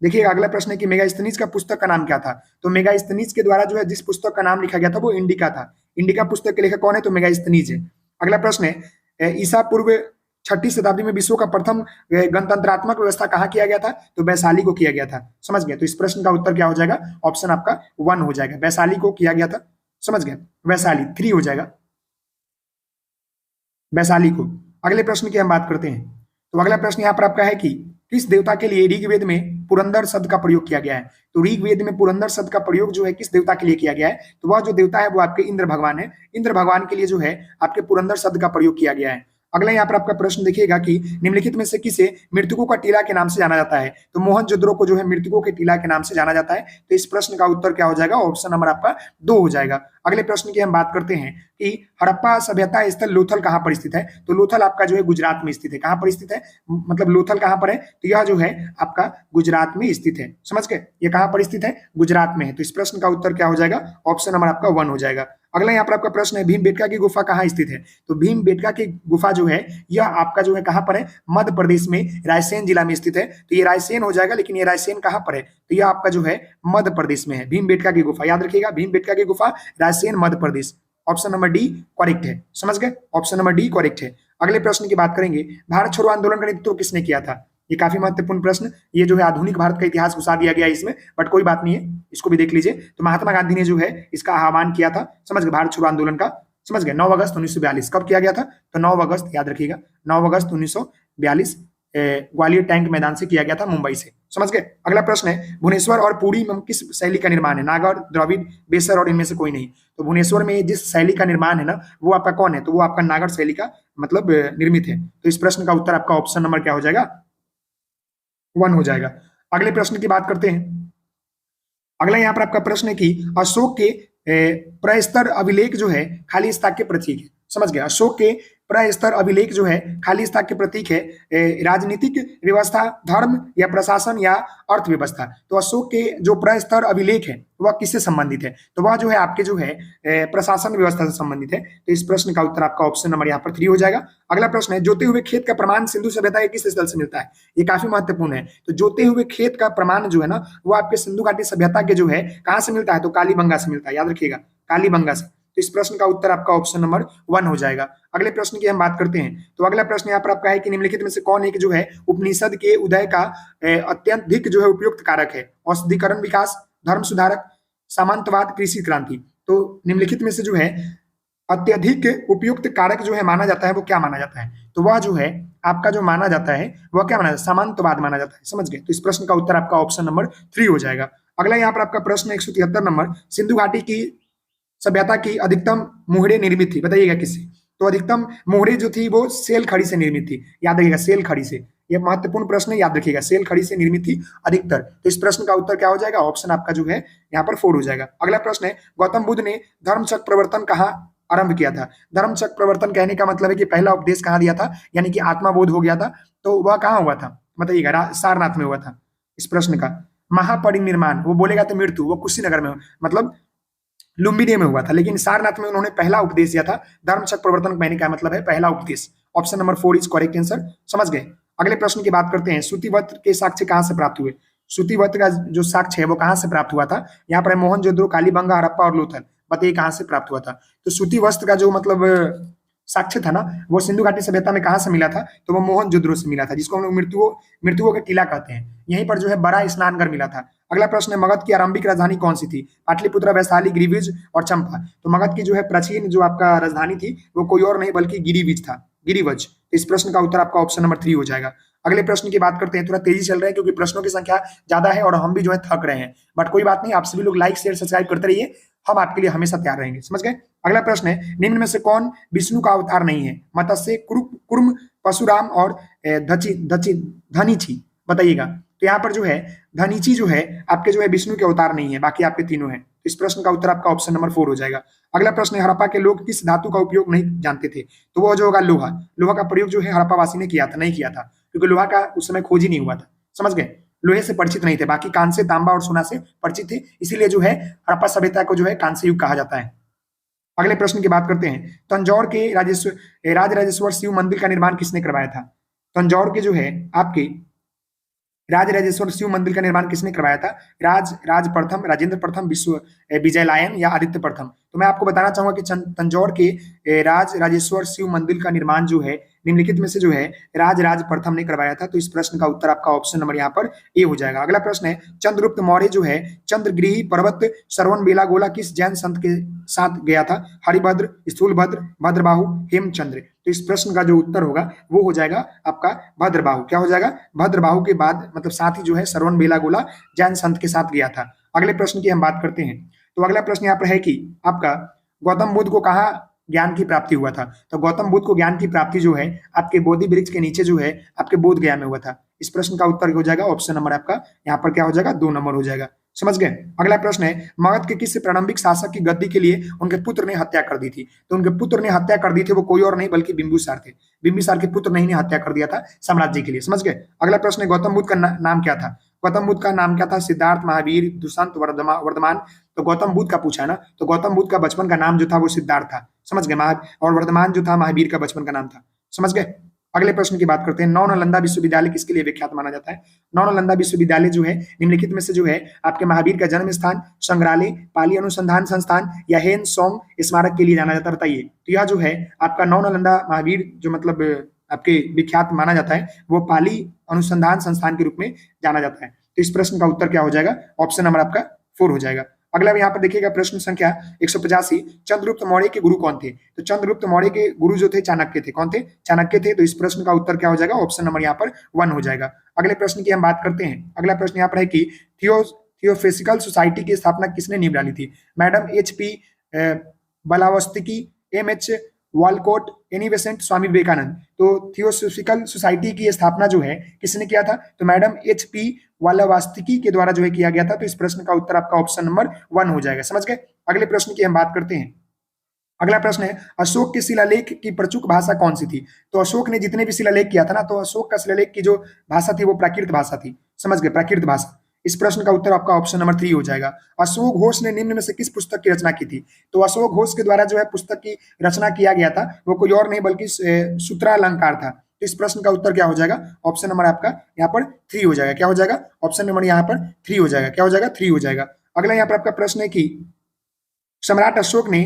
देखिए, अगला प्रश्न है कि मेगास्थनीज का पुस्तक का नाम क्या था? तो मेगास्थनीज के द्वारा जो है जिस पुस्तक का नाम लिखा गया था वो इंडिका था। इंडिका पुस्तक के लेखक कौन है? तो मेगास्थनीज है। अगला प्रश्न है, ईसा पूर्व 6ठी शताब्दी में विश्व का प्रथम गणतंत्रात्मक व्यवस्था कहाँ किया गया था? तो वैशाली को किया गया था। समझ गए? तो इस प्रश्न का उत्तर क्या हो जाएगा? ऑप्शन आपका 1 हो जाएगा। वैशाली को किया गया था। समझ गए? वैशाली 3 हो जाएगा, वैशाली को। अगले प्रश्न की हम बात करते हैं। तो अगला प्रश्न यहाँ पर आपका है कि किस देवता के लिए ऋग्वेद में पुरंदर शब्द का प्रयोग किया गया है? तो ऋग्वेद में पुरंदर शब्द का प्रयोग जो है किस देवता के लिए किया गया है? तो वह जो देवता है वो आपके इंद्र भगवान है। इंद्र भगवान के लिए जो है आपके पुरंदर शब्द का प्रयोग किया गया है। अगला यहाँ पर आपका प्रश्न देखिएगा कि निम्नलिखित में से किसे मृतकों का टीला के नाम से जाना जाता है? तो मोहनजोदड़ो को जो है मृतकों के टीला के नाम से जाना जाता है। तो इस प्रश्न का उत्तर क्या हो जाएगा? ऑप्शन नंबर आपका 2 हो जाएगा। अगले प्रश्न की हम बात करते हैं कि हड़प्पा सभ्यता स्थल लोथल कहाँ पर स्थित है? तो लोथल आपका जो है गुजरात में स्थित है। कहाँ पर स्थित है? मतलब लोथल कहाँ पर है? तो यह जो है आपका गुजरात में स्थित है। समझ गए? ये कहाँ पर स्थित है? गुजरात में है। तो इस प्रश्न का उत्तर क्या हो जाएगा? ऑप्शन नंबर आपका 1 हो जाएगा। अगला यहाँ पर आपका प्रश्न है, भीमबेटका की गुफा कहाँ स्थित है? तो भीमबेटका की गुफा जो है यह आपका जो है कहाँ पर है? मध्य प्रदेश में रायसेन जिला में स्थित है। तो ये रायसेन हो जाएगा, लेकिन ये रायसेन कहाँ पर है? तो यह आपका जो है मध्य प्रदेश में है। भीमबेटका की गुफा याद रखिएगा, भीमबेटका की गुफा Raisen, Madhya Pradesh. Option number D correct है। समझ गए? ऑप्शन नंबर डी करेक्ट है। अगले प्रश्न की बात करेंगे, भारत छोड़ो आंदोलन का नेतृत्व किसने किया था? ये काफी महत्वपूर्ण प्रश्न। ये जो है आधुनिक भारत का इतिहास घुसा दिया गया इसमें, बट कोई बात नहीं है, इसको भी देख लीजिए। तो महात्मा गांधी ने जो है इसका आह्वान किया था। समझ गए? भारत छोड़ो आंदोलन का। समझ गए? 9 अगस्त 1942 कब किया गया था? तो 9 अगस्त याद रखिएगा, 9 अगस्त 1942 ग्वालियर टैंक मैदान से किया गया था, मुंबई से। समझ गए? अगला प्रश्न है, भुवनेश्वर और पुरी में किस शैली का निर्माण है? नागर, द्रविड़, बेसर और इनमें से कोई नहीं। तो भुवनेश्वर में जिस शैली का निर्माण है ना वो आपका कौन है? तो वो आपका नागर शैली का मतलब निर्मित है। तो इस प्रश्न का उत्तर आपका ऑप्शन नंबर क्या हो जाएगा? 1 हो जाएगा। अगले प्रश्न की बात करते हैं। अगला यहाँ पर आपका प्रश्न है कि अशोक के प्रस्तर अभिलेख जो है खाली स्थान के प्रतीक है। समझ गए? अशोक के प्रस्तर अभिलेख जो है खाली स्थान के प्रतीक है। राजनीतिक व्यवस्था, धर्म या प्रशासन या अर्थव्यवस्था। तो अशोक के जो प्रस्तर अभिलेख है वह किससे संबंधित है? तो वह जो है आपके जो है प्रशासन व्यवस्था से संबंधित है। तो इस प्रश्न का उत्तर आपका ऑप्शन नंबर यहाँ पर 3 हो जाएगा। अगला प्रश्न है, जोते हुए खेत का प्रमाण सिंधु सभ्यता के किस स्थल से मिलता है? ये काफी महत्वपूर्ण है। तो जोते हुए खेत का प्रमाण जो है ना वो आपके सिंधु घाटी सभ्यता के जो है कहाँ से मिलता है? तो कालीबंगा से मिलता है। याद रखिएगा, कालीबंगा से। तो इस प्रश्न का उत्तर आपका ऑप्शन नंबर 1 हो जाएगा। अगले प्रश्न की हम बात करते हैं। तो अगला प्रश्न यहाँ पर आपका है कि निम्नलिखित में से कौन एक जो है उपनिषद के उदय का अत्यधिक जो है उपयुक्त कारक है? औषधीकरण विकास, धर्म सुधारक, सामंतवाद, कृषि क्रांति। तो निम्नलिखित में से जो है अत्यधिक उपयुक्त कारक जो है माना जाता है वो क्या माना जाता है? तो वह जो है आपका जो माना जाता है वह क्या माना जाता है? सामंतवाद माना जाता है। समझ गए? तो इस प्रश्न का उत्तर आपका ऑप्शन नंबर 3 हो जाएगा। अगला यहाँ पर आपका प्रश्न 173 नंबर, सिंधु घाटी की सभ्यता की अधिकतम मोहरे निर्मित थी, बताइएगा किससे? तो अधिकतम मोहरे जो थी वो सेल खड़ी से निर्मित थी। याद रखिएगा, सेल खड़ी से। यह महत्वपूर्ण प्रश्न है, याद रखिएगा, सेल खड़ी से निर्मित थी अधिकतर। तो इस प्रश्न का उत्तर क्या हो जाएगा? ऑप्शन आपका जो है यहाँ पर 4 हो जाएगा। अगला प्रश्न है, गौतम बुद्ध ने धर्मचक्र प्रवर्तन कहाँ आरंभ किया था? धर्मचक्र प्रवर्तन कहने का मतलब है कि पहला उपदेश कहाँ दिया था, यानी कि आत्माबोध हो गया था। तो वह कहाँ हुआ था बताइएगा? सारनाथ में हुआ था। इस प्रश्न का महापरिनिर्माण वो बोलेगा तो मृत्यु, वो कुशीनगर में मतलब लुम्बिनी में हुआ था, लेकिन सारनाथ में उन्होंने पहला उपदेश दिया था। धर्मचक्र प्रवर्तन कहने का मतलब है पहला उपदेश। Option number 4 is correct answer. समझ गए। अगले प्रश्न की बात करते हैं। सूतिवस्त्र के साक्ष्य कहां से प्राप्त हुए? सूतिवस्त्र का जो साक्ष्य है वो कहां से प्राप्त हुआ था? यहाँ पर मोहनजोदड़ो, कालीबंगा, हड़प्पा और लोथल। बताइए कहां से प्राप्त हुआ था? तो सूतिवस्त्र का जो मतलब साक्ष्य था ना, वो सिंधु घाटी सभ्यता में कहां से मिला था? तो वो मोहनजोदड़ो से मिला था, जिसको हम लोग मृत्युओं का किला कहते हैं। यहीं पर जो है बड़ा स्नानघर मिला था। अगला प्रश्न है, मगध की आरंभिक राजधानी कौन सी थी? पाटलिपुत्र, वैशाली, गिरिविज और चंपा। तो मगध की जो है प्राचीन जो आपका राजधानी थी वो कोई और नहीं बल्कि गिरिविज था, गिरिवज। इस प्रश्न का उत्तर आपका ऑप्शन नंबर 3 हो जाएगा। अगले प्रश्न की बात करते हैं। थोड़ा तेजी चल रहे हैं क्योंकि प्रश्नों की संख्या ज्यादा है और हम भी जो है थक रहे हैं, बट कोई बात नहीं, आप सभी लोग लाइक शेयर सब्सक्राइब करते रहिए, हम आपके लिए हमेशा तैयार रहेंगे। समझ गए। अगला प्रश्न है, निम्न में से कौन विष्णु का अवतार नहीं है? मत्स्य, कुर्म, परशुराम और धनीची। बताइएगा। तो यहाँ पर जो है धनीची जो है आपके जो है विष्णु के अवतार नहीं है, बाकी आपके तीनों हैं। इस प्रश्न का उत्तर आपका ऑप्शन नंबर 4 हो जाएगा। अगला प्रश्न है, हड़प्पा के लोग किस धातु का उपयोग नहीं जानते थे? तो वो जो होगा लोहा। लोहा का प्रयोग जो है हड़प्पावासी ने किया था, नहीं किया था, क्योंकि लोहा का उस समय खोज ही नहीं हुआ था। समझ गए। लोहे से परिचित नहीं थे, बाकी कांसे, तांबा और सोना से परिचित थे, इसीलिए जो है हड़प्पा सभ्यता को जो है कांस्य युग कहा जाता है। अगले प्रश्न की बात करते हैं। तंजौर के राजराजेश्वर शिव मंदिर का निर्माण किसने करवाया था? तंजौर के जो है आपके राजराजेश्वर शिव मंदिर का निर्माण किसने करवाया था? राज प्रथम, राजेंद्र प्रथम, विजयलायन या आदित्य प्रथम। तो मैं आपको बताना चाहूंगा कि तंजौर के राजराजेश्वर शिव मंदिर का निर्माण जो है निम्नलिखित में से जो है राज प्रथम ने करवाया था। तो इस प्रश्न का उत्तर आपका ऑप्शन नंबर यहाँ पर ए हो जाएगा। अगला प्रश्न है, चंद्रगुप्त मौर्य जो है चंद्रगिरी पर्वत श्रवण बेलागोला किस जैन संत के साथ गया था? हरिभद्र, स्थूलभद्र, भद्रबाहु, हेमचंद्र। तो इस प्रश्न का जो उत्तर होगा वो हो जाएगा आपका भद्रबाहु। क्या हो जाएगा? भद्रबाहु के बाद मतलब साथ ही जो है श्रवण बेलागोला जैन संत के साथ गया था। अगले प्रश्न की हम बात करते हैं। तो अगला प्रश्न यहाँ पर है कि आपका गौतम बुद्ध को कहाँ ज्ञान की प्राप्ति हुआ था? तो गौतम बुद्ध को ज्ञान की प्राप्ति जो है आपके बोधि वृक्ष के नीचे जो है आपके बोध गया में हुआ था। इस प्रश्न का उत्तर हो जाएगा ऑप्शन नंबर आपका यहाँ पर क्या हो जाएगा? 2 नंबर हो जाएगा। समझ गए। अगला प्रश्न है, मगध के किस प्रारंभिक शासक की गद्दी के लिए उनके पुत्र ने हत्या कर दी थी? तो उनके पुत्र ने हत्या कर दी थी, वो कोई और नहीं बल्कि बिंदुसार थे। बिंदुसार के पुत्र नहीं ने हत्या कर दिया था साम्राज्य के लिए। समझ गए। अगला प्रश्न है, गौतम बुद्ध का नाम क्या था? गौतम बुद्ध का नाम क्या था? सिद्धार्थ, महावीर, दुष्यंत, वर्धमान। तो गौतम बुद्ध का पूछा ना, तो गौतम बुद्ध का बचपन का नाम जो था वो सिद्धार्थ था। समझ गए। और वर्धमान जो था महावीर का बचपन का नाम था। समझ गए। अगले प्रश्न की बात करते हैं। नौ नालंदा विश्वविद्यालय किसके लिए विख्यात माना जाता है? नौ नालंदा विश्वविद्यालय जो है निम्नलिखित में से जो है आपके महावीर का जन्म स्थान, संग्रहालय, पाली अनुसंधान संस्थान या हेन सोंग स्मारक के लिए जाना जाता है। बताइए। तो यह जो है आपका नौ नालंदा महावीर जो मतलब आपके विख्यात माना जाता है वो पाली अनुसंधान संस्थान के रूप में जाना जाता है। तो इस प्रश्न का उत्तर क्या हो जाएगा? ऑप्शन नंबर आपका 4 हो जाएगा। अगला यहाँ पर देखिएगा प्रश्न संख्या 185। चंद्रगुप्त मौर्य के गुरु कौन थे? तो चंद्रगुप्त मौर्य के गुरु जो थे चाणक्य थे। कौन थे? चाणक्य थे। तो इस प्रश्न का उत्तर क्या हो जाएगा? ऑप्शन नंबर यहाँ पर 1 हो जाएगा। अगले प्रश्न की हम बात करते हैं। अगला प्रश्न यहाँ पर है कि थियोसॉफिकल सोसाइटी की स्थापना किसने नींव डाली थी? Madam HP Blavatsky, MH Olcott, Annie Besant, Swami Vivekananda. तो थियोसॉफिकल सोसाइटी की स्थापना जो है किसने किया था? तो मैडम HP ब्लावत्स्की के द्वारा जो है किया गया था। तो इस प्रश्न का उत्तर आपका ऑप्शन नंबर 1 हो जाएगा। समझ गए। अगले प्रश्न की हम बात करते हैं। अगला प्रश्न है, अशोक के शिलालेख की प्रचुक भाषा कौन सी थी? तो अशोक ने जितने भी शिलालेख किया था ना, तो अशोक का शिलालेख की जो भाषा थी वो प्राकृत भाषा थी। समझ गए। प्राकृत भाषा। इस प्रश्न का उत्तर आपका ऑप्शन नंबर 3 हो जाएगा। अशोक घोष ने निम्न में से किस पुस्तक की रचना की थी? तो अशोक घोष के द्वारा जो है पुस्तक की रचना किया गया था वो कोई और नहीं बल्कि सूत्रालंकार था। तो इस प्रश्न का उत्तर क्या हो जाएगा? ऑप्शन नंबर आपका यहाँ पर 3 हो जाएगा। क्या हो जाएगा? ऑप्शन नंबर यहाँ पर 3 हो जाएगा। क्या हो जाएगा? 3 हो जाएगा। अगला यहाँ पर आपका प्रश्न है कि सम्राट अशोक ने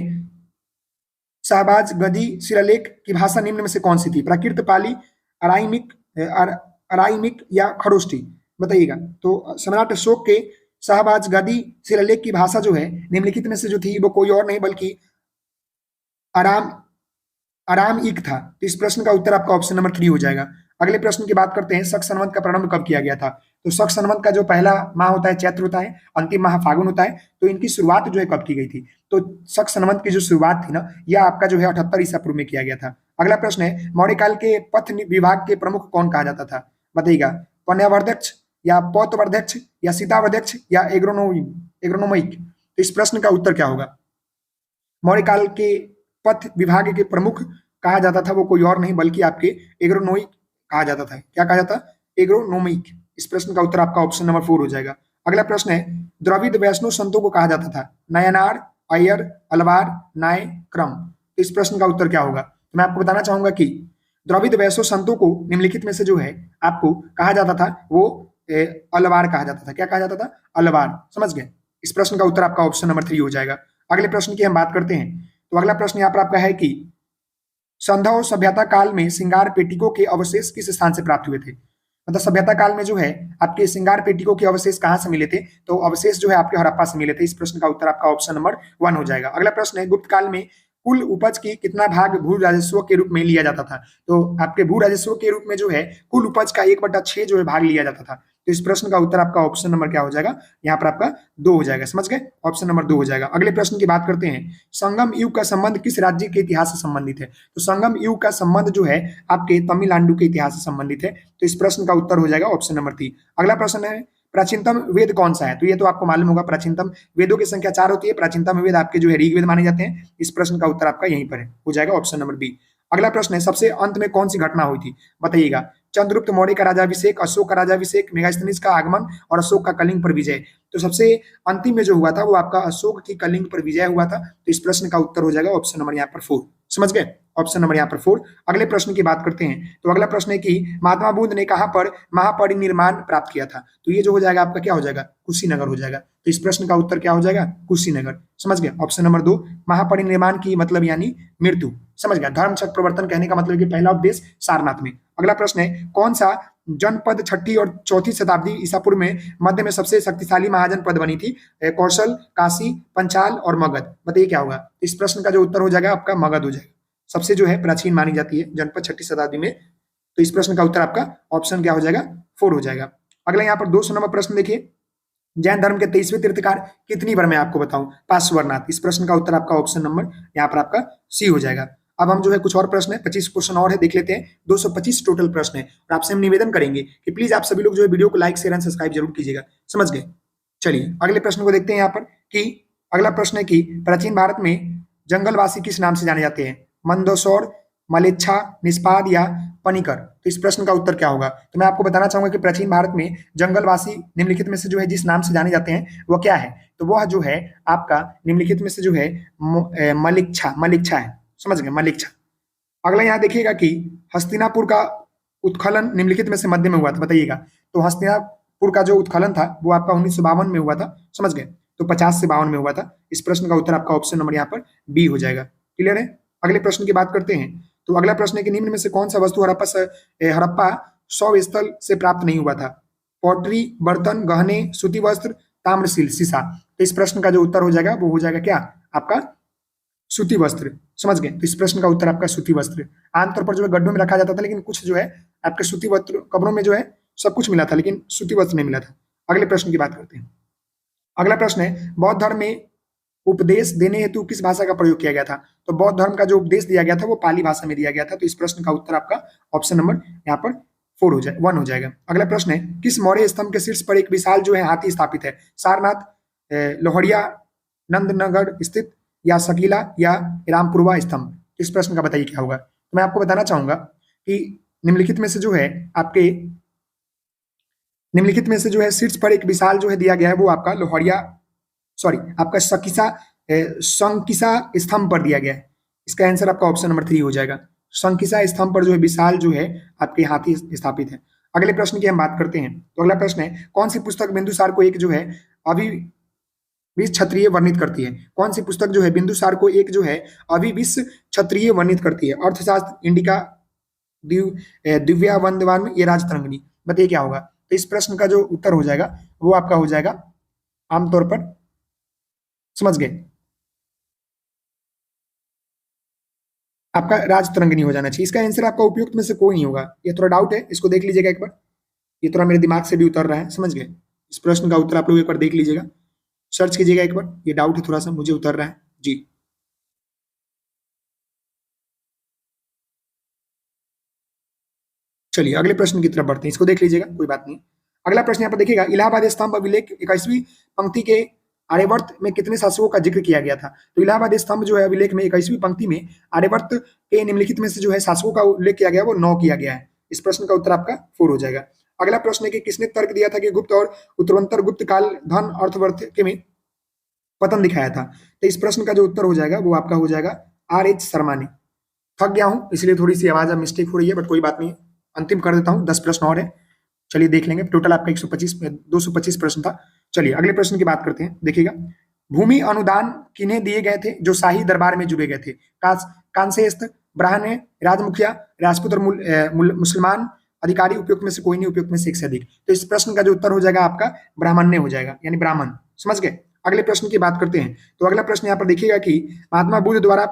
शाहबाज गदी शिलालेख की भाषा निम्न में से कौन सी थी? प्राकृत, पाली, अराइमिक या खरोष्टी। बताइएगा। तो सम्राट अशोक के शाहबाज गदी शिलालेख की भाषा जो है निम्नलिखित में से जो थी वो कोई और नहीं बल्कि अरामिक था। तो इस प्रश्न का उत्तर आपका ऑप्शन नंबर 3 हो जाएगा। अगले प्रश्न की बात करते हैं। शक संवत का प्रारंभ कब किया गया था? तो शक संवत का जो पहला माह होता है चैत्र होता है, अंतिम माह फागुन होता है। तो इनकी शुरुआत जो है कब की गई थी? तो शक संवत की जो शुरुआत थी ना, यह आपका जो है 78 ईसा पूर्व में किया गया था। अगला प्रश्न है, मौर्य काल के पथ विभाग के प्रमुख कौन कहा जाता था? बताइएगा। पन्यावर्ध्यक्ष या पौतवर्ध्यक्ष या सीतावर्ध्यक्ष या एग्रोनोमिक। तो इस प्रश्न का उत्तर क्या होगा? मौर्य काल के पथ विभाग के प्रमुख कहा जाता था वो कोई और नहीं बल्कि आपके एग्रोनोमिक कहा जाता था। क्या कहा जाता? एग्रोनोमिक। इस प्रश्न का उत्तर आपका ऑप्शन नंबर 4 हो जाएगा। अगला प्रश्न है, द्रविड़ वैष्णव संतों को कहा जाता था? नयनार, अय्यर, अलवार, नाय, क्रम। तो इस प्रश्न का उत्तर क्या होगा? तो मैं आपको बताना चाहूंगा कि द्रविड़ वैष्णव संतों को निम्नलिखित में से जो है आपको कहा जाता था वो अलवार कहा जाता था। क्या कहा जाता था? अलवार। समझ गए? इस प्रश्न का उत्तर आपका ऑप्शन नंबर 3 हो जाएगा। अगले प्रश्न की हम बात करते हैं। तो अगला प्रश्न यहाँ पर आपका है कि संधव सभ्यता काल में श्रृंगार पेटिकों के अवशेष किस स्थान से प्राप्त हुए थे? मतलब सभ्यता काल में जो है आपके श्रृंगार पेटिकों के अवशेष कहाँ से मिले थे? तो अवशेष जो है आपके हड़प्पा से मिले थे। इस प्रश्न का उत्तर आपका ऑप्शन नंबर 1 हो जाएगा। अगला प्रश्न है, गुप्त काल में कुल उपज की कितना भाग भू राजस्व के रूप में लिया जाता था? तो आपके भू राजस्व के रूप में जो है कुल उपज का 1/6 जो है भाग लिया जाता था। तो इस प्रश्न का उत्तर आपका ऑप्शन नंबर क्या हो जाएगा? यहाँ पर आपका 2 हो जाएगा। समझ गए? ऑप्शन नंबर 2 हो जाएगा। अगले प्रश्न की बात करते हैं, संगम युग का संबंध किस राज्य के इतिहास से संबंधित है? तो संगम युग का संबंध जो है आपके तमिलनाडु के इतिहास से संबंधित है। तो इस प्रश्न का उत्तर हो जाएगा ऑप्शन नंबर 3। अगला प्रश्न है, प्राचीनतम वेद कौन सा है? तो ये तो आपको मालूम होगा, प्राचीनतम वेदों की संख्या 4 होती है। प्राचीनतम वेद आपके जो है ऋग्वेद माने जाते हैं। इस प्रश्न का उत्तर आपका यहीं पर है, हो जाएगा ऑप्शन नंबर बी। अगला प्रश्न है, सबसे अंत में कौन सी घटना हुई थी? बताइएगा। चंद्रगुप्त मौर्य का राजाभिषेक, अशोक का राजाभिषेक, मेगास्थनीज का आगमन और अशोक का कलिंग पर विजय। तो सबसे अंतिम में जो हुआ था वो आपका अशोक की कलिंग पर विजय हुआ था। तो इस प्रश्न का उत्तर हो जाएगा ऑप्शन नंबर यहाँ पर 4। समझ गए? ऑप्शन नंबर यहाँ पर 4। अगले प्रश्न की बात करते हैं। तो अगला प्रश्न है कि महात्मा बुद्ध ने कहां पर महापरिनिर्वाण प्राप्त किया था? तो ये जो हो जाएगा आपका क्या हो जाएगा? कुशीनगर हो जाएगा। तो इस प्रश्न का उत्तर क्या हो जाएगा? कुशीनगर। समझ गए? ऑप्शन नंबर 2, महापरिनिर्वाण की मतलब यानी मृत्यु। समझ गया? धर्म चक्र प्रवर्तन कहने का मतलब कि पहला उपदेश सारनाथ में। अगला प्रश्न है, कौन सा जनपद 6ठी और 4थी शताब्दी ईसा पूर्व में मध्य में सबसे शक्तिशाली महाजनपद बनी थी? कौशल, काशी, पंचाल और मगध। बताइए क्या होगा? इस प्रश्न का जो उत्तर हो जाएगा आपका मगध हो जाएगा। सबसे जो है प्राचीन मानी जाती है जनपद 6ठी शताब्दी में। तो इस प्रश्न का उत्तर आपका ऑप्शन क्या हो जाएगा? 4 हो जाएगा। अगला यहाँ पर 200 नंबर प्रश्न देखिए, जैन धर्म के 23वें तीर्थकार कितनी बार मैं आपको बताऊं? पार्श्वनाथ। इस प्रश्न का उत्तर आपका ऑप्शन नंबर यहाँ पर आपका सी हो जाएगा। अब हम जो है कुछ और प्रश्न है, 25 क्वेश्चन और है, देख लेते हैं। 225 टोटल प्रश्न है और आपसे हम निवेदन करेंगे कि प्लीज आप सभी लोग जो है वीडियो को लाइक शेयर एंड सब्सक्राइब जरूर कीजिएगा। समझ गए? चलिए अगले प्रश्न को देखते हैं यहाँ पर कि अगला प्रश्न है कि प्राचीन भारत में जंगलवासी किस नाम से जाने जाते हैं? मंदसौर, मलेच्छा, निष्पाद या पनिकर। तो इस प्रश्न का उत्तर क्या होगा? तो मैं आपको बताना चाहूंगा कि प्राचीन भारत में जंगलवासी निम्नलिखित में से जो है जिस नाम से जाने जाते हैं वह क्या है? तो वह जो है आपका निम्नलिखित में से जो है मलिच्छा है। समझ गए? मलिच्छा। अगला यहाँ देखिएगा कि हस्तिनापुर का उत्खनन निम्नलिखित में से मध्य में हुआ था। बताइएगा। तो हस्तिनापुर का जो उत्खनन था वो आपका 1952 में हुआ था। समझ गए? तो 50 से 52 में हुआ था। इस प्रश्न का उत्तर आपका ऑप्शन नंबर यहाँ पर बी हो जाएगा। क्लियर है? अगले प्रश्न की बात करते हैं। तो अगला प्रश्न है कि निम्न में से कौन सा वस्तु हड़प्पा शव स्थल से प्राप्त नहीं हुआ था? पॉटरी, बर्तन, गहने, सूती वस्त्र, ताम्रशील, शीशा। तो इस प्रश्न का जो उत्तर हो जाएगा वो हो जाएगा क्या? आपका सूती वस्त्र। समझ गए? तो इस प्रश्न का उत्तर आपका सूती वस्त्र। आमतौर पर जो है गड्ढों में रखा जाता था, लेकिन कुछ जो है आपके सूती वस्त्र, कब्रों में जो है सब कुछ मिला था लेकिन सूती वस्त्र नहीं मिला था। अगले प्रश्न की बात करते हैं। अगला प्रश्न है, बौद्ध धर्म में उपदेश देने हेतु किस भाषा का प्रयोग किया गया था? तो बौद्ध धर्म का जो उपदेश दिया गया था वो पाली भाषा में दिया गया था। तो इस प्रश्न का उत्तर आपका ऑप्शन नंबर यहाँ पर 1 हो जाएगा। अगला प्रश्न है, किस मौर्य स्तंभ के शीर्ष पर एक विशाल जो है हाथी स्थापित है? सारनाथ, लोहड़िया, नंदनगढ़ स्थित या सकीला या रामपुरवा स्तंभ। इस प्रश्न का बताइए क्या होगा? तो मैं आपको बताना चाहूंगा कि निम्नलिखित में से जो है आपके निम्नलिखित में से जो है शीर्ष पर एक विशाल जो है दिया गया है वो आपका लोहड़िया आपका संकिसा स्तंभ पर दिया गया है। इसका आंसर आपका ऑप्शन नंबर 3 हो जाएगा। संकिसा स्तंभ पर जो है विशाल जो है आपके हाथी स्थापित है। अगले प्रश्न की हम बात करते हैं। तो अगला प्रश्न है, कौन सी पुस्तक बिंदुसार को एक जो है अभिविश्व क्षत्रिय वर्णित करती है? कौन सी पुस्तक जो है बिंदुसार को एक जो है अभिविश्व क्षत्रिय वर्णित करती है? अर्थशास्त्र, इंडिका, दिव्यावंदवान, ये राजतरंगिणी। बताइए क्या होगा? तो इस प्रश्न का जो उत्तर हो जाएगा वो आपका हो जाएगा आमतौर पर, समझ गए, आपका राजतरंगिणी हो जाना चाहिए। इसका आंसर आपका उपयुक्त में से कोई नहीं होगा। ये थोड़ा डाउट है, इसको देख लीजिएगा एक बार। ये थोड़ा मेरे दिमाग से भी उतर रहा है। समझ गए? इस प्रश्न का उत्तर आप लोग एक बार देख लीजिएगा, सर्च कीजिएगा एक बार। ये डाउट है थोड़ा सा, मुझे उतर रहा है जी। चलिए अगले प्रश्न की तरफ बढ़ते हैं, इसको देख लीजिएगा, कोई बात नहीं। अगला प्रश्न यहाँ पर देखिएगा, इलाहाबाद स्तंभ अभिलेख 21वीं पंक्ति के आर्यवर्त में कितने शासकों का जिक्र किया गया था? तो इलाहाबाद स्तंभ जो है अभिलेख में 21वीं पंक्ति में आर्यवर्त के निम्नलिखित में से जो है शासकों का उल्लेख किया गया वो 9 किया गया है। इस प्रश्न का उत्तर आपका 4 हो जाएगा। अगला प्रश्न है कि किसने तर्क दिया था कि गुप्त और उत्तरोत्तर गुप्त काल धन अर्थव्यवस्था में पतन दिखाया था? तो इस प्रश्न का जो उत्तर हो जाएगा वो आपका हो जाएगा R.H. शर्मा ने। थक गया हूं इसलिए थोड़ी सी आवाज अब मिस्टेक हो रही है, बट कोई बात नहीं, अंतिम कर देता हूं, 10 प्रश्न और है, चलिए देख लेंगे। टोटल आपका 225 प्रश्न था। चलिए अगले प्रश्न की बात करते हैं, देखिएगा। भूमि अनुदान किन्हें दिए गए थे जो शाही दरबार में जुड़े गए थे? कांसेस्त, ब्राह्मण, राजमुखिया, राजपूत और मुसलमान अधिकारी, उपयुक्त में से कोई नहीं, उपयुक्त में से एक से अधिक। तो इस प्रश्न का जो उत्तर हो जाएगा आपका ब्राह्मण्य हो जाएगा, यानी ब्राह्मण। समझ गए? अगले प्रश्न की बात करते हैं। तो अगला प्रश्न यहाँ पर देखिएगा कि महात्मा बुद्ध द्वारा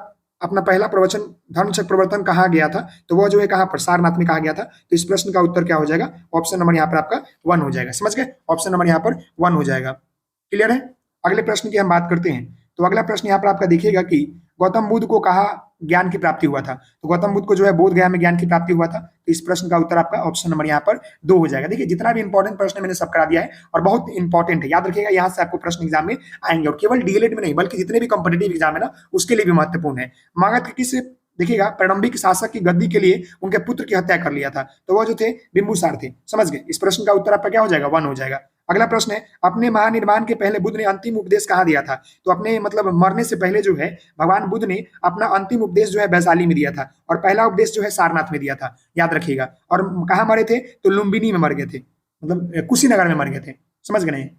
अपना पहला प्रवचन धर्मचक्र प्रवर्तन कहा गया था? तो वो जो है कहाँ पर? सारनाथ में कहा गया था। तो इस प्रश्न का उत्तर क्या हो जाएगा? ऑप्शन नंबर यहाँ पर आपका 1 हो जाएगा। समझ गए? ऑप्शन नंबर यहाँ पर 1 हो जाएगा। क्लियर है? अगले प्रश्न की हम बात करते हैं। तो अगला प्रश्न यहाँ पर आपका देखिएगा कि गौतम बुद्ध को कहा ज्ञान की प्राप्ति हुआ था? तो गौतम बुद्ध को जो है बोध गया में ज्ञान की प्राप्ति हुआ था। तो इस प्रश्न का उत्तर आपका ऑप्शन नंबर यहाँ पर 2 हो जाएगा। देखिए जितना भी इंपॉर्टेंट प्रश्न मैंने सब करा दिया है और बहुत इंपॉर्टेंट है, याद रखिएगा, यहाँ से आपको प्रश्न एग्जाम में आएंगे और केवल डीएलएड में नहीं बल्कि जितने भी कॉम्पिटेटिव एग्जाम है ना उसके लिए भी महत्वपूर्ण है। मगध किस देखिएगा प्रारंभिक शासक की गद्दी के लिए उनके पुत्र की हत्या कर लिया था? तो वो जो थे बिंबुसार थे। समझ गए? इस प्रश्न का उत्तर आपका क्या हो जाएगा? 1 हो जाएगा। अगला प्रश्न है अपने महानिर्वाण के पहले बुद्ध ने अंतिम उपदेश कहाँ दिया था? तो अपने मतलब मरने से पहले जो है भगवान बुद्ध ने अपना अंतिम उपदेश जो है वैशाली में दिया था और पहला उपदेश जो है सारनाथ में दिया था, याद रखिएगा। और कहाँ मरे थे? तो लुम्बिनी में मर गए थे, मतलब कुशीनगर में मर गए थे। समझ गए नहीं?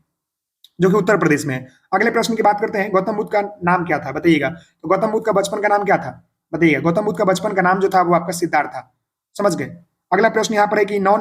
जो कि उत्तर प्रदेश में है। अगले प्रश्न की बात करते हैं। गौतम बुद्ध का नाम क्या था? बताइएगा। तो गौतम बुद्ध का बचपन का नाम क्या था? बताइए। गौतम बुद्ध का बचपन का नाम जो था वो आपका सिद्धार्थ था। समझ गए? अगला प्रश्न यहाँ पर है कि नौ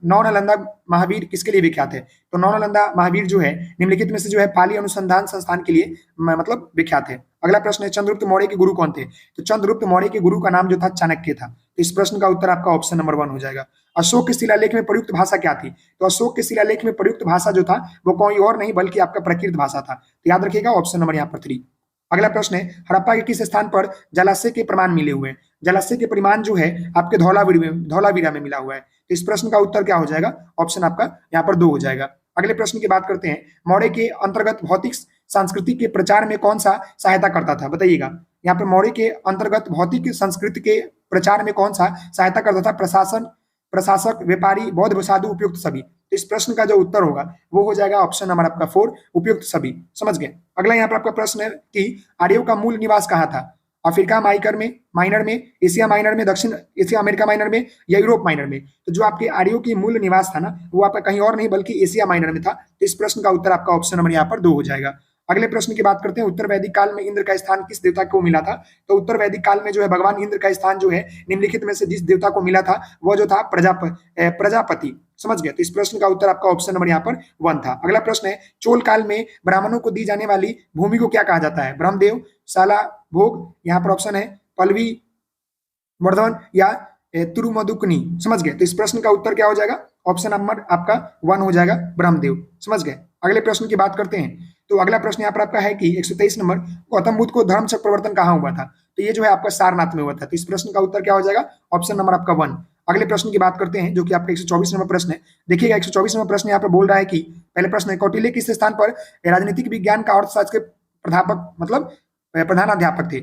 नालंदा महावीर किसके लिए विख्यात है? तो नौ नालंदा महावीर जो है निम्नलिखित में से जो है पाली अनुसंधान संस्थान के लिए मतलब विख्यात है। अगला प्रश्न है चंद्रगुप्त मौर्य के गुरु कौन थे? तो चंद्रगुप्त मौर्य के गुरु का नाम जो था चाणक्य था। तो इस प्रश्न का उत्तर आपका ऑप्शन नंबर 1 हो जाएगा। अशोक के शिलालेख में प्रयुक्त भाषा क्या थी? तो अशोक के शिलालेख में प्रयुक्त भाषा जो था वो कोई और नहीं बल्कि आपका प्राकृत भाषा था। तो याद रखिएगा ऑप्शन नंबर यहाँ पर 3। अगला प्रश्न है हड़प्पा के किस स्थान पर जलाशय के प्रमाण मिले हुए हैं? जलाशय के परिमाण जो है आपके धौलावीरा में मिला हुआ है। तो इस प्रश्न का उत्तर क्या हो जाएगा? ऑप्शन आपका यहाँ पर 2 हो जाएगा। अगले प्रश्न की बात करते हैं। मौर्य के अंतर्गत भौतिक संस्कृति के प्रचार में कौन सा सहायता करता था? बताइएगा। यहाँ पर मौर्य के अंतर्गत भौतिक संस्कृति के प्रचार में कौन सा सहायता करता था? प्रशासक, व्यापारी, बौद्ध, साधु, उपयुक्त सभी। तो इस प्रश्न का जो उत्तर होगा वो हो जाएगा ऑप्शन नंबर आपका 4, उपयुक्त सभी। समझ गए? अगला यहाँ पर आपका प्रश्न है कि आर्यों का मूल निवास कहाँ था? अफ्रीका माइनर में, एशिया माइनर में, दक्षिण एशिया अमेरिका माइनर में या यूरोप माइनर में? तो जो आपके आर्यों की मूल निवास था ना वो आपका कहीं और नहीं बल्कि एशिया माइनर में था। तो इस प्रश्न का उत्तर आपका ऑप्शन नंबर यहाँ पर 2 हो जाएगा। अगले प्रश्न की बात करते हैं। उत्तर वैदिक काल में इंद्र का स्थान किस देवता को मिला था? तो उत्तर वैदिक काल में जो है भगवान इंद्र का स्थान जो है निम्नलिखित में से जिस देवता को मिला था वो जो था प्रजापति। समझ गए? तो इस प्रश्न का उत्तर आपका ऑप्शन नंबर यहाँ पर 1 था। अगला प्रश्न है चोल काल में ब्राह्मणों को दी जाने वाली भूमि को क्या कहा जाता है? ब्रह्मदेव, शाला भोग, यहाँ पर ऑप्शन है पल्लवी वर्धवन या तुरुमदुकनी। समझ गए? तो इस प्रश्न का उत्तर क्या हो जाएगा? ऑप्शन नंबर आपका 1 हो जाएगा, ब्रह्मदेव। समझ गए? अगले प्रश्न की बात करते हैं। तो अगला प्रश्न यहाँ पर आपका है कि 123 नंबर गौतम बुद्ध को धर्मचक्र प्रवर्तन कहाँ हुआ था? तो ये जो है आपका सारनाथ में हुआ था। तो इस प्रश्न का उत्तर क्या हो जाएगा? ऑप्शन नंबर आपका 1। अगले प्रश्न की बात करते हैं जो कि आपका 124 नंबर प्रश्न है। देखिएगा 124 नंबर प्रश्न यहाँ पर बोल रहा है कि पहले प्रश्न है कौटिल्य किस स्थान पर राजनीतिक विज्ञान का अर्थशास्त्र के प्राध्यापक मतलब प्रधानाध्यापक थे?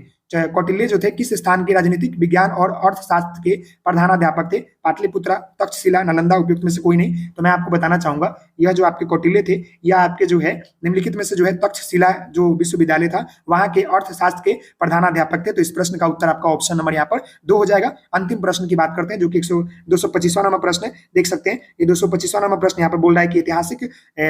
कौटिल्य जो थे किस स्थान के राजनीतिक विज्ञान और अर्थशास्त्र के प्रधानाध्यापक थे? पाटलिपुत्रा, तक्षशिला, नालंदा, उपयुक्त में से कोई नहीं। तो मैं आपको बताना चाहूंगा यह जो आपके कौटिल्य थे यह आपके जो है निम्नलिखित में से जो है तक्षशिला जो विश्वविद्यालय था वहां के अर्थशास्त्र के प्रधानाध्यापक थे। तो इस प्रश्न का उत्तर आपका ऑप्शन नंबर यहाँ पर 2 हो जाएगा। अंतिम प्रश्न की बात करते हैं जो कि 225वां नंबर प्रश्न है। देख सकते हैं ये 225वां नंबर प्रश्न यहाँ पर बोल रहा है कि ऐतिहासिक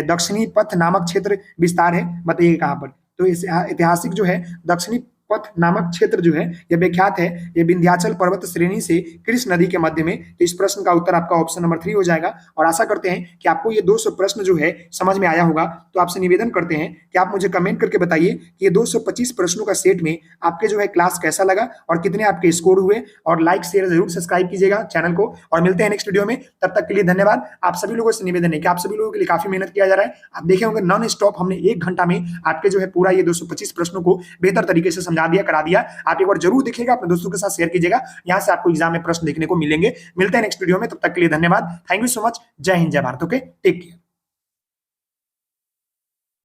दक्षिणी पथ नामक क्षेत्र विस्तार है, बताइए कहाँ पर? तो इस ऐतिहासिक जो है दक्षिणी पथ नामक क्षेत्र जो है यह विख्यात है, यह विंध्याचल पर्वत श्रेणी से कृष्ण नदी के मध्य में। तो इस प्रश्न का उत्तर आपका ऑप्शन नंबर 3 हो जाएगा। और आशा करते हैं कि आपको ये 200 प्रश्न जो है समझ में आया होगा। तो आपसे निवेदन करते हैं कि आप मुझे कमेंट करके बताइए कि ये 225 प्रश्नों का सेट में आपके जो है क्लास कैसा लगा और कितने आपके स्कोर हुए। और लाइक शेयर जरूर सब्सक्राइब कीजिएगा चैनल को और मिलते हैं नेक्स्ट वीडियो में। तब तक के लिए धन्यवाद। आप सभी लोगों से निवेदन है कि आप सभी लोगों के लिए काफी मेहनत किया जा रहा है। आप देखे होंगे नॉन स्टॉप हमने 1 घंटा में आपके जो है पूरा ये 225 प्रश्नों को बेहतर तरीके से समझा दिया, करा दिया। आप एक बार जरूर देखिएगा, अपने दोस्तों के साथ शेयर कीजिएगा। यहां से आपको एग्जाम में प्रश्न देखने को मिलेंगे। मिलते हैं नेक्स्ट वीडियो में, तब तक के लिए धन्यवाद। Thank you so much. जय हिंद, जय भारत। Okay, take care.